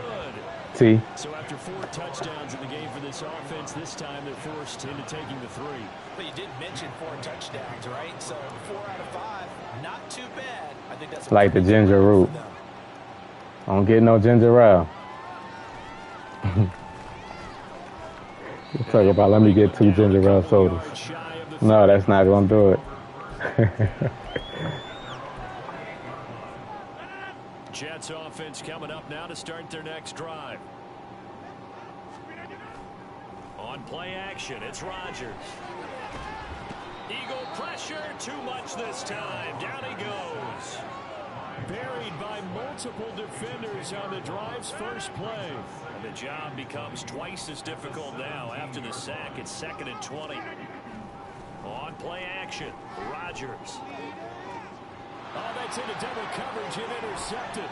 T. So after 4 touchdowns in the game for this offense, this time they're forced into taking the 3. But you did mention 4 touchdowns, right? So 4 out of 5, not too bad. I think that's Like the ginger root. I don't get no ginger ale. You talk about let me get 2 ginger ale sodas. No, that's not gonna do it. Jets offense coming up now to start their next drive. On play action, it's Rodgers. Eagle pressure, too much this time. Down he goes. Buried by multiple defenders on the drive's first play. And the job becomes twice as difficult now. After the sack, it's 2nd and 20. On play action, Rodgers. Oh, that's into double coverage and intercepted.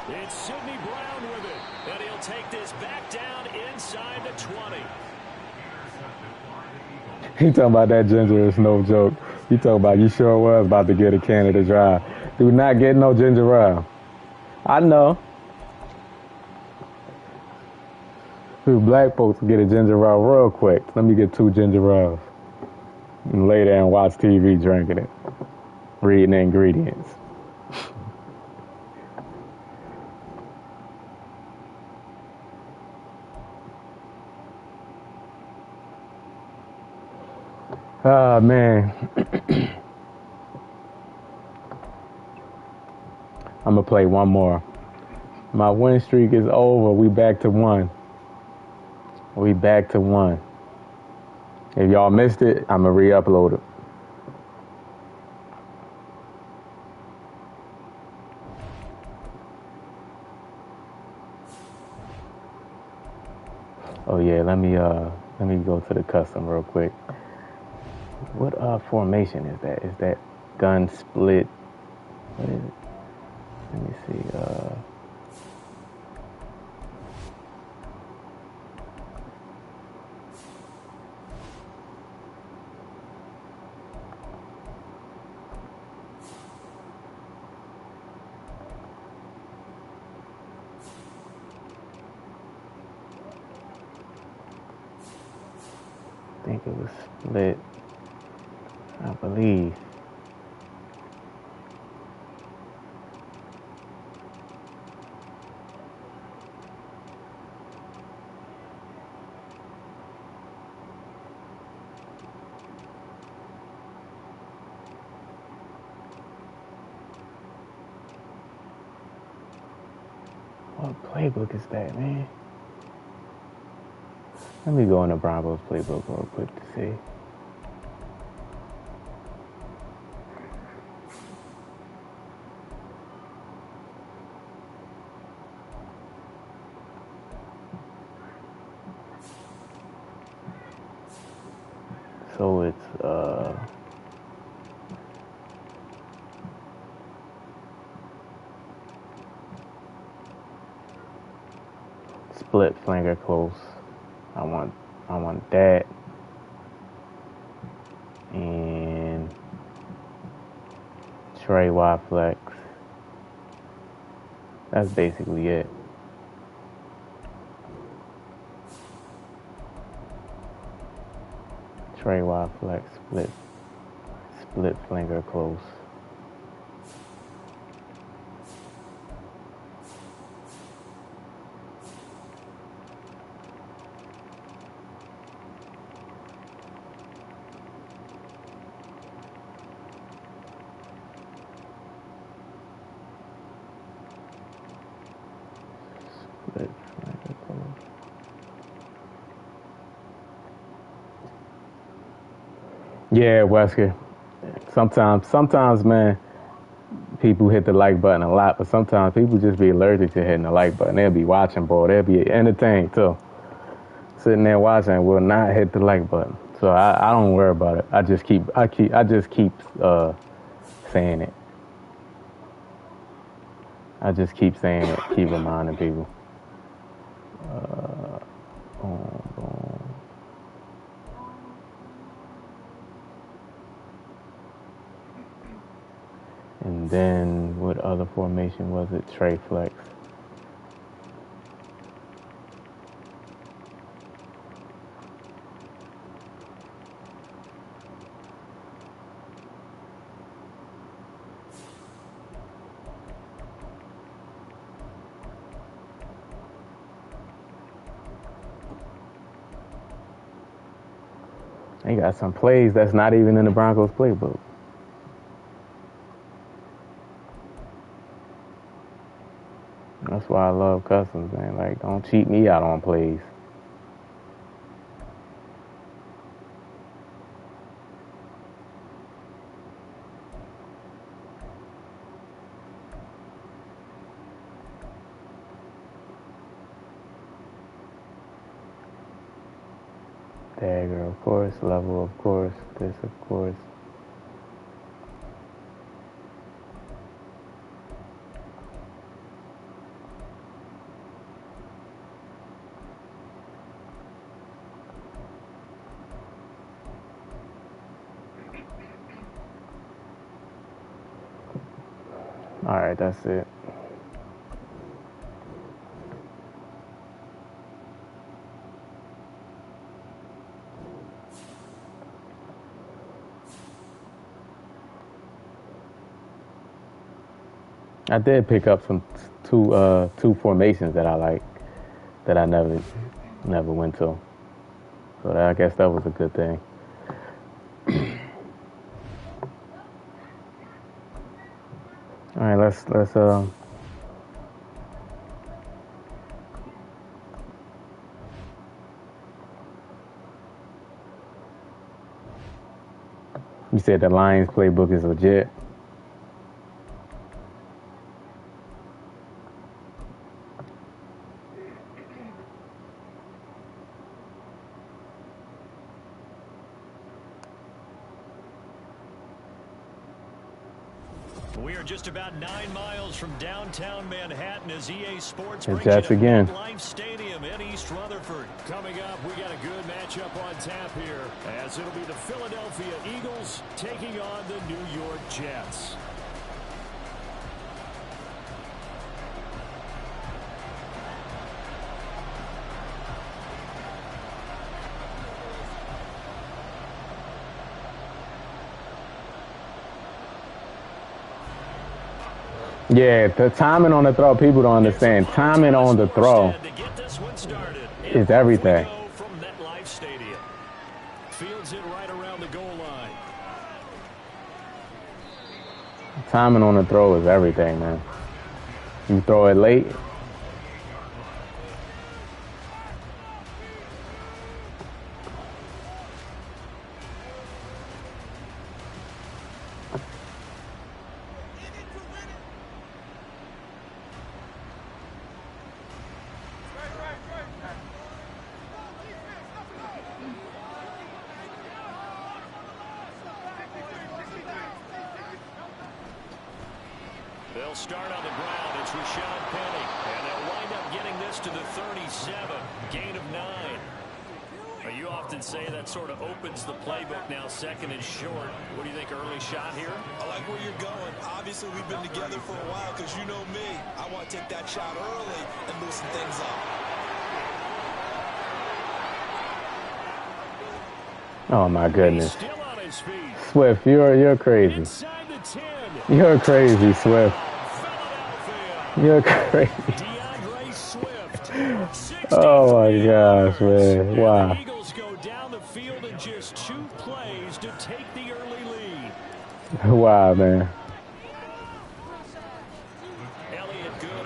It's Sidney Brown with it. And he'll take this back down inside the 20. He talking about that ginger is no joke. He talking about you sure was about to get a Canada Dry. Do not get no ginger ale. I know. These black folks get a ginger ale real quick. Let me get 2 ginger ales. And lay there and watch TV drinking it. Reading the ingredients. Ah, man. I'm going to play one more. My win streak is over. We back to 1. We back to 1. If y'all missed it, I'm going to re-upload it. Oh yeah, let me go to the custom real quick. What formation is that? Is that gun split? What is it? Let me see. I think it was split. I believe. What playbook is that, man? Let me go in the Broncos playbook real quick to see. So it's split flanker close. I want that, and Trey Y flex. That's basically it. Trey Y flex, split flanker close. Yeah, Wesker. Sometimes, man, people hit the like button a lot, but sometimes people just be allergic to hitting the like button. They'll be watching, boy. They'll be entertained too. Sitting there watching will not hit the like button. So I don't worry about it. I just keep saying it. I just keep saying it. Keep reminding people. Boom. And then what other formation was it? Tray flex. They got some plays that's not even in the Broncos playbook. That's why I love customs, man. Like, don't cheat me out on plays. Dagger, of course. Level, of course. This, of course. All right, that's it. I did pick up some two formations that I like that I never went to. So I guess that was a good thing. All right, let's you said the Lions playbook is legit. We are just about 9 miles from downtown Manhattan as EA Sports The brings Jets you to again. MetLife Stadium in East Rutherford. Coming up, we got a good matchup on tap here, as it'll be the Philadelphia Eagles taking on the New York Jets. Yeah, the timing on the throw, people don't understand. Timing on the throw is everything. From MetLife Stadium. Fields it right around the goal line. Timing on the throw is everything, man. You throw it late. They'll start on the ground. It's Rashad Penny. And they'll wind up getting this to the 37. Gain of 9. You often say that sort of opens the playbook now, second and short. What do you think, early shot here? I like where you're going. Obviously, we've been together for a while because you know me. I want to take that shot early and loosen things up. Oh my goodness. Still on his feet. Swift, you're crazy. Inside the 10. You're crazy, Swift. You're crazy. DeAndre Swift. Oh my gosh, man. Wow. The Eagles go down the field in just 2 plays to take the early lead. Wow, man.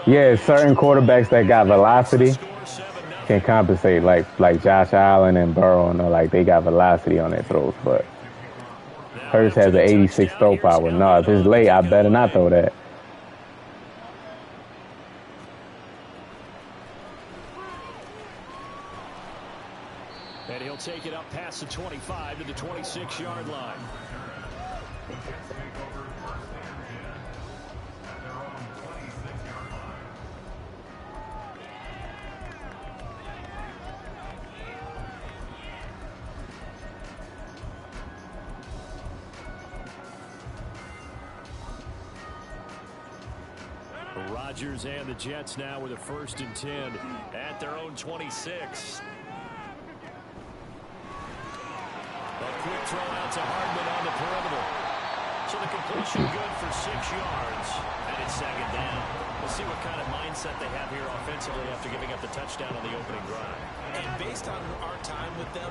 Yeah, certain quarterbacks that got velocity can compensate, like Josh Allen and Burrow, and like they got velocity on their throws, but Hurts has an 86 throw power. No, if it's late, I better not throw that. And he'll take it up past the 25 to the 26-yard line. Rodgers and the Jets now with a 1st and 10 at their own 26. A quick throw out to Hardman on the perimeter. So the completion good for 6 yards. And it's 2nd down. We'll see what kind of mindset they have here offensively after giving up the touchdown on the opening drive. And based on our time with them,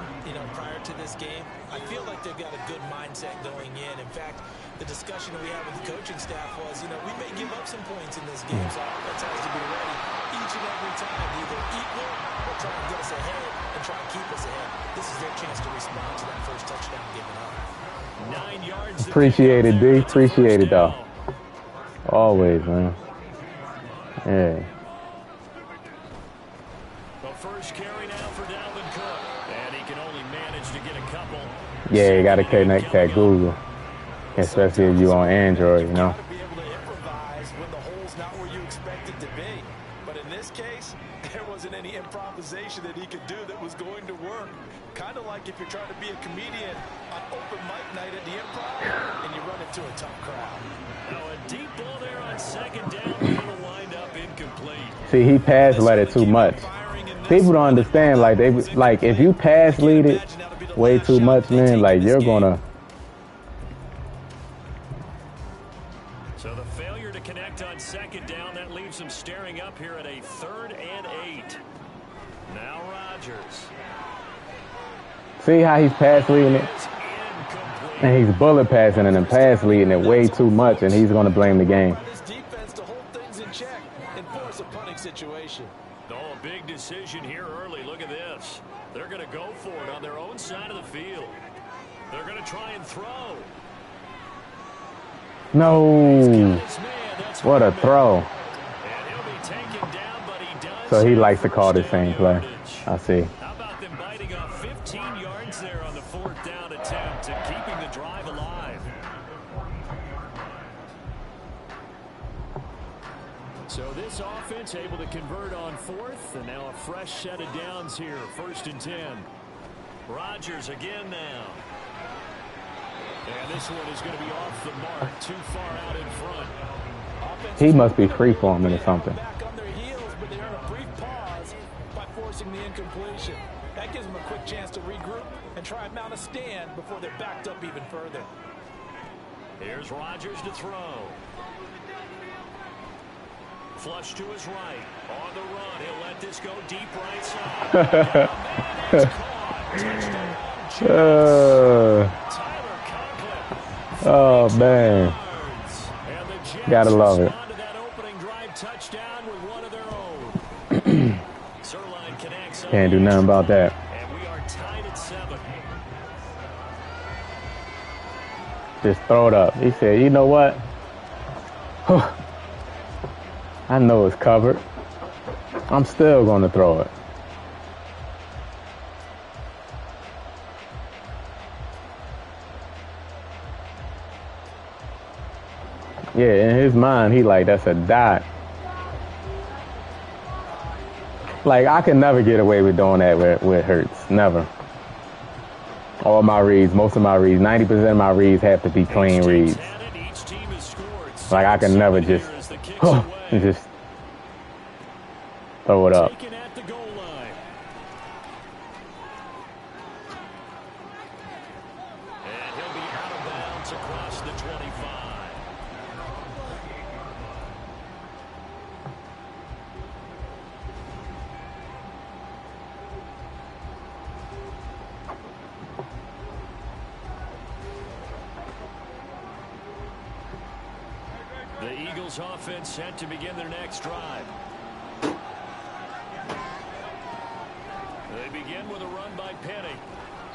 prior to this game, I feel like they've got a good mindset going in. In fact, the discussion that we had with the coaching staff was, we may give up some points in this game, so our offense has to be ready each and every time, either equal or try and get us ahead and try and keep us ahead. This is their chance to respond to that first touchdown given up. 9 yards. Appreciate it, D. Appreciate it, though. Always, man. Yeah. The first carry now for Dalvin Cook. And he can only manage to get a couple. Yeah, you got to connect that Google. Especially if you're on Android, You got to be able to improvise when the hole's not where you expect it to be. But in this case, there wasn't any improvisation that he could do that was going to work. Kind of like if you're trying to be a comedian on open mic night at the Improv and you run into a tough crowd. Now a deep ball there on 2nd down. It'll wind up incomplete. See, he pass led it too much. People don't understand, like if you pass lead it way too much, man, like you're gonna. So the failure to connect on 2nd down, that leaves him staring up here at a 3rd and 8. Now Rodgers. See how he's pass leading it? And he's bullet passing and then pass leading it way too much, and he's going to blame the game. His defense to hold things in check and force a punting situation. Oh, a big decision here early. Look at this. They're going to go for it on their own side of the field. They're going to try and throw. No. What a throw. And he'll be taken down, but he does. So he likes to call the same play. I see. How about them biting off 15 yards there on the 4th down attempt and keeping the drive alive? So this offense able to convert on 4th, and now a fresh set of downs here. 1st and 10. Rodgers again now. And this one is going to be off the mark, too far out in front. He must be free forming or something. Back on their heels, but they earn a brief pause by forcing the incompletion. That gives them a quick chance to regroup and try and mount a stand before they're backed up even further. Here's Rodgers to throw. Flush to his right. On the run. He'll let this go deep right side. Oh, man. Gotta love it. Can't do nothing about that. And we are tied at 7. Just throw it up. He said, you know what? I know it's covered. I'm still going to throw it. Yeah, in his mind, he like, that's a dot. Like, I can never get away with doing that with Hurts. Never. All my reads, most of my reads, 90% of my reads have to be clean reads. Like, I can never just throw it up. The Eagles offense set to begin their next drive. They begin with a run by Penny.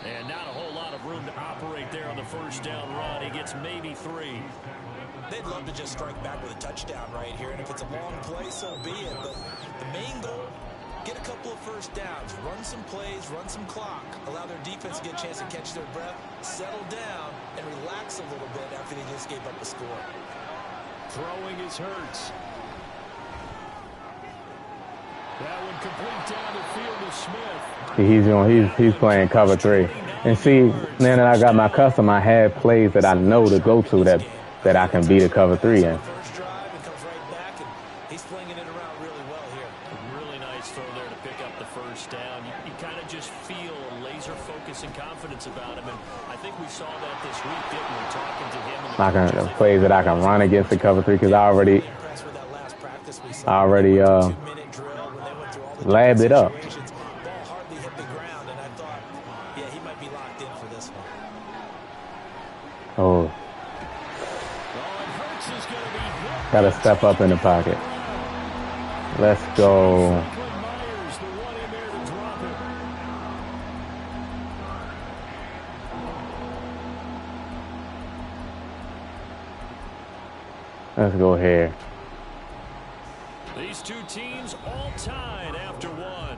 And not a whole lot of room to operate there on the 1st down run. He gets maybe 3. They'd love to just strike back with a touchdown right here. And if it's a long play, so be it. But the main goal, get a couple of 1st downs. Run some plays, run some clock. Allow their defense to get a chance to catch their breath, settle down, and relax a little bit after they just gave up a score. Throwing is Hurts. That one complete down the field to Smith. He's playing cover 3. And see, now that I got my custom, I have plays that I know to go to that I can beat a cover 3 in. First drive and comes right back and pick up the first down. You kind of just feel laser focus and confidence about him, and I think we saw that this week, didn't we? Talking to him and the plays that I can run against the cover 3 because I already labbed it up. Ball hardly hit the ground, and I thought, yeah, he might be locked in for this one. Oh. Gotta step up in the pocket. Let's go. Let's go here. These two teams all tied after one.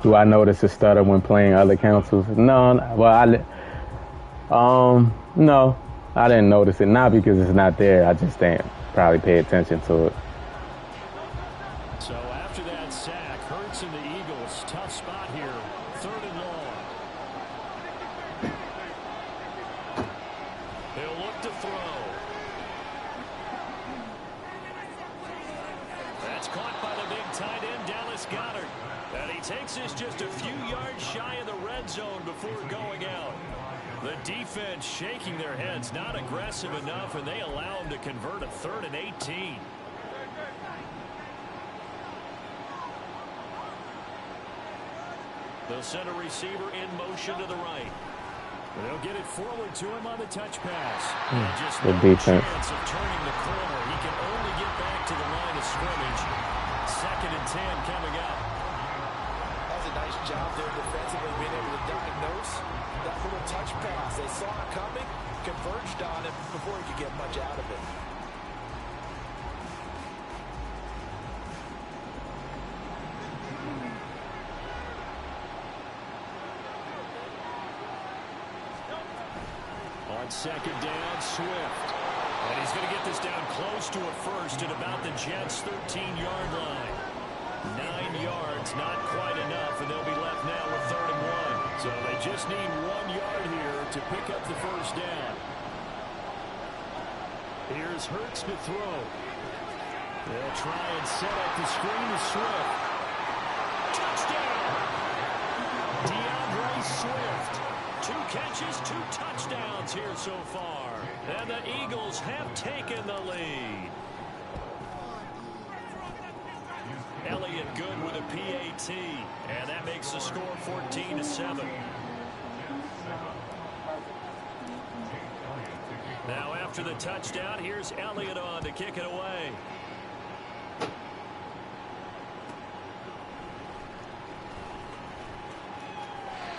Do I notice a stutter when playing other councils? No. Well, no, I didn't notice it. Not because it's not there. I just didn't probably pay attention to it. So after that sack, Hurts and the Eagles, tough spot here. 3rd and long. He'll look to throw. That's caught by the big tight end, Dallas Goedert. And he takes this just a few yards shy of the red zone before going out. The defense shaking their heads, not aggressive enough, and they allow him to convert a 3rd and 18. The center receiver in motion to the right. They'll get it forward to him on the touch pass. Just Good no defense. chance of turning the corner. He can only get back to the line of scrimmage. 2nd and 10 coming up. That was a nice job there defensively, being able to diagnose that little touch pass. They saw it coming, converged on it before he could get much out of it. On 2nd down, Swift. And he's going to get this down close to a first at about the Jets' 13-yard line. 9 yards, not quite enough, and they'll be left now with 3rd and 1. So they just need 1 yard here to pick up the first down. Here's Hurts to throw. They'll try and set up the screen to Swift. Touchdown! DeAndre Swift. 2 catches, 2 touchdowns here so far. And the Eagles have taken the lead. Elliott good with a PAT. And that makes the score 14-7. Now after the touchdown, here's Elliott on to kick it away.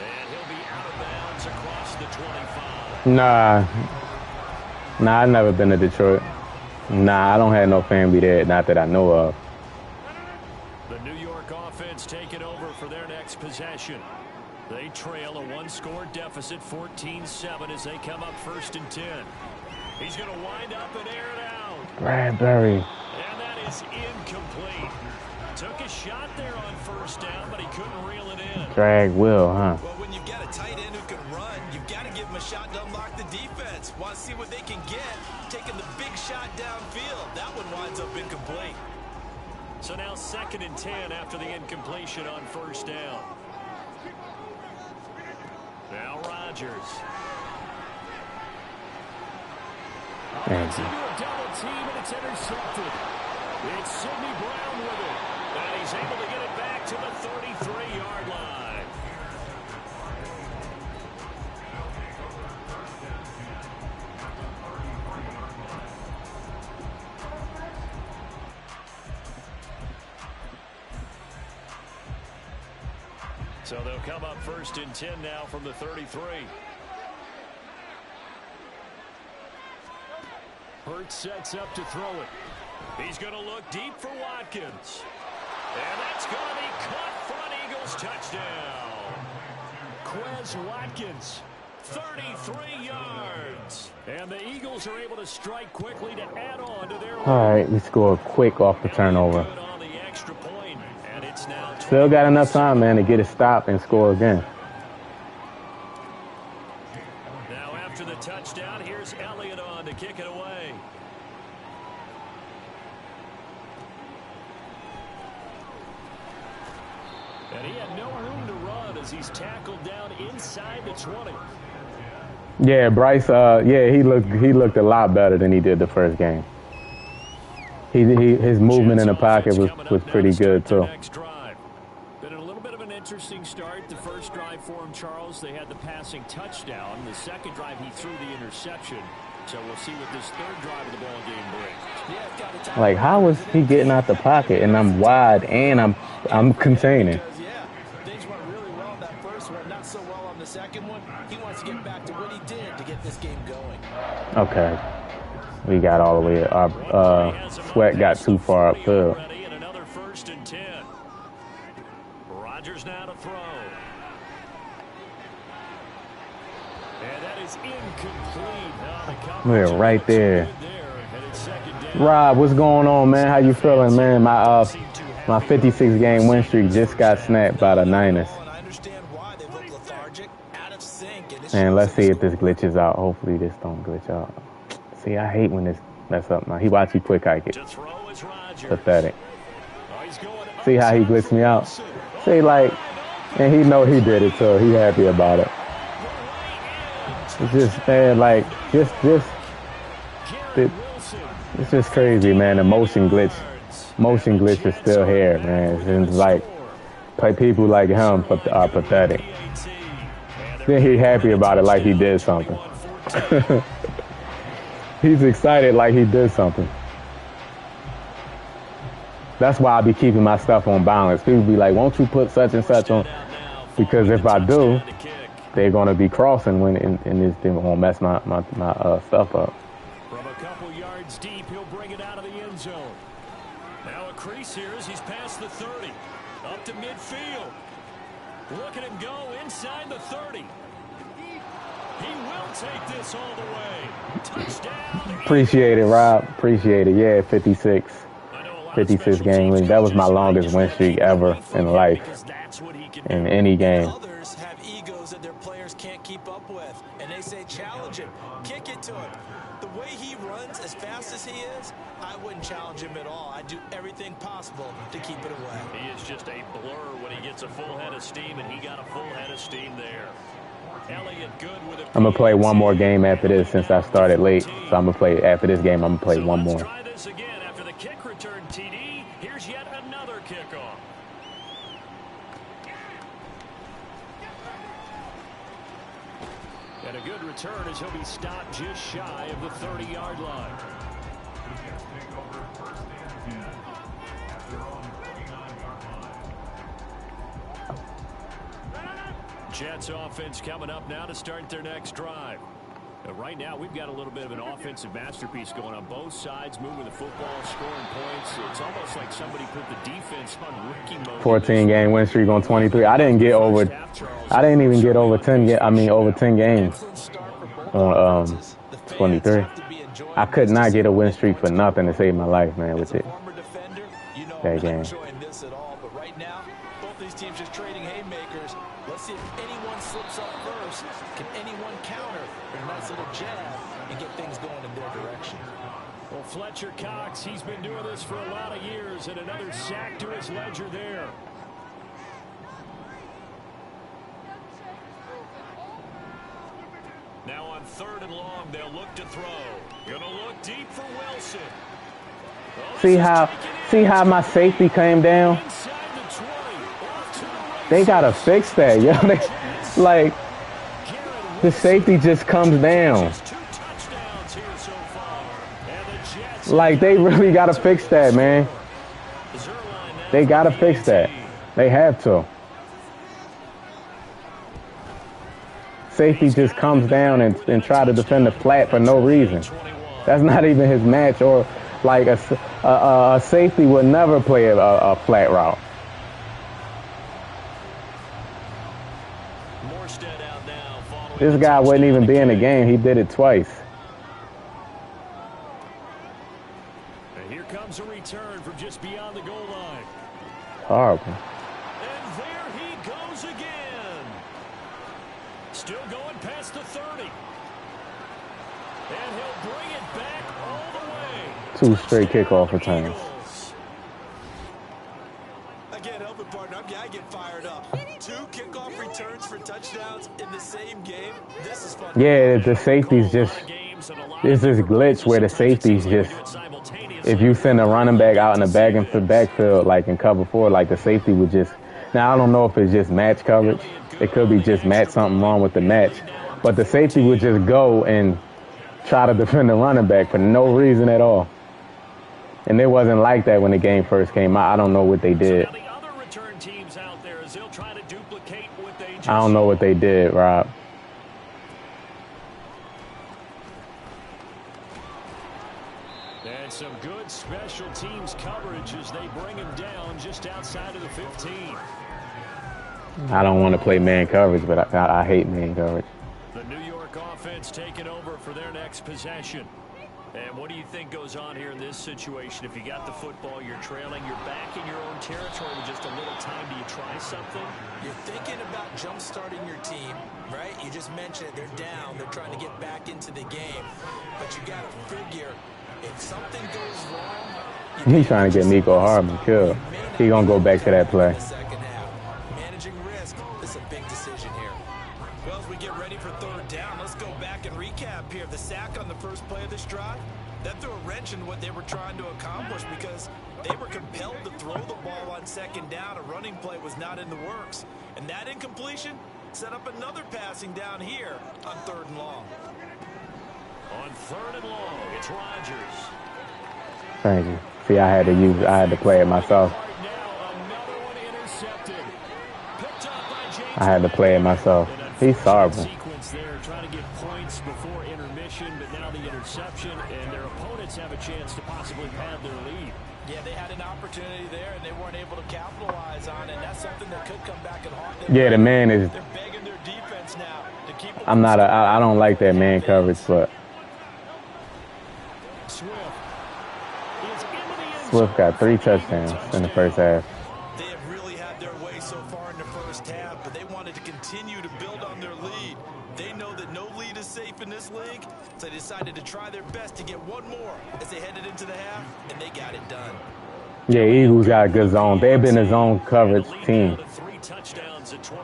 And he'll be out of bounds across the 25. Nah, I've never been to Detroit. Nah, I don't have no family there, not that I know of. The New York offense taking over for their next possession. They trail a 1-score deficit, 14-7, as they come up 1st and 10. He's going to wind up and air it out. Bradbury. And that is incomplete. Took a shot there on 1st down, but he couldn't reel it in. Drag will, huh? Well, when you've got a tight end who can run, you've got to give him a shot to unlock the defense. Want to see what they can get, taking the big shot downfield. That one winds up incomplete. So now 2nd and 10 after the incompletion on 1st down. Now Rodgers. Gets into a double team, and it's intercepted. It's Sidney Brown with it. And he's able to get it back to the 33-yard line. So they'll come up 1st and 10 now from the 33. Hurts sets up to throw it. He's going to look deep for Watkins. And that's going to be caught for an Eagles touchdown. Quez Watkins, 33 yards. And the Eagles are able to strike quickly to add on to their lead. All right, we score quick off the turnover. On the extra point, and it's now Still got enough time, man, to get it stopped and score again. Now after the touchdown, here's Elliott on to kick it away. And he had no room to run as he's tackled down inside the 20. Yeah, Bryce. Yeah, he looked a lot better than he did the first game. His movement in the pocket was pretty good too. Been a little bit of an interesting start. The first drive for him, Charles, they had the passing touchdown. The second drive, he threw the interception. So we'll see what this third drive of the ball game brings. Like, how was he getting out the pocket and I'm wide and I'm containing? Yeah, things went really well in that first one, not so well on the second one. He wants to get back to what he did to get this game going. Okay, we got all the way. Our Sweat got too far upfield. Another 1st and 10. Rodgers now to throw. And that is incomplete. We're right there. Rob, what's going on, man? How you feeling, man? My 56 game win streak just got snapped by the Niners. And let's see if this glitches out. Hopefully this don't glitch out. See, I hate when this mess up now. He watched me quick hike it. Pathetic. See how he glitched me out? See, like, and he know he did it, so he happy about it. It's just, man, like, it's just crazy, man. The motion glitch is still here, man. It's like, people like him are pathetic. Then he happy about it like he did something. He's excited like he did something. That's why I be keeping my stuff on balance. People be like, won't you put such and such on? Because if I do, they're going to be crossing when and this thing won't mess my stuff up. From a couple yards deep, he'll bring it out of the end zone. Now a crease here as he's past the 30. Up to midfield. Look at him go inside the 30. He will take this all the way. Touchdown. Appreciate it, Rob. Appreciate it. Yeah, 56 game win. That was my longest win streak ever in life in any game. Others have egos that their players can't keep up with, and they say challenge him, kick it to him. The way he runs as fast as he is, I wouldn't challenge him at all. I'd do everything possible to keep it away. He is just a blur when he gets a full head of steam, and he got a full head of steam there. Elliott good with it. I'm going to play one more game after this since I started late. So I'm going to play, after this game, I'm going to play one more. Try this again after the kick return TD. Here's yet another kickoff. And a good return as he'll be stopped just shy of the 30-yard line. Jets offense coming up now to start their next drive. Right now, we've got a little bit of an offensive masterpiece going on both sides, moving the football, scoring points. It's almost like somebody put the defense on rookie mode. 14 game win streak on 23. I didn't even get over 10. Over 10 games on 23. I could not get a win streak for nothing to save my life, man. With it, that game. But right now, both these teams just trading haymakers. Let's see if anyone slips up first. Can anyone counter a nice little jab and get things going in their direction? Well, Fletcher Cox, he's been doing this for a lot of years, and another sack to his ledger there. Now on 3rd and long, they'll look to throw. Gonna look deep for Wilson. See how my safety came down? They gotta fix that, yo. Like, the safety just comes down. Like, they really gotta fix that, man. They gotta fix that. They have to. Safety just comes down and try to defend the flat for no reason. That's not even his match, or like a safety would never play a flat route. This guy wouldn't even be in the game. He did it twice. And here comes a return from just beyond the goal line. Horrible. And there he goes again. Still going past the 30. And he'll bring it back all the way. 2 straight kickoff returns. I can't help it, partner. I get fired fired up. 2 kickoff returns for touchdowns in the same game. This is fun. Yeah, the safeties just, there's this glitch where the safeties just, if you send a running back out in the backfield, like in cover 4, like the safety would just, now I don't know if it's just match coverage. It could be just something wrong with the match. But the safety would just go and try to defend the running back for no reason at all. And it wasn't like that when the game first came out. I don't know what they did. I don't know what they did, Rob. And some good special teams coverage as they bring him down just outside of the 15. I don't want to play man coverage, but I hate man coverage. The New York offense taking over for their next possession. And what do you think goes on here in this situation? If you got the football, you're trailing, you're back in your own territory with just a little time. Do you try something? You're thinking about jump-starting your team, right? You just mentioned it. They're down. They're trying to get back into the game. But you got to figure, if something goes wrong... He's trying to get Nico Hardman killed. He's going to go back to that play. Managing risk, this is a big decision here. Well, as we get ready for third down, let's go back and recap here. The sack on the first play of this drive, that threw a wrench in what they were trying to accomplish because they were compelled to throw the ball on second down. A running play was not in the works. And that incompletion set up another passing down here on third and long. On third and long, it's Rodgers. Thank you. See, I had to play it myself. I had to play it myself. He's horrible. There, trying to get points before intermission, but now the interception, and their opponents have a chance to possibly pad their lead. Yeah, they had an opportunity there, and they weren't able to capitalize on it. And that's something that could come back and haunt them. Yeah, the man is. They're begging their defense now to keep. I don't like that man coverage, but Swift got 3 touchdowns in the first half. They have really had their way so far in the first half, but they wanted to continue to build on their lead. They know that no lead is safe in this league, so they decided to try their best to get one more as they headed into the half, and they got it done. Yeah, Eagles got a good zone. They've been a zone coverage team.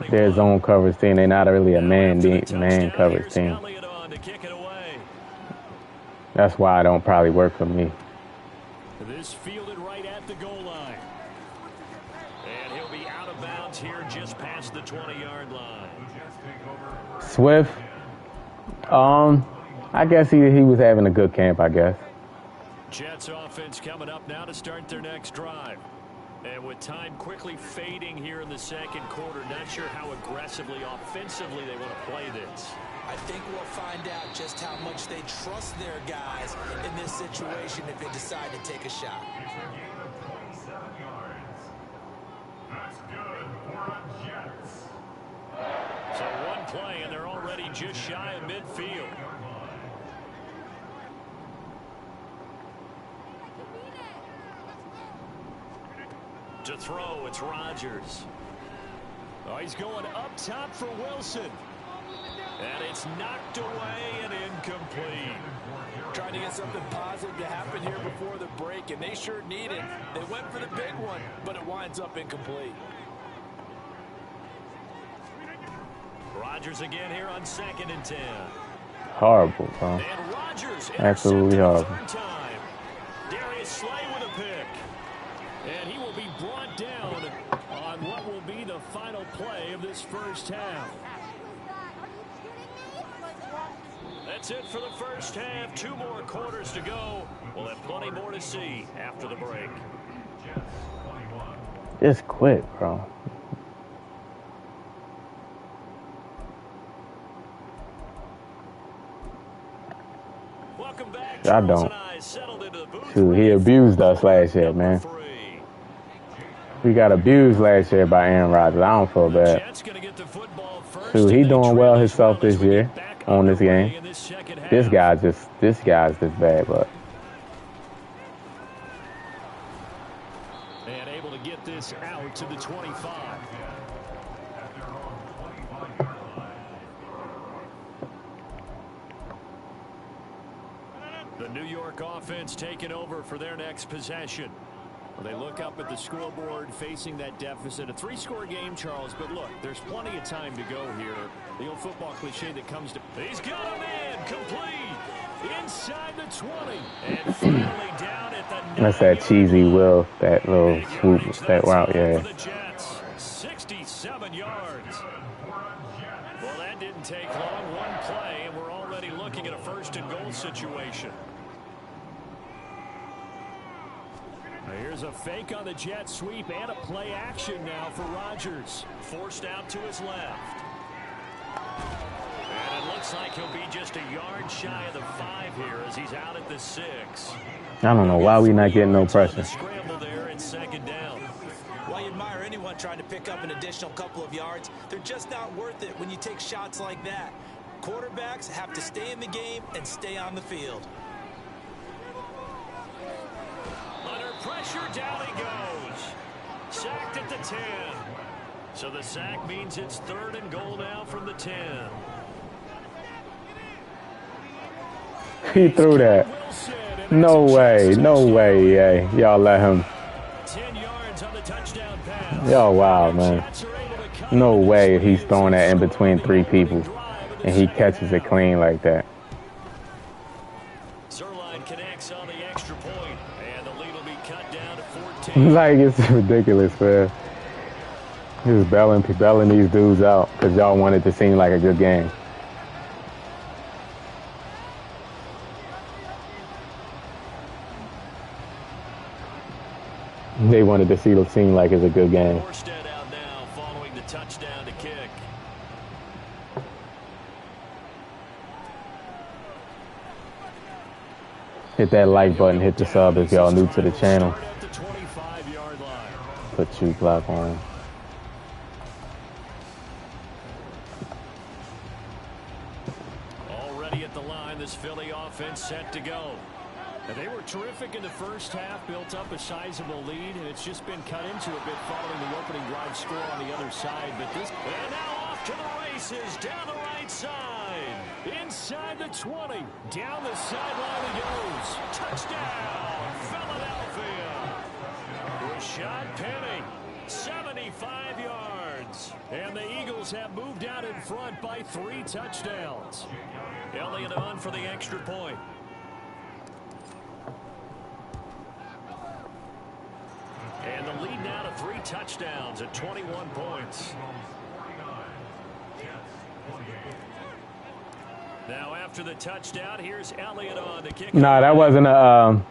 They're a zone coverage team. They're not really a man coverage team. That's why it don't probably work for me. This fielded right at the goal line. And he'll be out of bounds here just past the 20-yard line. Swift, I guess he was having a good camp, I guess. Jets offense coming up now to start their next drive. And with time quickly fading here in the second quarter, not sure how aggressively, offensively they want to play this. I think we'll find out just how much they trust their guys in this situation if they decide to take a shot. So one play, and they're already just shy of midfield. To throw, it's Rodgers. Oh, he's going up top for Wilson. And it's knocked away and incomplete. Trying to get something positive to happen here before the break, and they sure need it. They went for the big one, but it winds up incomplete. Rodgers again here on 2nd and 10. Horrible, bro. And Rodgers Absolutely horrible. Time. Darius Slay with a pick. And he will be brought down on what will be the final play of this first half. That's it for the first half. 2 more quarters to go. We'll have plenty more to see after the break. Just quit, bro. Welcome back. I don't. Shoot, he abused us last year, man. We got abused last year by Aaron Rodgers. I don't feel bad. Shoot, he doing well himself this year on this game. This guy's just bad, but. And able to get this out to the 25. The New York offense taking over for their next possession. They look up at the scoreboard facing that deficit. A 3-score game, Charles, but look, there's plenty of time to go here. The old football cliche that comes to... He's got him in, complete, inside the 20, and finally down at the... That's that cheesy will, that little swoop, that route, yeah. 67 yards. Well, that didn't take long, one play, and we're already looking at a 1st-and-goal situation. Here's a fake on the jet sweep and a play action now for Rodgers. Forced out to his left. And it looks like he'll be just a yard shy of the 5 here as he's out at the 6. I don't know why we not getting no pressure. Scramble there in 2nd down. While you admire anyone trying to pick up an additional couple of yards, they're just not worth it when you take shots like that. Quarterbacks have to stay in the game and stay on the field. Pressure, down he goes. Sacked at the 10. So the sack means it's 3rd and goal now from the 10. He threw that. No way. No way, yeah. Y'all let him. 10 yards on the touchdown pass. Yo, wow, man. No way he's throwing that in between 3 people. And he catches it clean like that. Zerline connects on the extra point. And the lead will be cut down to 14. Like, it's ridiculous, man. He's belling these dudes out because y'all want it to seem like a good game. They wanted to see it seem like it's a good game. Morstead out now following the touchdown to kick. Hit that like button, hit the sub if y'all new to the channel. Put Chew Clock on. Already at the line, this Philly offense set to go. And they were terrific in the first half, built up a sizable lead, and it's just been cut into a bit following the opening drive score on the other side. But this, and now off to the races, down the right side, inside the 20, down the sideline he goes. Touchdown, Philadelphia. Rashad Penny, 75 yards. And the Eagles have moved out in front by 3 touchdowns. Elliott on for the extra point. And the lead now to 3 touchdowns at 21 points. Now after the touchdown, here's Elliott on the kick. Nah, that wasn't a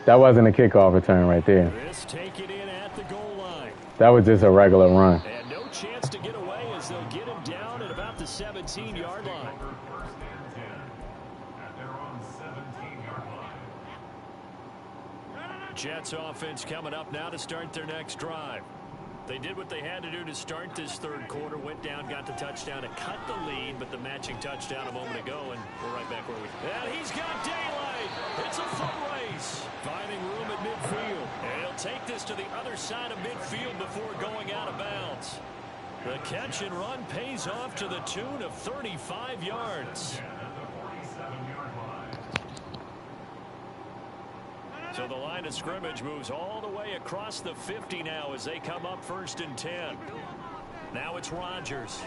kickoff return right there. This take it in at the goal line. That was just a regular run. And no chance to get away as they'll get him down at about the 17-yard line. Jets offense coming up now to start their next drive. They did what they had to do to start this 3rd quarter, went down, got the touchdown to cut the lead, but the matching touchdown a moment ago, and we're right back where we... And he's got daylight. It's a foot race. Finding room at midfield. And he'll take this to the other side of midfield before going out of bounds. The catch and run pays off to the tune of 35 yards. So the line of scrimmage moves all the way across the 50 now as they come up 1st and 10. Now it's Rodgers.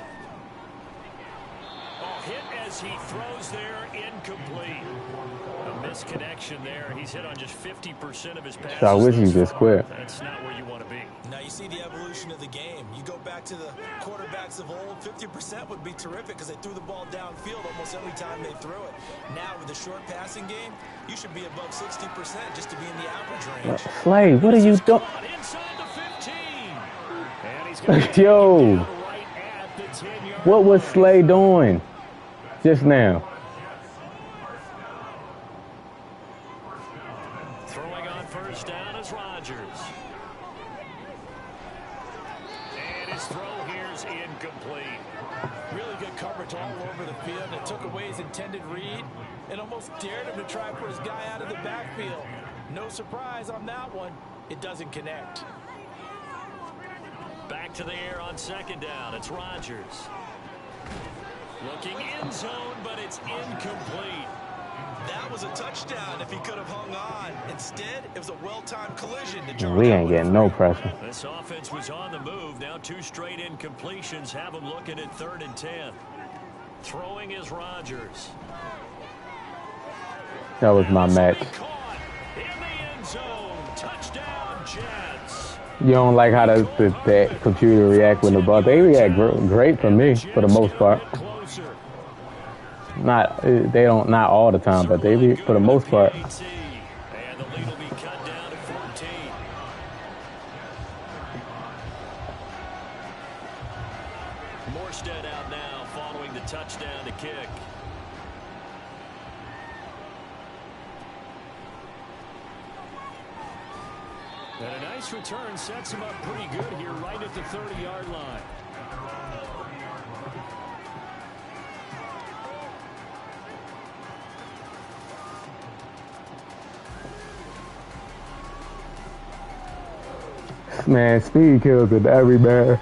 Oh, hit as he throws there, incomplete. A misconnection there. He's hit on just 50% of his passes. I wish you just quit. That's not where you want to be. Now you see the evolution of the game. You go back to the quarterbacks of old, 50% would be terrific because they threw the ball downfield almost every time they threw it. Now with the short passing game, you should be above 60% just to be in the average range. Slay, what are you doing? Inside the 15. And he's going to Yo, right at the 10-yard what was Slay doing just now? Throwing on 1st down is Rodgers. And his throw here's incomplete. Really good coverage all over the field. It took away his intended read and almost dared him to try to put his guy out of the backfield. No surprise on that one. It doesn't connect. Back to the air on 2nd down. It's Rodgers. Looking end zone, but it's incomplete. That was a touchdown if he could have hung on. Instead, it was a well-timed collision to draw. We ain't getting no pressure. This offense was on the move. Now 2 straight incompletions have them looking at 3rd and 10. Throwing is Rodgers. That was my match. In the end zone. Touchdown, Jets. You don't like how the computer react when the ball. They react great for me for the most part. Not all the time, but they for the most part. And the lead will be cut down to 14. Morstead out now following the touchdown to kick. And a nice return sets him up pretty good here right at the 30-yard line. Man, speed kills with every man.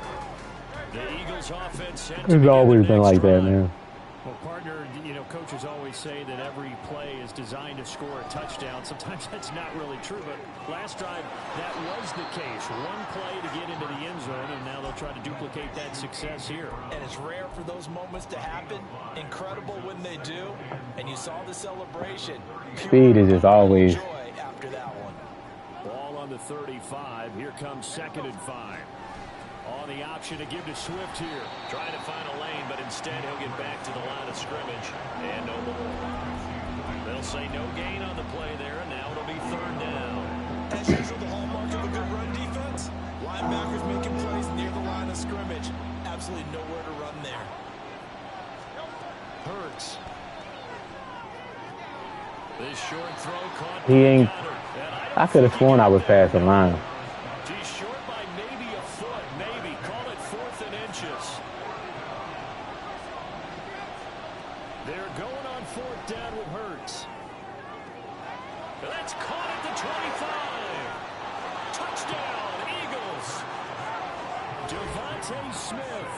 The Eagles offense It's always been like that, man. Well, partner, you know, coaches always say that every play is designed to score a touchdown. Sometimes that's not really true, but last drive, that was the case. One play to get into the end zone, and now they'll try to duplicate that success here. And it's rare for those moments to happen. Incredible when they do. And you saw the celebration. Speed is just always. Joy after that one. Ball on the 35. Here comes 2nd and 5. On the option to give to Swift here. Trying to find a lane, but instead he'll get back to the line of scrimmage. And no more. They'll say no gain on the play there, and now it'll be 3rd down. As usual, the hallmark of a good run defense. Linebackers making plays near the line of scrimmage. Absolutely nowhere to run there. Hurts. This short throw caught. He ain't. I could have sworn I was past the line. He's short by maybe a foot, maybe. Call it 4th and inches. They're going on 4th down with Hurts. That's caught at the 25. Touchdown, Eagles. Devontae Smith,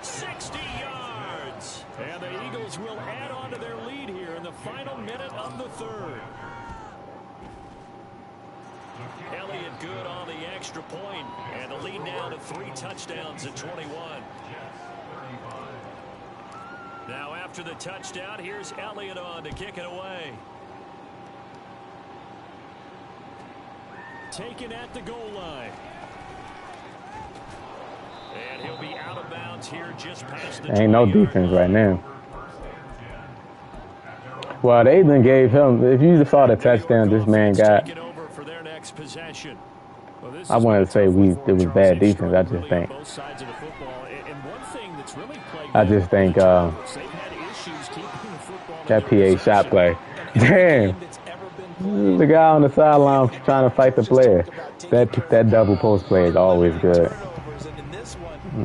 60 yards. And the Eagles will add on to their lead here in the final minute of the 3rd. Elliott good on the extra point, and the lead now to 3 touchdowns at 21. Now after the touchdown, here's Elliott on to kick it away. Taken at the goal line. And he'll be out of bounds here just past the Ain't no defense right now. Well, they even gave him, if you saw the touchdown this man got, possession. Well, I wanted to say it was bad defense. I just think. That PA shot play. Damn. The guy on the sideline trying to fight the player. That double post play is always good.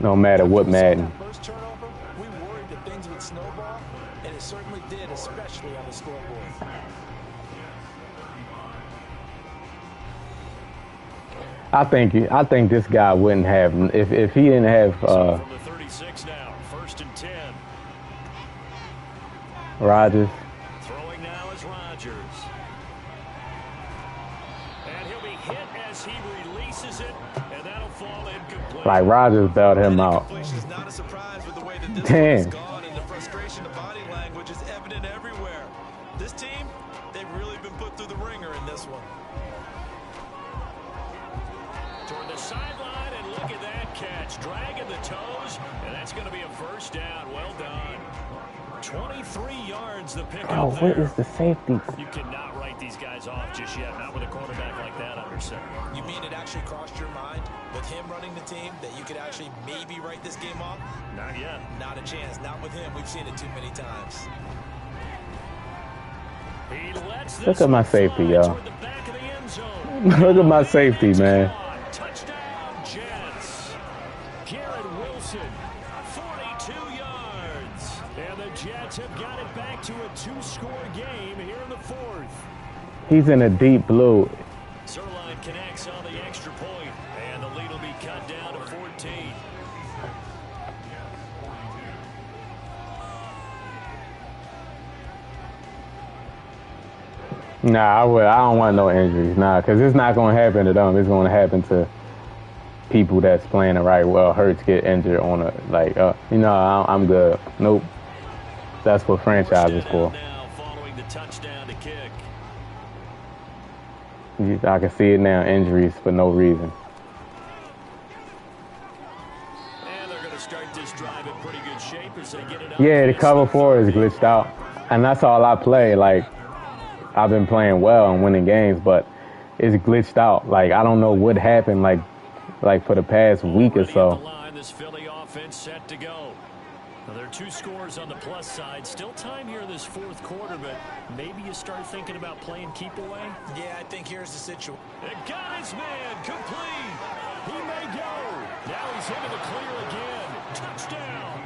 No matter what Madden. First turnover, we worried that things would snowball, and it certainly did, especially on the scoreboard. I think this guy wouldn't have if he didn't have from the 36 now, 1st and 10. Rodgers. Throwing now is Rodgers. And he'll be hit as he releases it, and that'll fall incomplete. Like Rodgers bailed him out. Not a surprise with the way that this Damn. one's gone, and the frustration of body language is evident everywhere. This team, they've really been put through the ringer in this one. Toward the sideline, and look at that catch. Dragging the toes, and that's going to be a 1st down. Well done. 23 yards the pickup Oh, there. what is the safety? You cannot write these guys off just yet, not with a quarterback like that under center. You mean it actually crossed your mind with him running the team that you could actually maybe write this game off? Not yet. Not a chance. Not with him. We've seen it too many times. He lets this Look at my safety, fly y'all. toward the back of the end zone. Look at my safety, man. Touchdown, Jets. Garrett Wilson, 42 yards. And the Jets have got it back to a 2-score game here in the 4th. He's in a deep blue. Zerline connects on the extra point, and the lead will be cut down to 14. Nah, I don't want no injuries. Nah, because it's not going to happen to them. It's going to happen to people that's playing it right well. Hurts get injured on a, like, I'm good. Nope. That's what franchise is for. Now following the touchdown to kick. I can see it now, injuries for no reason. And they're going to start this drive in pretty good shape as they get it up. Yeah, the cover 4 is glitched out. And that's all I play. Like, I've been playing well and winning games, but it's glitched out. Like, I don't know what happened, like for the past week or so. This Philly offense set to go. Well, there are 2 scores on the plus side. Still time here in this 4th quarter, but maybe you start thinking about playing keep away. Yeah, I think here's the situation. It got his man complete. He may go. Now he's into the clear again. Touchdown.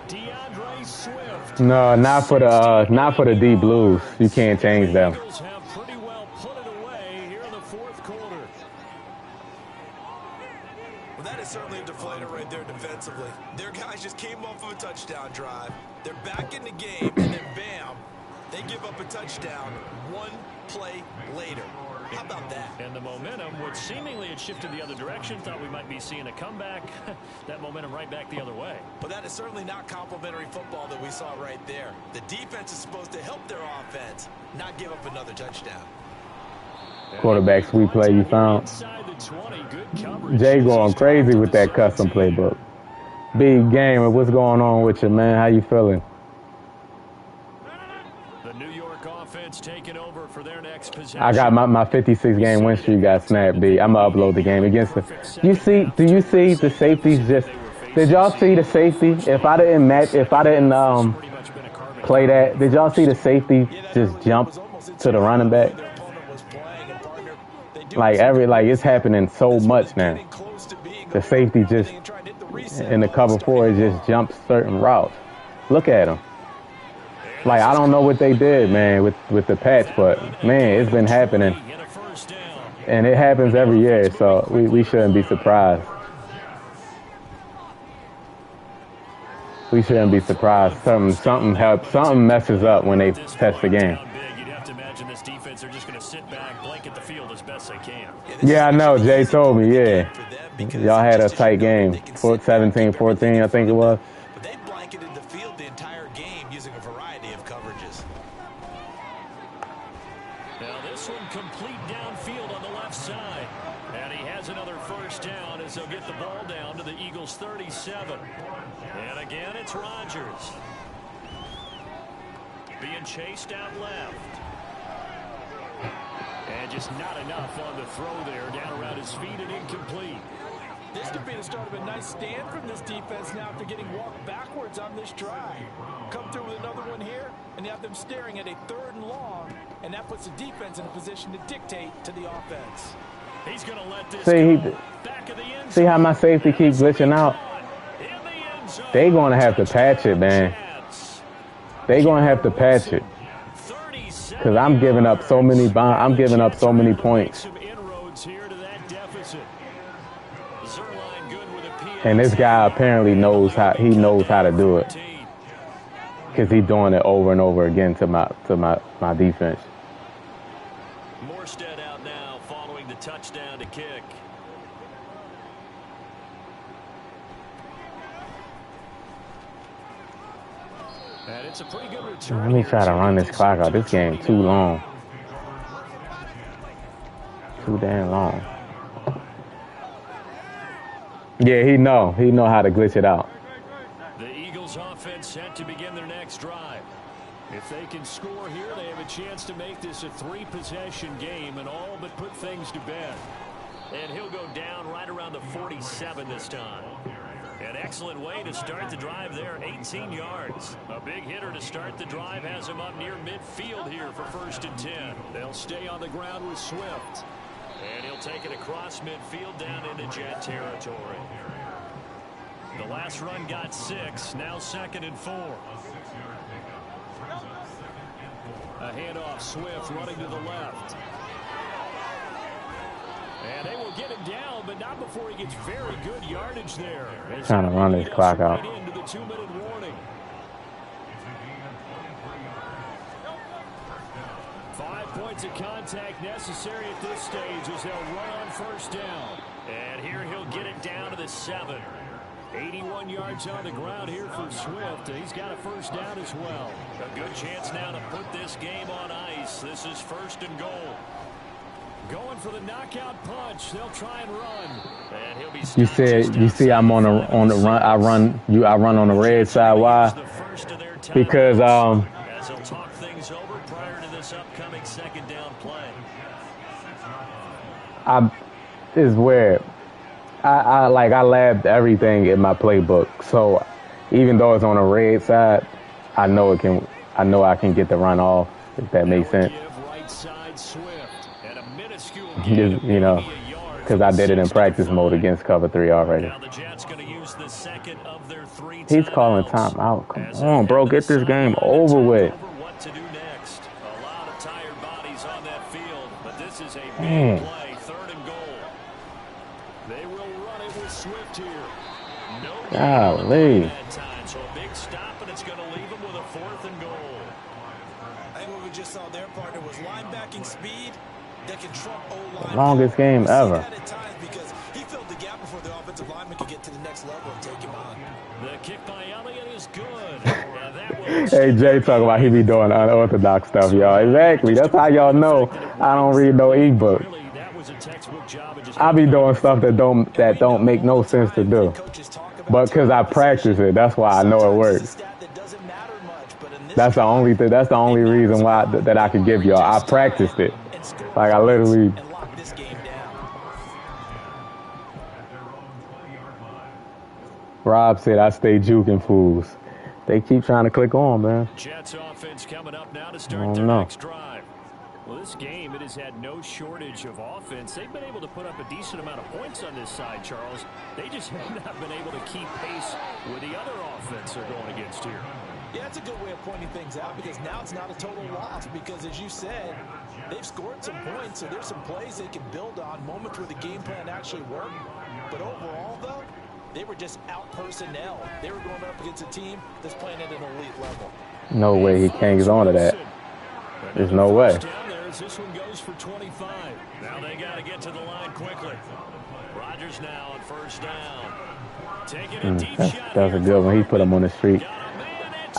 DeAndre Swift. No, not for the D Blues. You can't change them. The Eagles have pretty well put it away here in the 4th quarter. Well, that is certainly a deflator right there defensively. Their guys just came off of a touchdown drive. They're back in the game, and then bam, they give up a touchdown 1 play later. How about that? And the momentum, which seemingly had shifted the other direction, thought we might be seeing a comeback. That momentum right back the other way. But that is certainly not complimentary football that we saw right there. The defense is supposed to help their offense, not give up another touchdown. Quarterback sweep play you found. Jay going crazy with that custom playbook. Big gamer, what's going on with you, man? How you feeling? The New York offense taking over for their next possession. I got my 56 game win streak got snapped, B. I'm gonna upload the game against the. Do you see the safeties just? Did y'all see the safety? If I didn't play that, did y'all see the safety just jump to the running back? Like it's happening so much now. The safety just in the cover 4, it just jumps certain routes. Look at him. Like, I don't know what they did, man, with the patch, but man, it's been happening, and it happens every year. So we shouldn't be surprised. We shouldn't be surprised. Something messes up when they test the game. This defense, they're just going to sit back, blanket the field as best they can. Yeah, I know. Jay told me, yeah. Y'all had a tight game. 17-14, I think it was. But they blanketed the field the entire game using a variety of coverages. Now this one complete downfield on the left side. And he has another first down as they'll get the ball down to the Eagles' 37. And again, it's Rodgers. Being chased out left. And just not enough on the throw there, down around his feet and incomplete. This could be the start of a nice stand from this defense now after getting walked backwards on this drive. Come through with another one here, and you have them staring at a 3rd and long, and that puts the defense in a position to dictate to the offense. He's going to let this go. Back of the end zone. See how my safety keeps glitching out? They going to have to patch it, man. They going to have to patch it. Because I'm giving up so many points. And this guy apparently knows how to do it. Because he's doing it over and over again to my defense. Morstead out now following the touchdown to kick. And it's a pretty good return. Let me try to run this clock out. This game too long. Too damn long. Yeah, he know how to glitch it out. The Eagles offense set to begin their next drive. If they can score here, they have a chance to make this a 3-possession game and all but put things to bed. And he'll go down right around the 47 this time. An excellent way to start the drive there, 18 yards. A big hitter to start the drive has him up near midfield here for 1st and 10. They'll stay on the ground with Swift. And he'll take it across midfield down into Jet territory. The last run got 6, now 2nd and 4. A handoff, Swift running to the left. And they will get him down, but not before he gets very good yardage there. Trying to run this clock out. Into the 2-minute warning. the contact necessary at this stage as they'll run on first down. And here he'll get it down to the 7. 81 yards on the ground here for Swift. He's got a first down as well. A good chance now to put this game on ice. This is 1st and goal. Going for the knockout punch. They'll try and run. And he'll be you see I'm on the run. I run on the red side. Why? Because as he'll talk things over prior to this upcoming 2nd down play. Is where I labbed everything in my playbook. So even though it's on the red side, I know I can get the run off, if that makes sense. Right side Swift. And a minuscule You know, because I did it in practice mode against cover 3 already. Now the Jets going to use the 2nd of their 3 He's calling time out. Come on, bro, get this game over with. What to do next? A lot of tired bodies on that field, but this is a big play. 3rd and goal. They will run it with Swift here. No Golly. time, so a big stop, and it's going to leave them with a 4th and goal. I think what we just saw their partner was linebacking speed that can trump O-line. Longest game ever. At times because he filled the gap before the offensive lineman could get to the next level and take him on. The kick by Elliott is good. And that will Hey, Jay talking about he be doing unorthodox stuff, y'all. Exactly. That's how y'all know I don't read no ebook. really, that was a textbook job of just I be doing stuff that don't make no sense to do. But because I practice it, that's why I know it works. That's the only thing. That's the only reason why that I could give y'all. I practiced it. Like I literally. Rob said I stay juking fools. They keep trying to click on, man. Jets offense coming up now to start their next drive. Well, this game, it has had no shortage of offense. They've been able to put up a decent amount of points on this side, Charles. They just have not been able to keep pace with the other offense they're going against here. Yeah, that's a good way of pointing things out because now it's not a total loss because, as you said, they've scored some points, so there's some plays they can build on, moments where the game plan actually worked. But overall, though, they were just out-personnel. They were going up against a team that's playing at an elite level. No way he hangs on to that. There's no way. This one goes for 25. Now they got to get to the line quickly. Rodgers now on first down. Taking a deep shot. That's a good one. He put him on the street.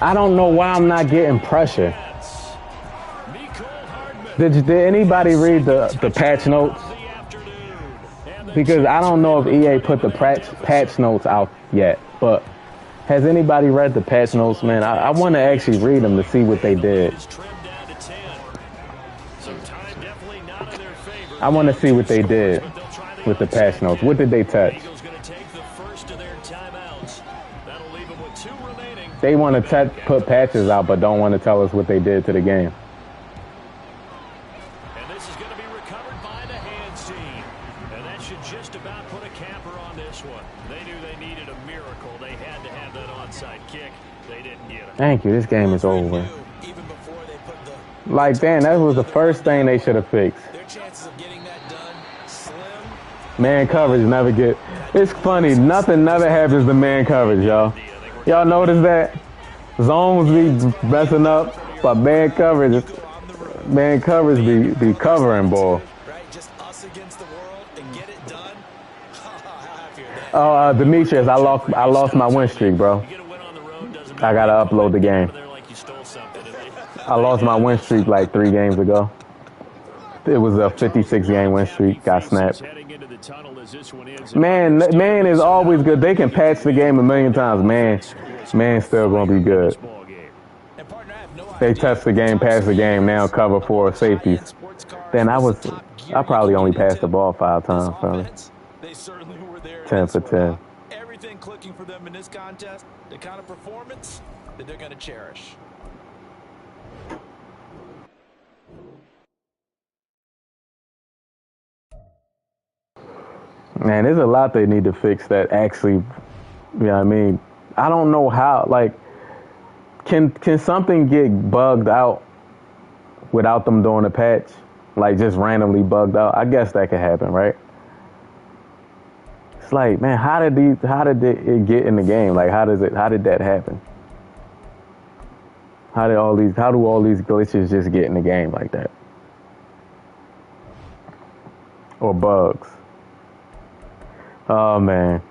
I don't know why I'm not getting pressure. Did anybody read the patch notes? Because I don't know if EA put the patch notes out yet, but has anybody read the patch notes, man? I want to actually read them to see what they did. I want to see what they did with the patch notes. What did they touch? They want to put patches out, but don't want to tell us what they did to the game. And this is going to be recovered by the hands team. And that should just about put a capper on this one. They knew they needed a miracle. They had to have that onside kick. They didn't get it. Thank you. This game is over. Like, damn, that was the first thing they should have fixed. Their chances of getting that done, slim. Man coverage never get. It's funny. Nothing never happens to man coverage, y'all. Y'all notice that? Zones be messing up, but man coverage be covering, boy. Right, just us against the world and get it done. Oh, Demetrius, I lost my win streak, bro. I gotta upload the game. I lost my win streak like 3 games ago. It was a 56-game win streak. Got snapped. Man is always good. They can patch the game a million times. Man's still gonna be good. They touch the game, pass the game. Now cover 4 safeties. Then I probably only passed the ball 5 times. Probably. 10 for 10. Everything clicking for them in this contest. The kind of performance that they're gonna cherish. Man, there's a lot they need to fix that actually, you know what I mean? I don't know how, like, can something get bugged out without them doing a patch? Like, just randomly bugged out? I guess that could happen, right? It's like, man, how did it get in the game? Like, how did that happen? How do all these glitches just get in the game like that? or bugs. Oh, man.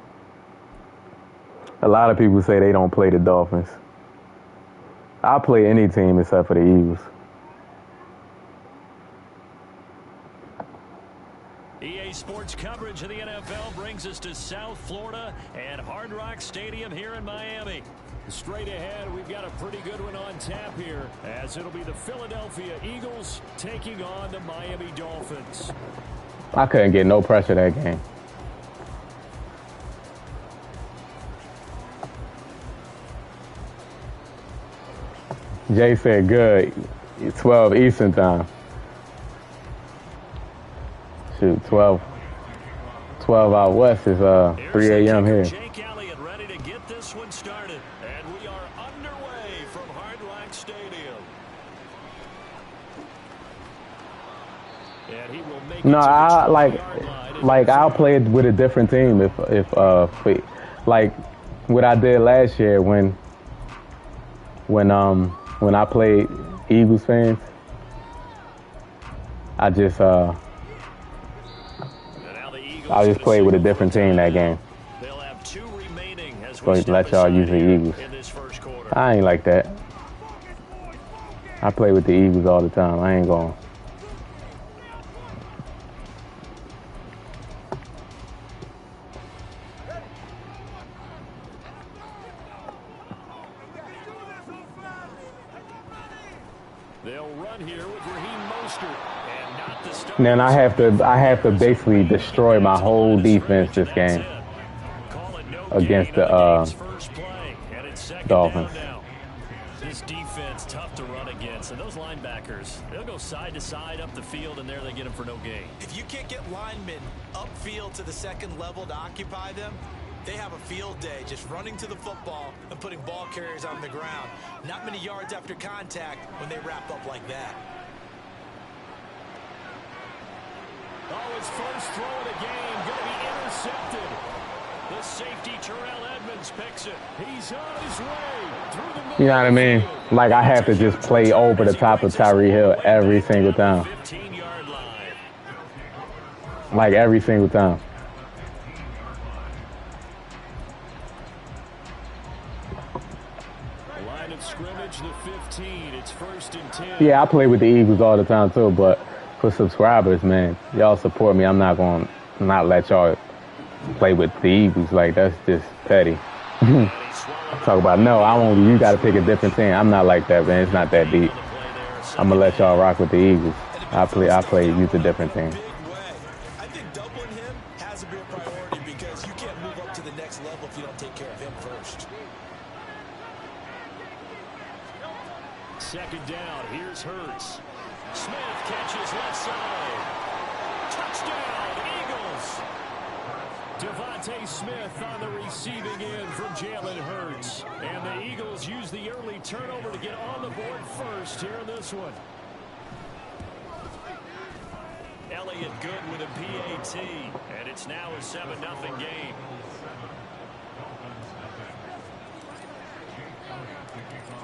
A lot of people say they don't play the Dolphins. I'll play any team except for the Eagles. EA Sports coverage of the NFL brings us to South Florida and Hard Rock Stadium here in Miami. Straight ahead, we've got a pretty good one on tap here, as it'll be the Philadelphia Eagles taking on the Miami Dolphins. I couldn't get no pressure that game. Jay said good. 12 Eastern time. Shoot, 12 out west is 3 a.m. here. Jake Elliott ready to get this one started, and we are underway from Hard Rock Stadium. And he will make No, I like I'll play it with a different team if like what I did last year when I played Eagles fans. I just played with a different team that game. They'll have 2 remaining as So let y'all use the Eagles. in this first quarter. I ain't like that. I play with the Eagles all the time. I ain't going. They'll run here with Raheem Mostert, and not the start. Then I have to basically destroy my whole defense this game against the Dolphins. This defense tough to run against, and those linebackers, they'll go side to side up the field, and there they get them for no gain. If you can't get linemen upfield to the second level to occupy them, they have a field day just running to the football and putting ball carriers on the ground. Not many yards after contact when they wrap up like that. Oh, his first throw of the game going to be intercepted. The safety, Terrell Edmonds, picks it. He's on his way through the middle. You know what I mean? Like I have to just play over the top of Tyreek Hill every single time. 15-yard line. Like every single time. Line of scrimmage, the 15. It's 1st and 10. Yeah, I play with the Eagles all the time too, but for subscribers, man, y'all support me. I'm not going to not let y'all play with the Eagles. Like, that's just petty. Talk about, no, I won't. You got to pick a different team. I'm not like that, man. It's not that deep. I'm going to let y'all rock with the Eagles. I play use a different team. I think doubling him has to be a priority because you can't move up to the next level if you don't take care of him first. Second down, here's Hurts. Smith catches left side. Touchdown, Eagles. Devontae Smith on the receiving end from Jalen Hurts. And the Eagles use the early turnover to get on the board first here in this one. Elliott good with a PAT. And it's now a 7-0 game.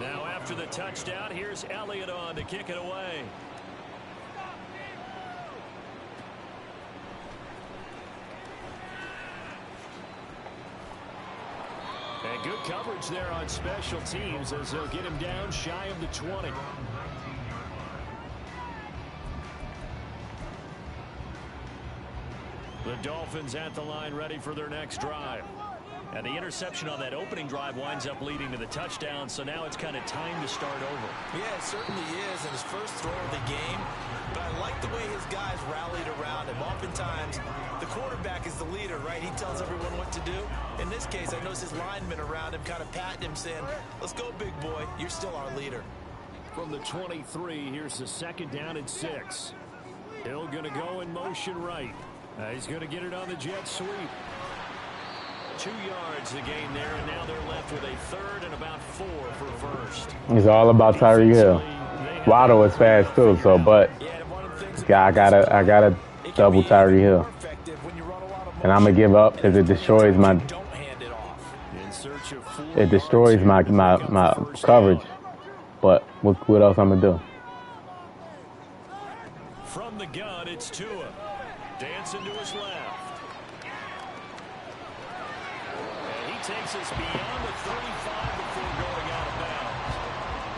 Now after the touchdown, here's Elliott on to kick it away. And good coverage there on special teams as they'll get him down shy of the 20. The Dolphins at the line ready for their next drive. And the interception on that opening drive winds up leading to the touchdown, so now it's kind of time to start over. Yeah, it certainly is, and his first throw of the game. But I like the way his guys rallied around him. Oftentimes, the quarterback is the leader, right? He tells everyone what to do. In this case, I noticed his linemen around him kind of patting him, saying, let's go, big boy. You're still our leader. From the 23, here's the 2nd down and 6. Hill going to go in motion right. He's going to get it on the jet sweep. 2 yards the gain there, and now they're left with a 3rd and about 4 for first. It's all about Tyreek Hill. Waddle is fast too, so but I gotta double Tyreek Hill, and I'm gonna give up because it destroys my my coverage. But what else I'm gonna do? From the gun, it's Tua. Dancing to his left. And he takes us beyond the 35 before going out of bounds.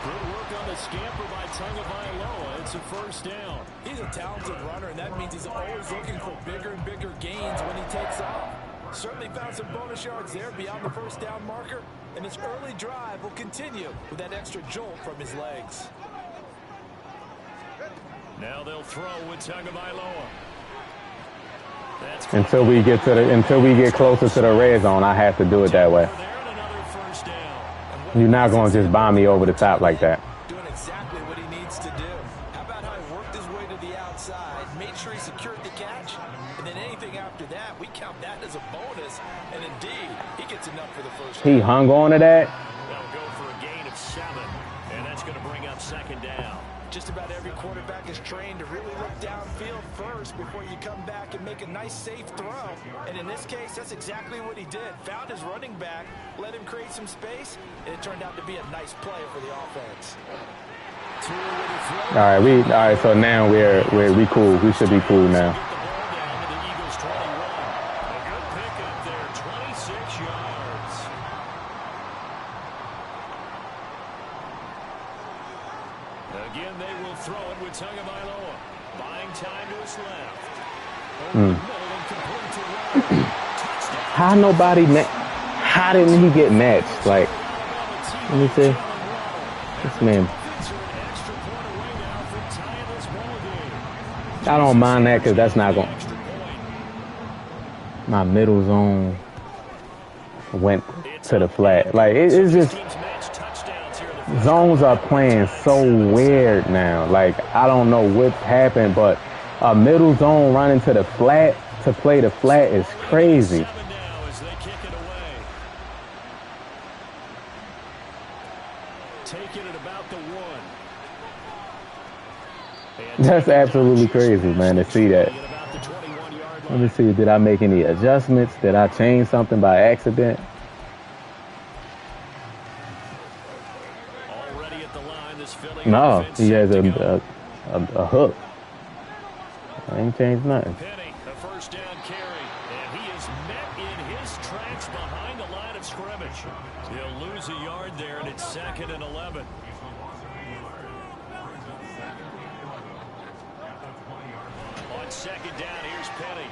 Good work on the scamper by Tagovailoa. It's a first down. He's a talented runner, and that means he's always looking for bigger and bigger gains when he takes off. Certainly found some bonus yards there beyond the first down marker, and his early drive will continue with that extra jolt from his legs. Now they'll throw with Tagovailoa. Until we get closer to the red zone, I have to do it that way. You're not going to just bomb me over the top like that. Doing exactly what he needs to do. How about how he worked his way to the outside, made sure he secured the catch, and then anything after that, we count that as a bonus. And indeed, he gets enough for the first down. He hung on to that. They'll go for a gain of 7, and that's going to bring up second down. Just about every quarterback is trained to really look downfield first before you come back and make a nice, safe throw. And in this case, that's exactly what he did. Found his running back, let him create some space, and it turned out to be a nice play for the offense. All right, so now we cool. We should be cool now. Again, they will throw it with Tagovailoa. Buying time to his left. How nobody how didn't he get matched? Like, let me see. This man. I don't mind that because that's not going. My middle zone went to the flat. Like, it's just. Zones are playing so weird now. Like, I don't know what happened, but a middle zone running to the flat to play the flat is crazy. That's absolutely crazy, man, to see that. Let me see, did I make any adjustments? Did I change something by accident? No, he has a hook. I ain't changed nothing. Penny, the first down carry, and he is met in his tracks behind the line of scrimmage. He'll lose a yard there, and it's 2nd and 11. On second down, here's Penny.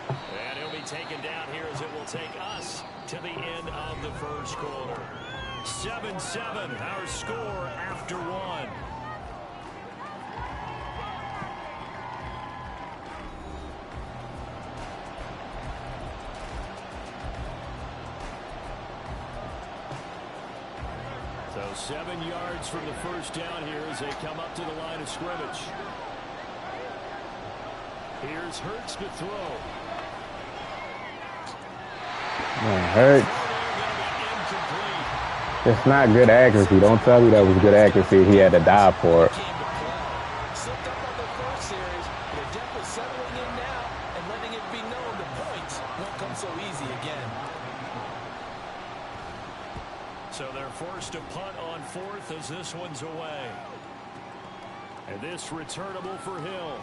And he'll be taken down here as it will take us to the end of the first quarter. 7-7, our score after 1. So 7 yards from the first down here as they come up to the line of scrimmage. Here's Hurts to throw. Hurts. It's not good accuracy. Don't tell me that was good accuracy. He had to dive for it. Slipped up on the first series. They're definitely settling in now and letting it be known the points won't come so easy again. So they're forced to punt on 4th as this one's away. And this returnable for Hill.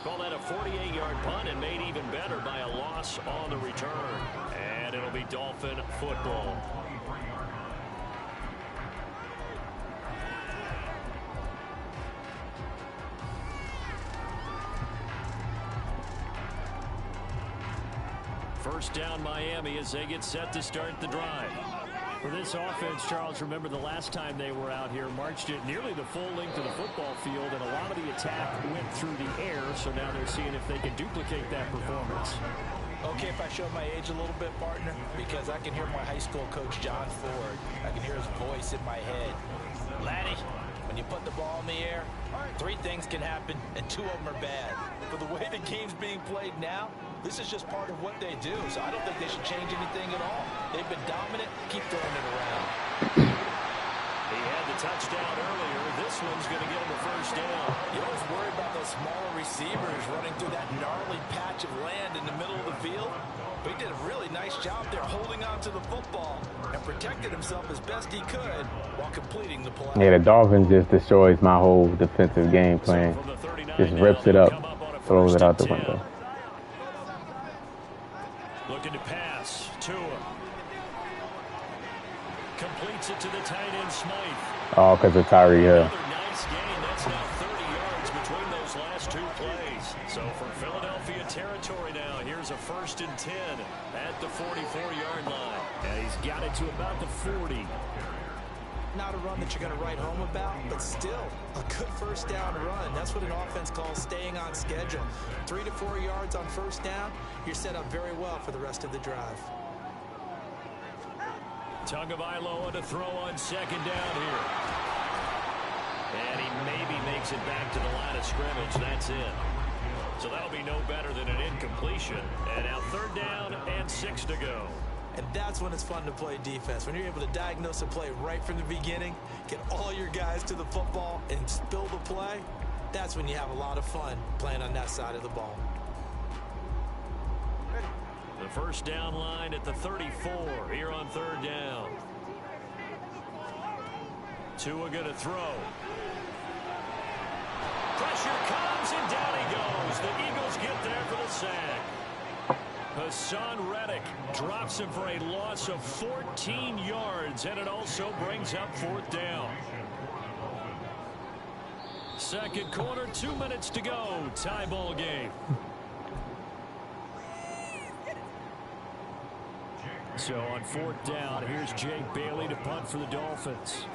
Call that a 48-yard punt and made even better by a loss on the return. And it'll be Dolphin football. First down Miami as they get set to start the drive. For this offense, Charles, remember the last time they were out here, marched it nearly the full length of the football field, and a lot of the attack went through the air, so now they're seeing if they can duplicate that performance. Okay, if I show my age a little bit, partner, because I can hear my high school coach, John Ford. I can hear his voice in my head. Laddie, when you put the ball in the air, 3 things can happen, and 2 of them are bad. For the way the game's being played now, this is just part of what they do, so I don't think they should change anything at all. They've been dominant. Keep throwing it around. He had the touchdown earlier. This one's going to get him a first down. You always worry about those smaller receivers running through that gnarly patch of land in the middle of the field. But he did a really nice job there holding on to the football and protected himself as best he could while completing the play. Yeah, the Dolphins just destroys my whole defensive game plan. Just rips it up. throws it out the 10. window. Looking to pass. Tua. Completes it to the tight end, Smythe. Oh, because of Tyree Hill. Another nice gain. That's now 30 yards between those last two plays. So for Philadelphia territory now, here's a 1st and 10 at the 44-yard line. And he's got it to about the 40. Not a run that you're going to write home about, but still a good first down run. That's what an offense calls staying on schedule. 3 to 4 yards on first down, you're set up very well for the rest of the drive. Tagovailoa to throw on 2nd down here. And he maybe makes it back to the line of scrimmage. That's it. So that'll be no better than an incompletion. And now 3rd down and 6 to go. And that's when it's fun to play defense. When you're able to diagnose a play right from the beginning, get all your guys to the football and spill the play, that's when you have a lot of fun playing on that side of the ball. The first down line at the 34 here on 3rd down. Tua going to throw. Pressure comes and down he goes. The Eagles get there for the sack. Hassan Reddick drops him for a loss of 14 yards, and it also brings up 4th down. 2nd quarter, 2 minutes to go. Tie ball game. So on 4th down, here's Jake Bailey to punt for the Dolphins.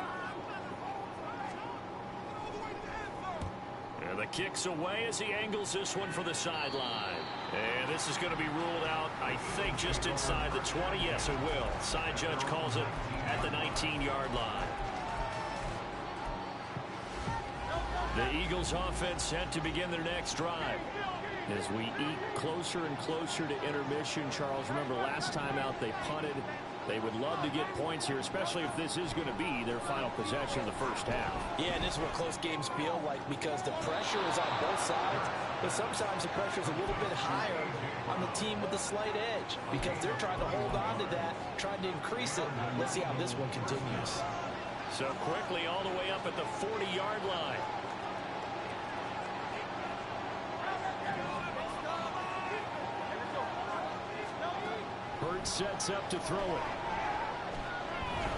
And the kick's away as he angles this one for the sideline. And this is going to be ruled out, I think, just inside the 20. Yes, it will. Side judge calls it at the 19-yard line. The Eagles offense set to begin their next drive. As we eat closer and closer to intermission, Charles, remember last time out they punted. They would love to get points here, especially if this is going to be their final possession of the first half. Yeah, and this is what close games feel like because the pressure is on both sides, but sometimes the pressure is a little bit higher on the team with the slight edge because they're trying to hold on to that, trying to increase it. Let's see how this one continues. So quickly all the way up at the 40-yard line. Hurts sets up to throw it.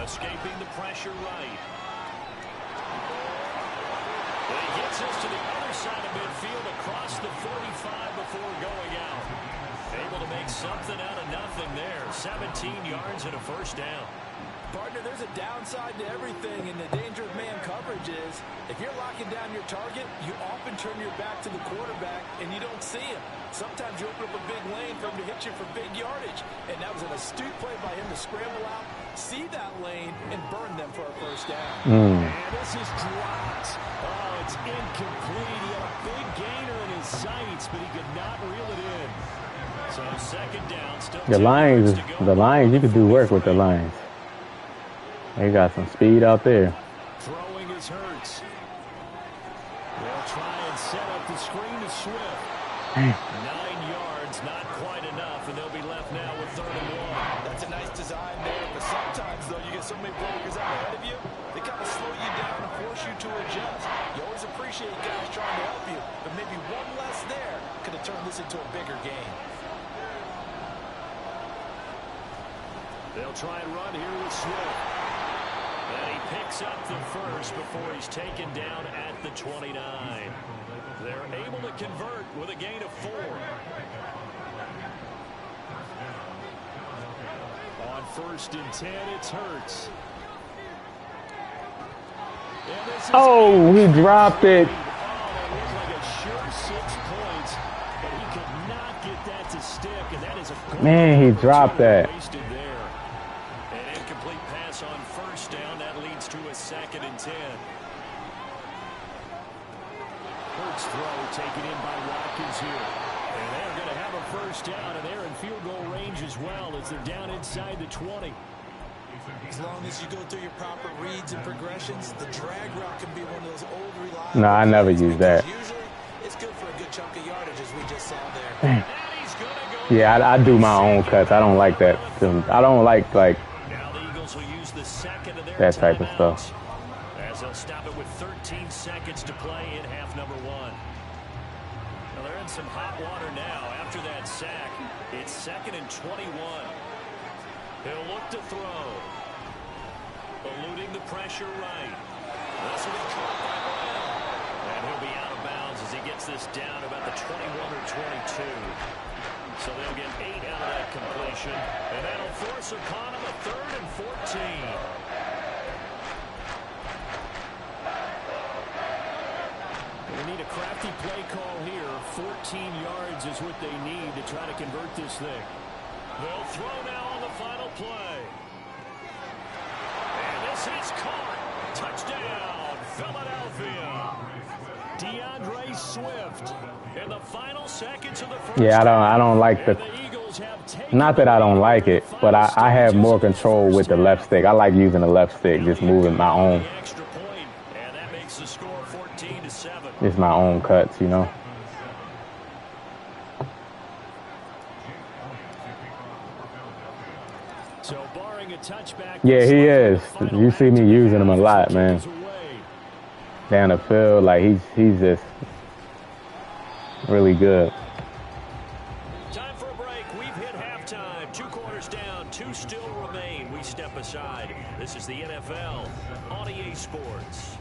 Escaping the pressure right. And he gets us to the other side of midfield across the 45 before going out. Able to make something out of nothing there. 17 yards and a first down. Partner, there's a downside to everything, and the danger of man coverage is if you're locking down your target, you often turn your back to the quarterback and you don't see him. Sometimes you open up a big lane for him to hit you for big yardage, and that was an astute play by him to scramble out, see that lane, and burn them for a first down. And this is dropped. Oh, it's incomplete. He had a big gainer in his sights, but he could not reel it in. So 2nd down, still The Lions, you could do work with the Lions. They got some speed out there. Throwing is Hurts. They'll try and set up the screen to Swift. 9 yards, not quite enough, and they'll be left now with 3rd and 1. That's a nice design there, but sometimes, though, you get so many blockers out ahead of you, they kind of slow you down and force you to adjust. You always appreciate guys trying to help you, but maybe one less there could have turned this into a bigger game. They'll try and run here with Swift. And he picks up the first before he's taken down at the 29. They're able to convert with a gain of 4. On 1st and 10, it's Hurts. Oh, he dropped it. Oh, that looked like a sure 6 points, but he could not get that to stick, and that is a Man, he dropped that. wasted there. An incomplete pass on 1st down. That leads to a 2nd and 10. Hurts throw taken in by Watkins here. And they're going to have a first down, and they're in field goal range as well as they're down inside the 20. As long as you go through your proper reads and progressions, the drag route can be one of those old reliable. No, I never use that. Usually, it's good for a good chunk of yardage, as we just saw there. Yeah, I do my own cuts. I don't like that. I don't like Now the Eagles will use the second of their that type of timeouts, stuff. as they'll stop it with 13 seconds to play in half number 1. they're in some hot water now. After that sack, it's 2nd and 21. He'll look to throw. Eluding the pressure right. This will be caught by Brown. And he'll be out of bounds as he gets this down about the 21 or 22. So they'll get 8 out of that completion. And that'll force upon him a 3rd and 14. They need a crafty play call here. 14 yards is what they need to try to convert this thing. They'll throw now on the final play. And this is caught. Touchdown, Philadelphia. DeAndre Swift in the final seconds of the first. Yeah, I don't like the. Not that I don't like it, but I have more control with the left stick. I like using the left stick, just moving my own. And that makes the score 14-7. It's my own cuts, you know. So barring a touchback. Yeah, he is. You see me using him a lot, man. Down the field, like he's just really good. Time for a break. We've hit halftime. 2 quarters down, 2 still remain. We step aside. This is the NFL on EA Sports.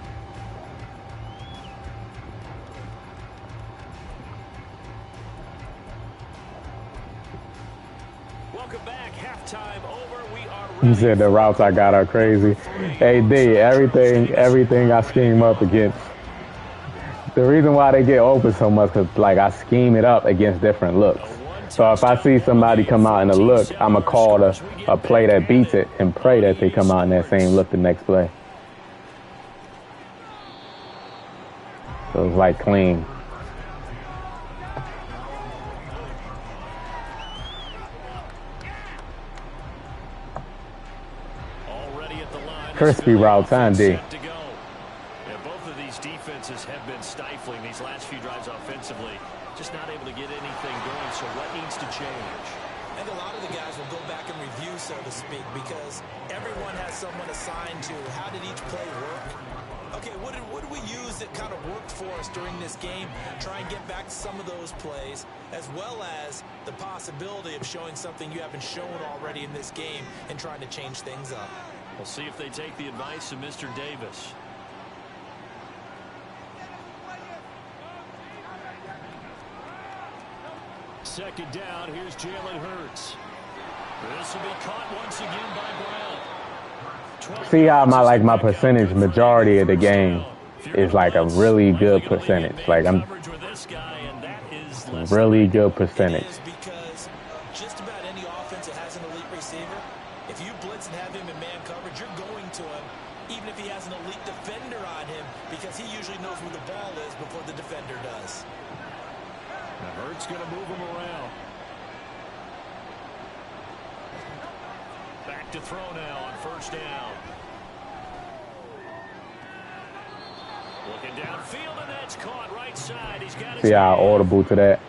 Welcome back. Halftime over. We are ready. You said the routes I got are crazy. Hey, D, everything I scheme up against. The reason why they get open so much is like I scheme it up against different looks. So if I see somebody come out in a look, I'm going to call a play that beats it and pray that they come out in that same look the next play. So it's like clean. Crispy routes, huh, D? Both of these defenses have been stifling these last few drives offensively. Just not able to get anything going, so what needs to change? I think a lot of the guys will go back and review, so to speak, because everyone has someone assigned to how did each play work. Okay, what did we use that kind of worked for us during this game? Try and get back to some of those plays, as well as the possibility of showing something you haven't shown already in this game and trying to change things up. We'll see if they take the advice of Mr. Davis. Second down, here's Jalen Hurts. This will be caught once again by Brown. See how my percentage majority of the game is like a really good percentage. Like I'm really good percentage. Because just about any offense that has an elite receiver, if you blitz and have him in man coverage, you're going to him, even if he has an elite defender on him, because he usually knows where the ball is before the defender does. Now Hurts going to move him around. Back to throw now on first down. Looking downfield, and that's caught right side. He's got See how audible to that.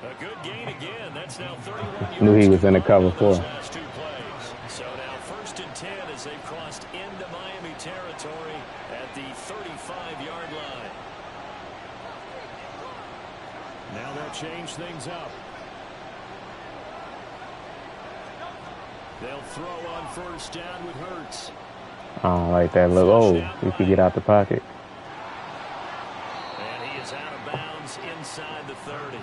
A good gain again. That's now 31 yards. Knew he was in the cover for. So now 1st and 10 as they've crossed into Miami territory at the 35-yard line. Now they'll change things up. They'll throw on first down with Hurts. I don't like that look. Oh, he could get out the pocket. And he is out of bounds inside the 30.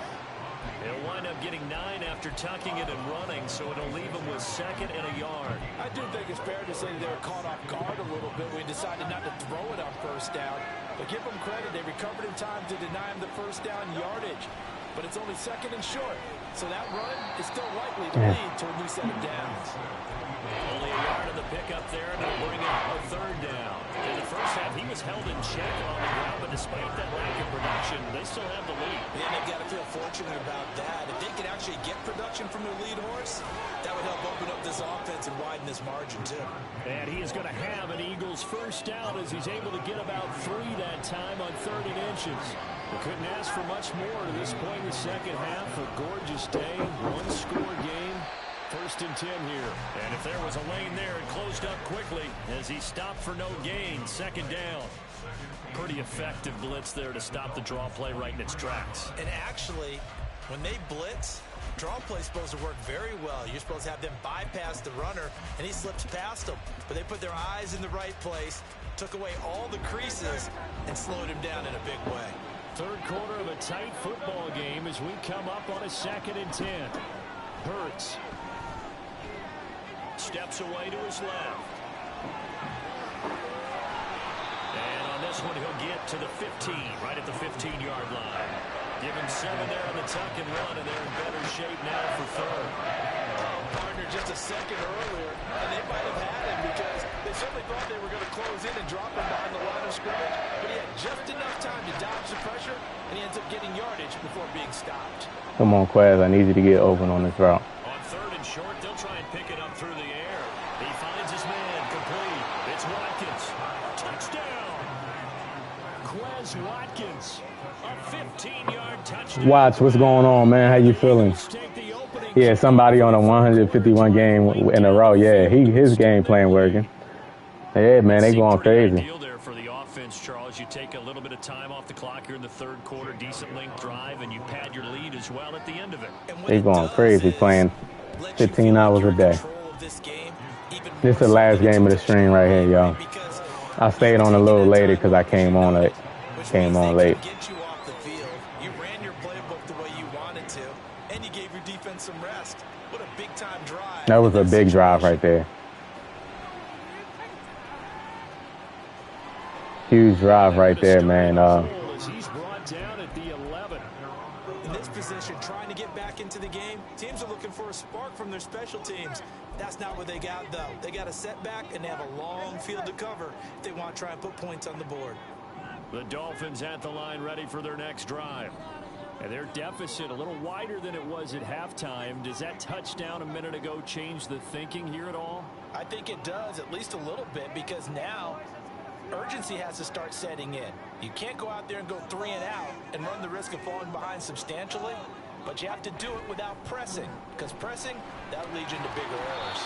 He'll wind up getting 9 after tucking it and running, so it'll leave him with 2nd and a yard. I do think it's fair to say they were caught off guard a little bit. We decided not to throw it on first down. But give them credit. They recovered in time to deny him the first down yardage. But it's only 2nd and short. So that run is still likely to lead to a new set of downs. Only a yard of the pickup there, and they'll bring up a 3rd down. In the first half, he was held in check on the ground, but despite that lack of production, they still have the lead. Yeah, they've got to feel fortunate about that. If they could actually get production from their lead horse, that would help open up this offense and widen this margin, too. And he is going to have an Eagles first down as he's able to get about 3 that time on 3rd and inches. We couldn't ask for much more to this point in the second half. A gorgeous day, 1-score game. First and 10 here. And if there was a lane there, it closed up quickly as he stopped for no gain. Second down. Pretty effective blitz there to stop the draw play right in its tracks. And actually, when they blitz, draw play is supposed to work very well. You're supposed to have them bypass the runner, and he slips past them. But they put their eyes in the right place, took away all the creases, and slowed him down in a big way. Third quarter of a tight football game as we come up on a 2nd and 10. Hurts steps away to his left. And on this one, he'll get to the 15, right at the 15-yard line. Give him 7 there on the tuck and run, and they're in better shape now for third. Partner just a second earlier, and they might have had him because they certainly thought they were going to close in and drop him behind the line of scrimmage, but he had just enough time to dodge the pressure, and he ends up getting yardage before being stopped. Come on, Quaz. I need you to get open on this route. On 3rd and short, they'll try and pick it up through the air. He finds his man, complete. It's Watkins. Touchdown! Quez Watkins. A 15-yard touchdown. Watch, what's going on, man? How you feeling? Yeah, somebody on a 151 game in a row. Yeah, his game plan working. Yeah, man, they going crazy. Deal there for the offense, Charles. You take a little bit of time off the clock here in the third quarter, decent length drive, and you pad your lead as well at the end of it. They going crazy, playing 15 hours a day. This is the last game of the stream right here, y'all. I stayed on a little later because I came on late. Get you off the field. You ran your playbook the way you wanted to, and you gave your defense some rest. What a big-time drive. That was a big drive right there. Huge drive right there, man. He's brought down at the 11. In this position, trying to get back into the game, teams are looking for a spark from their special teams. That's not what they got, though. They got a setback, and they have a long field to cover if they want to try and put points on the board. The Dolphins at the line ready for their next drive. And their deficit a little wider than it was at halftime. Does that touchdown a minute ago change the thinking here at all? I think it does, at least a little bit, because now urgency has to start setting in. You can't go out there and go 3 and out and run the risk of falling behind substantially, but you have to do it without pressing, because pressing, that leads you into bigger errors.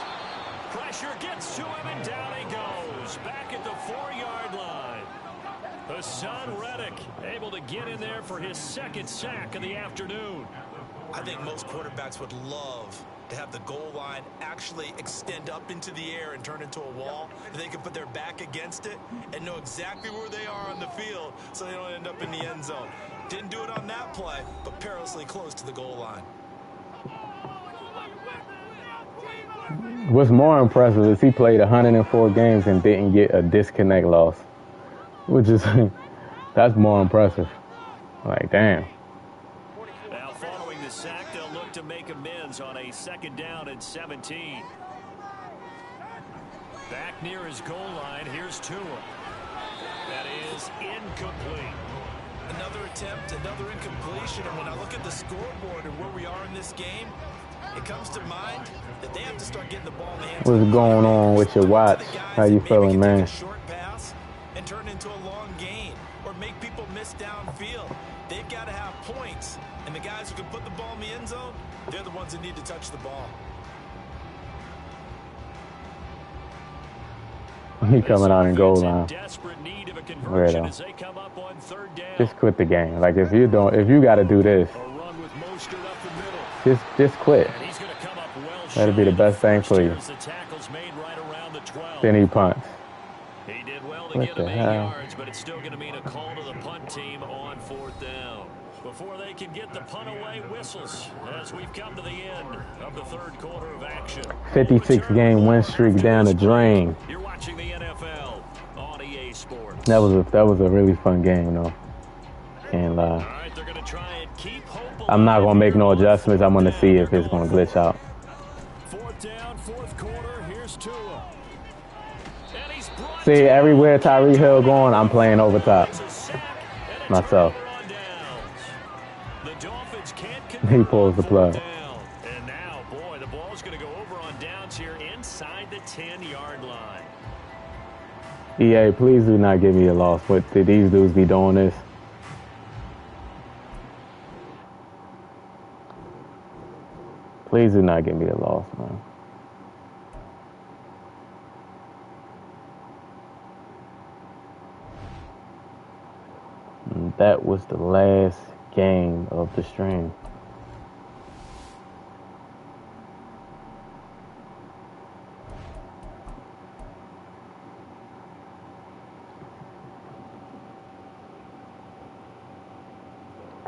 Pressure gets to him, and down he goes. Back at the 4-yard line. Hassan Reddick able to get in there for his 2nd sack of the afternoon. I think most quarterbacks would love to have the goal line actually extend up into the air and turn into a wall. They can put their back against it and know exactly where they are on the field so they don't end up in the end zone. Didn't do it on that play, but perilously close to the goal line. What's more impressive is he played 104 games and didn't get a disconnect loss, which is that's more impressive. Like, damn. Now following the sack, they'll look to make amends on a 2nd down and 17. Back near his goal line, here's Tua. That is incomplete. Another attempt, another incompletion, and when I look at the scoreboard and where we are in this game, it comes to mind that they have to start getting the ball in the hands. What's going on with your watch? How you feeling, man? Short pass and turn into a long gain or make people miss downfield. They've got to have points, and the guys who can put the ball in the end zone, they're the ones that need to touch the ball. He coming out in goal line. Weirdo. Just quit the game. Like, if you got to do this, just quit. That'll be the best thing for you. Then he punts. He did well to What get the him 8 hell? yards, but it's still going to mean a call to the punt team on 4th down. Before they can get the punt away, whistles as we've come to the end of the third quarter of action. 56-game win streak down the drain. You're watching the NFL on EA Sports. That was a really fun game, though. Can't lie. All right, they're going to try and keep hope. I'm not gonna make no adjustments. I'm gonna see if it's gonna glitch out. 4th down, 4th quarter. Here's Tua. And he's brought See, everywhere Tyree Hill going, I'm playing over top myself. The Dolphins can't He pulls the plug. And now, boy, the ball's going to go over on downs here inside the 10-yard line. EA, please do not give me a loss. What did these dudes be doing this? Please. Please do not give me the loss, man. And that was the last game of the stream.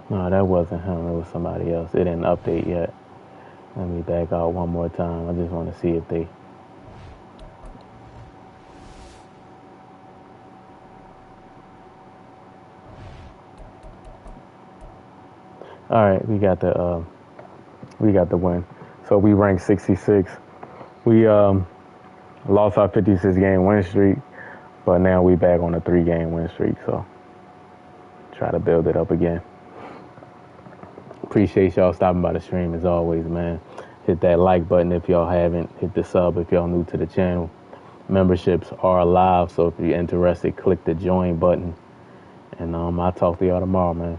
No, that wasn't him. It was somebody else. It didn't update yet. Let me back out one more time. I just want to see if they... All right, we got the win. So we ranked 66. We lost our 56-game win streak, but now we back on a 3-game win streak. So try to build it up again. Appreciate y'all stopping by the stream as always, man. Hit that like button if y'all haven't. Hit the sub if y'all new to the channel. Memberships are live, so if you're interested, click the join button. And I'll talk to y'all tomorrow, man.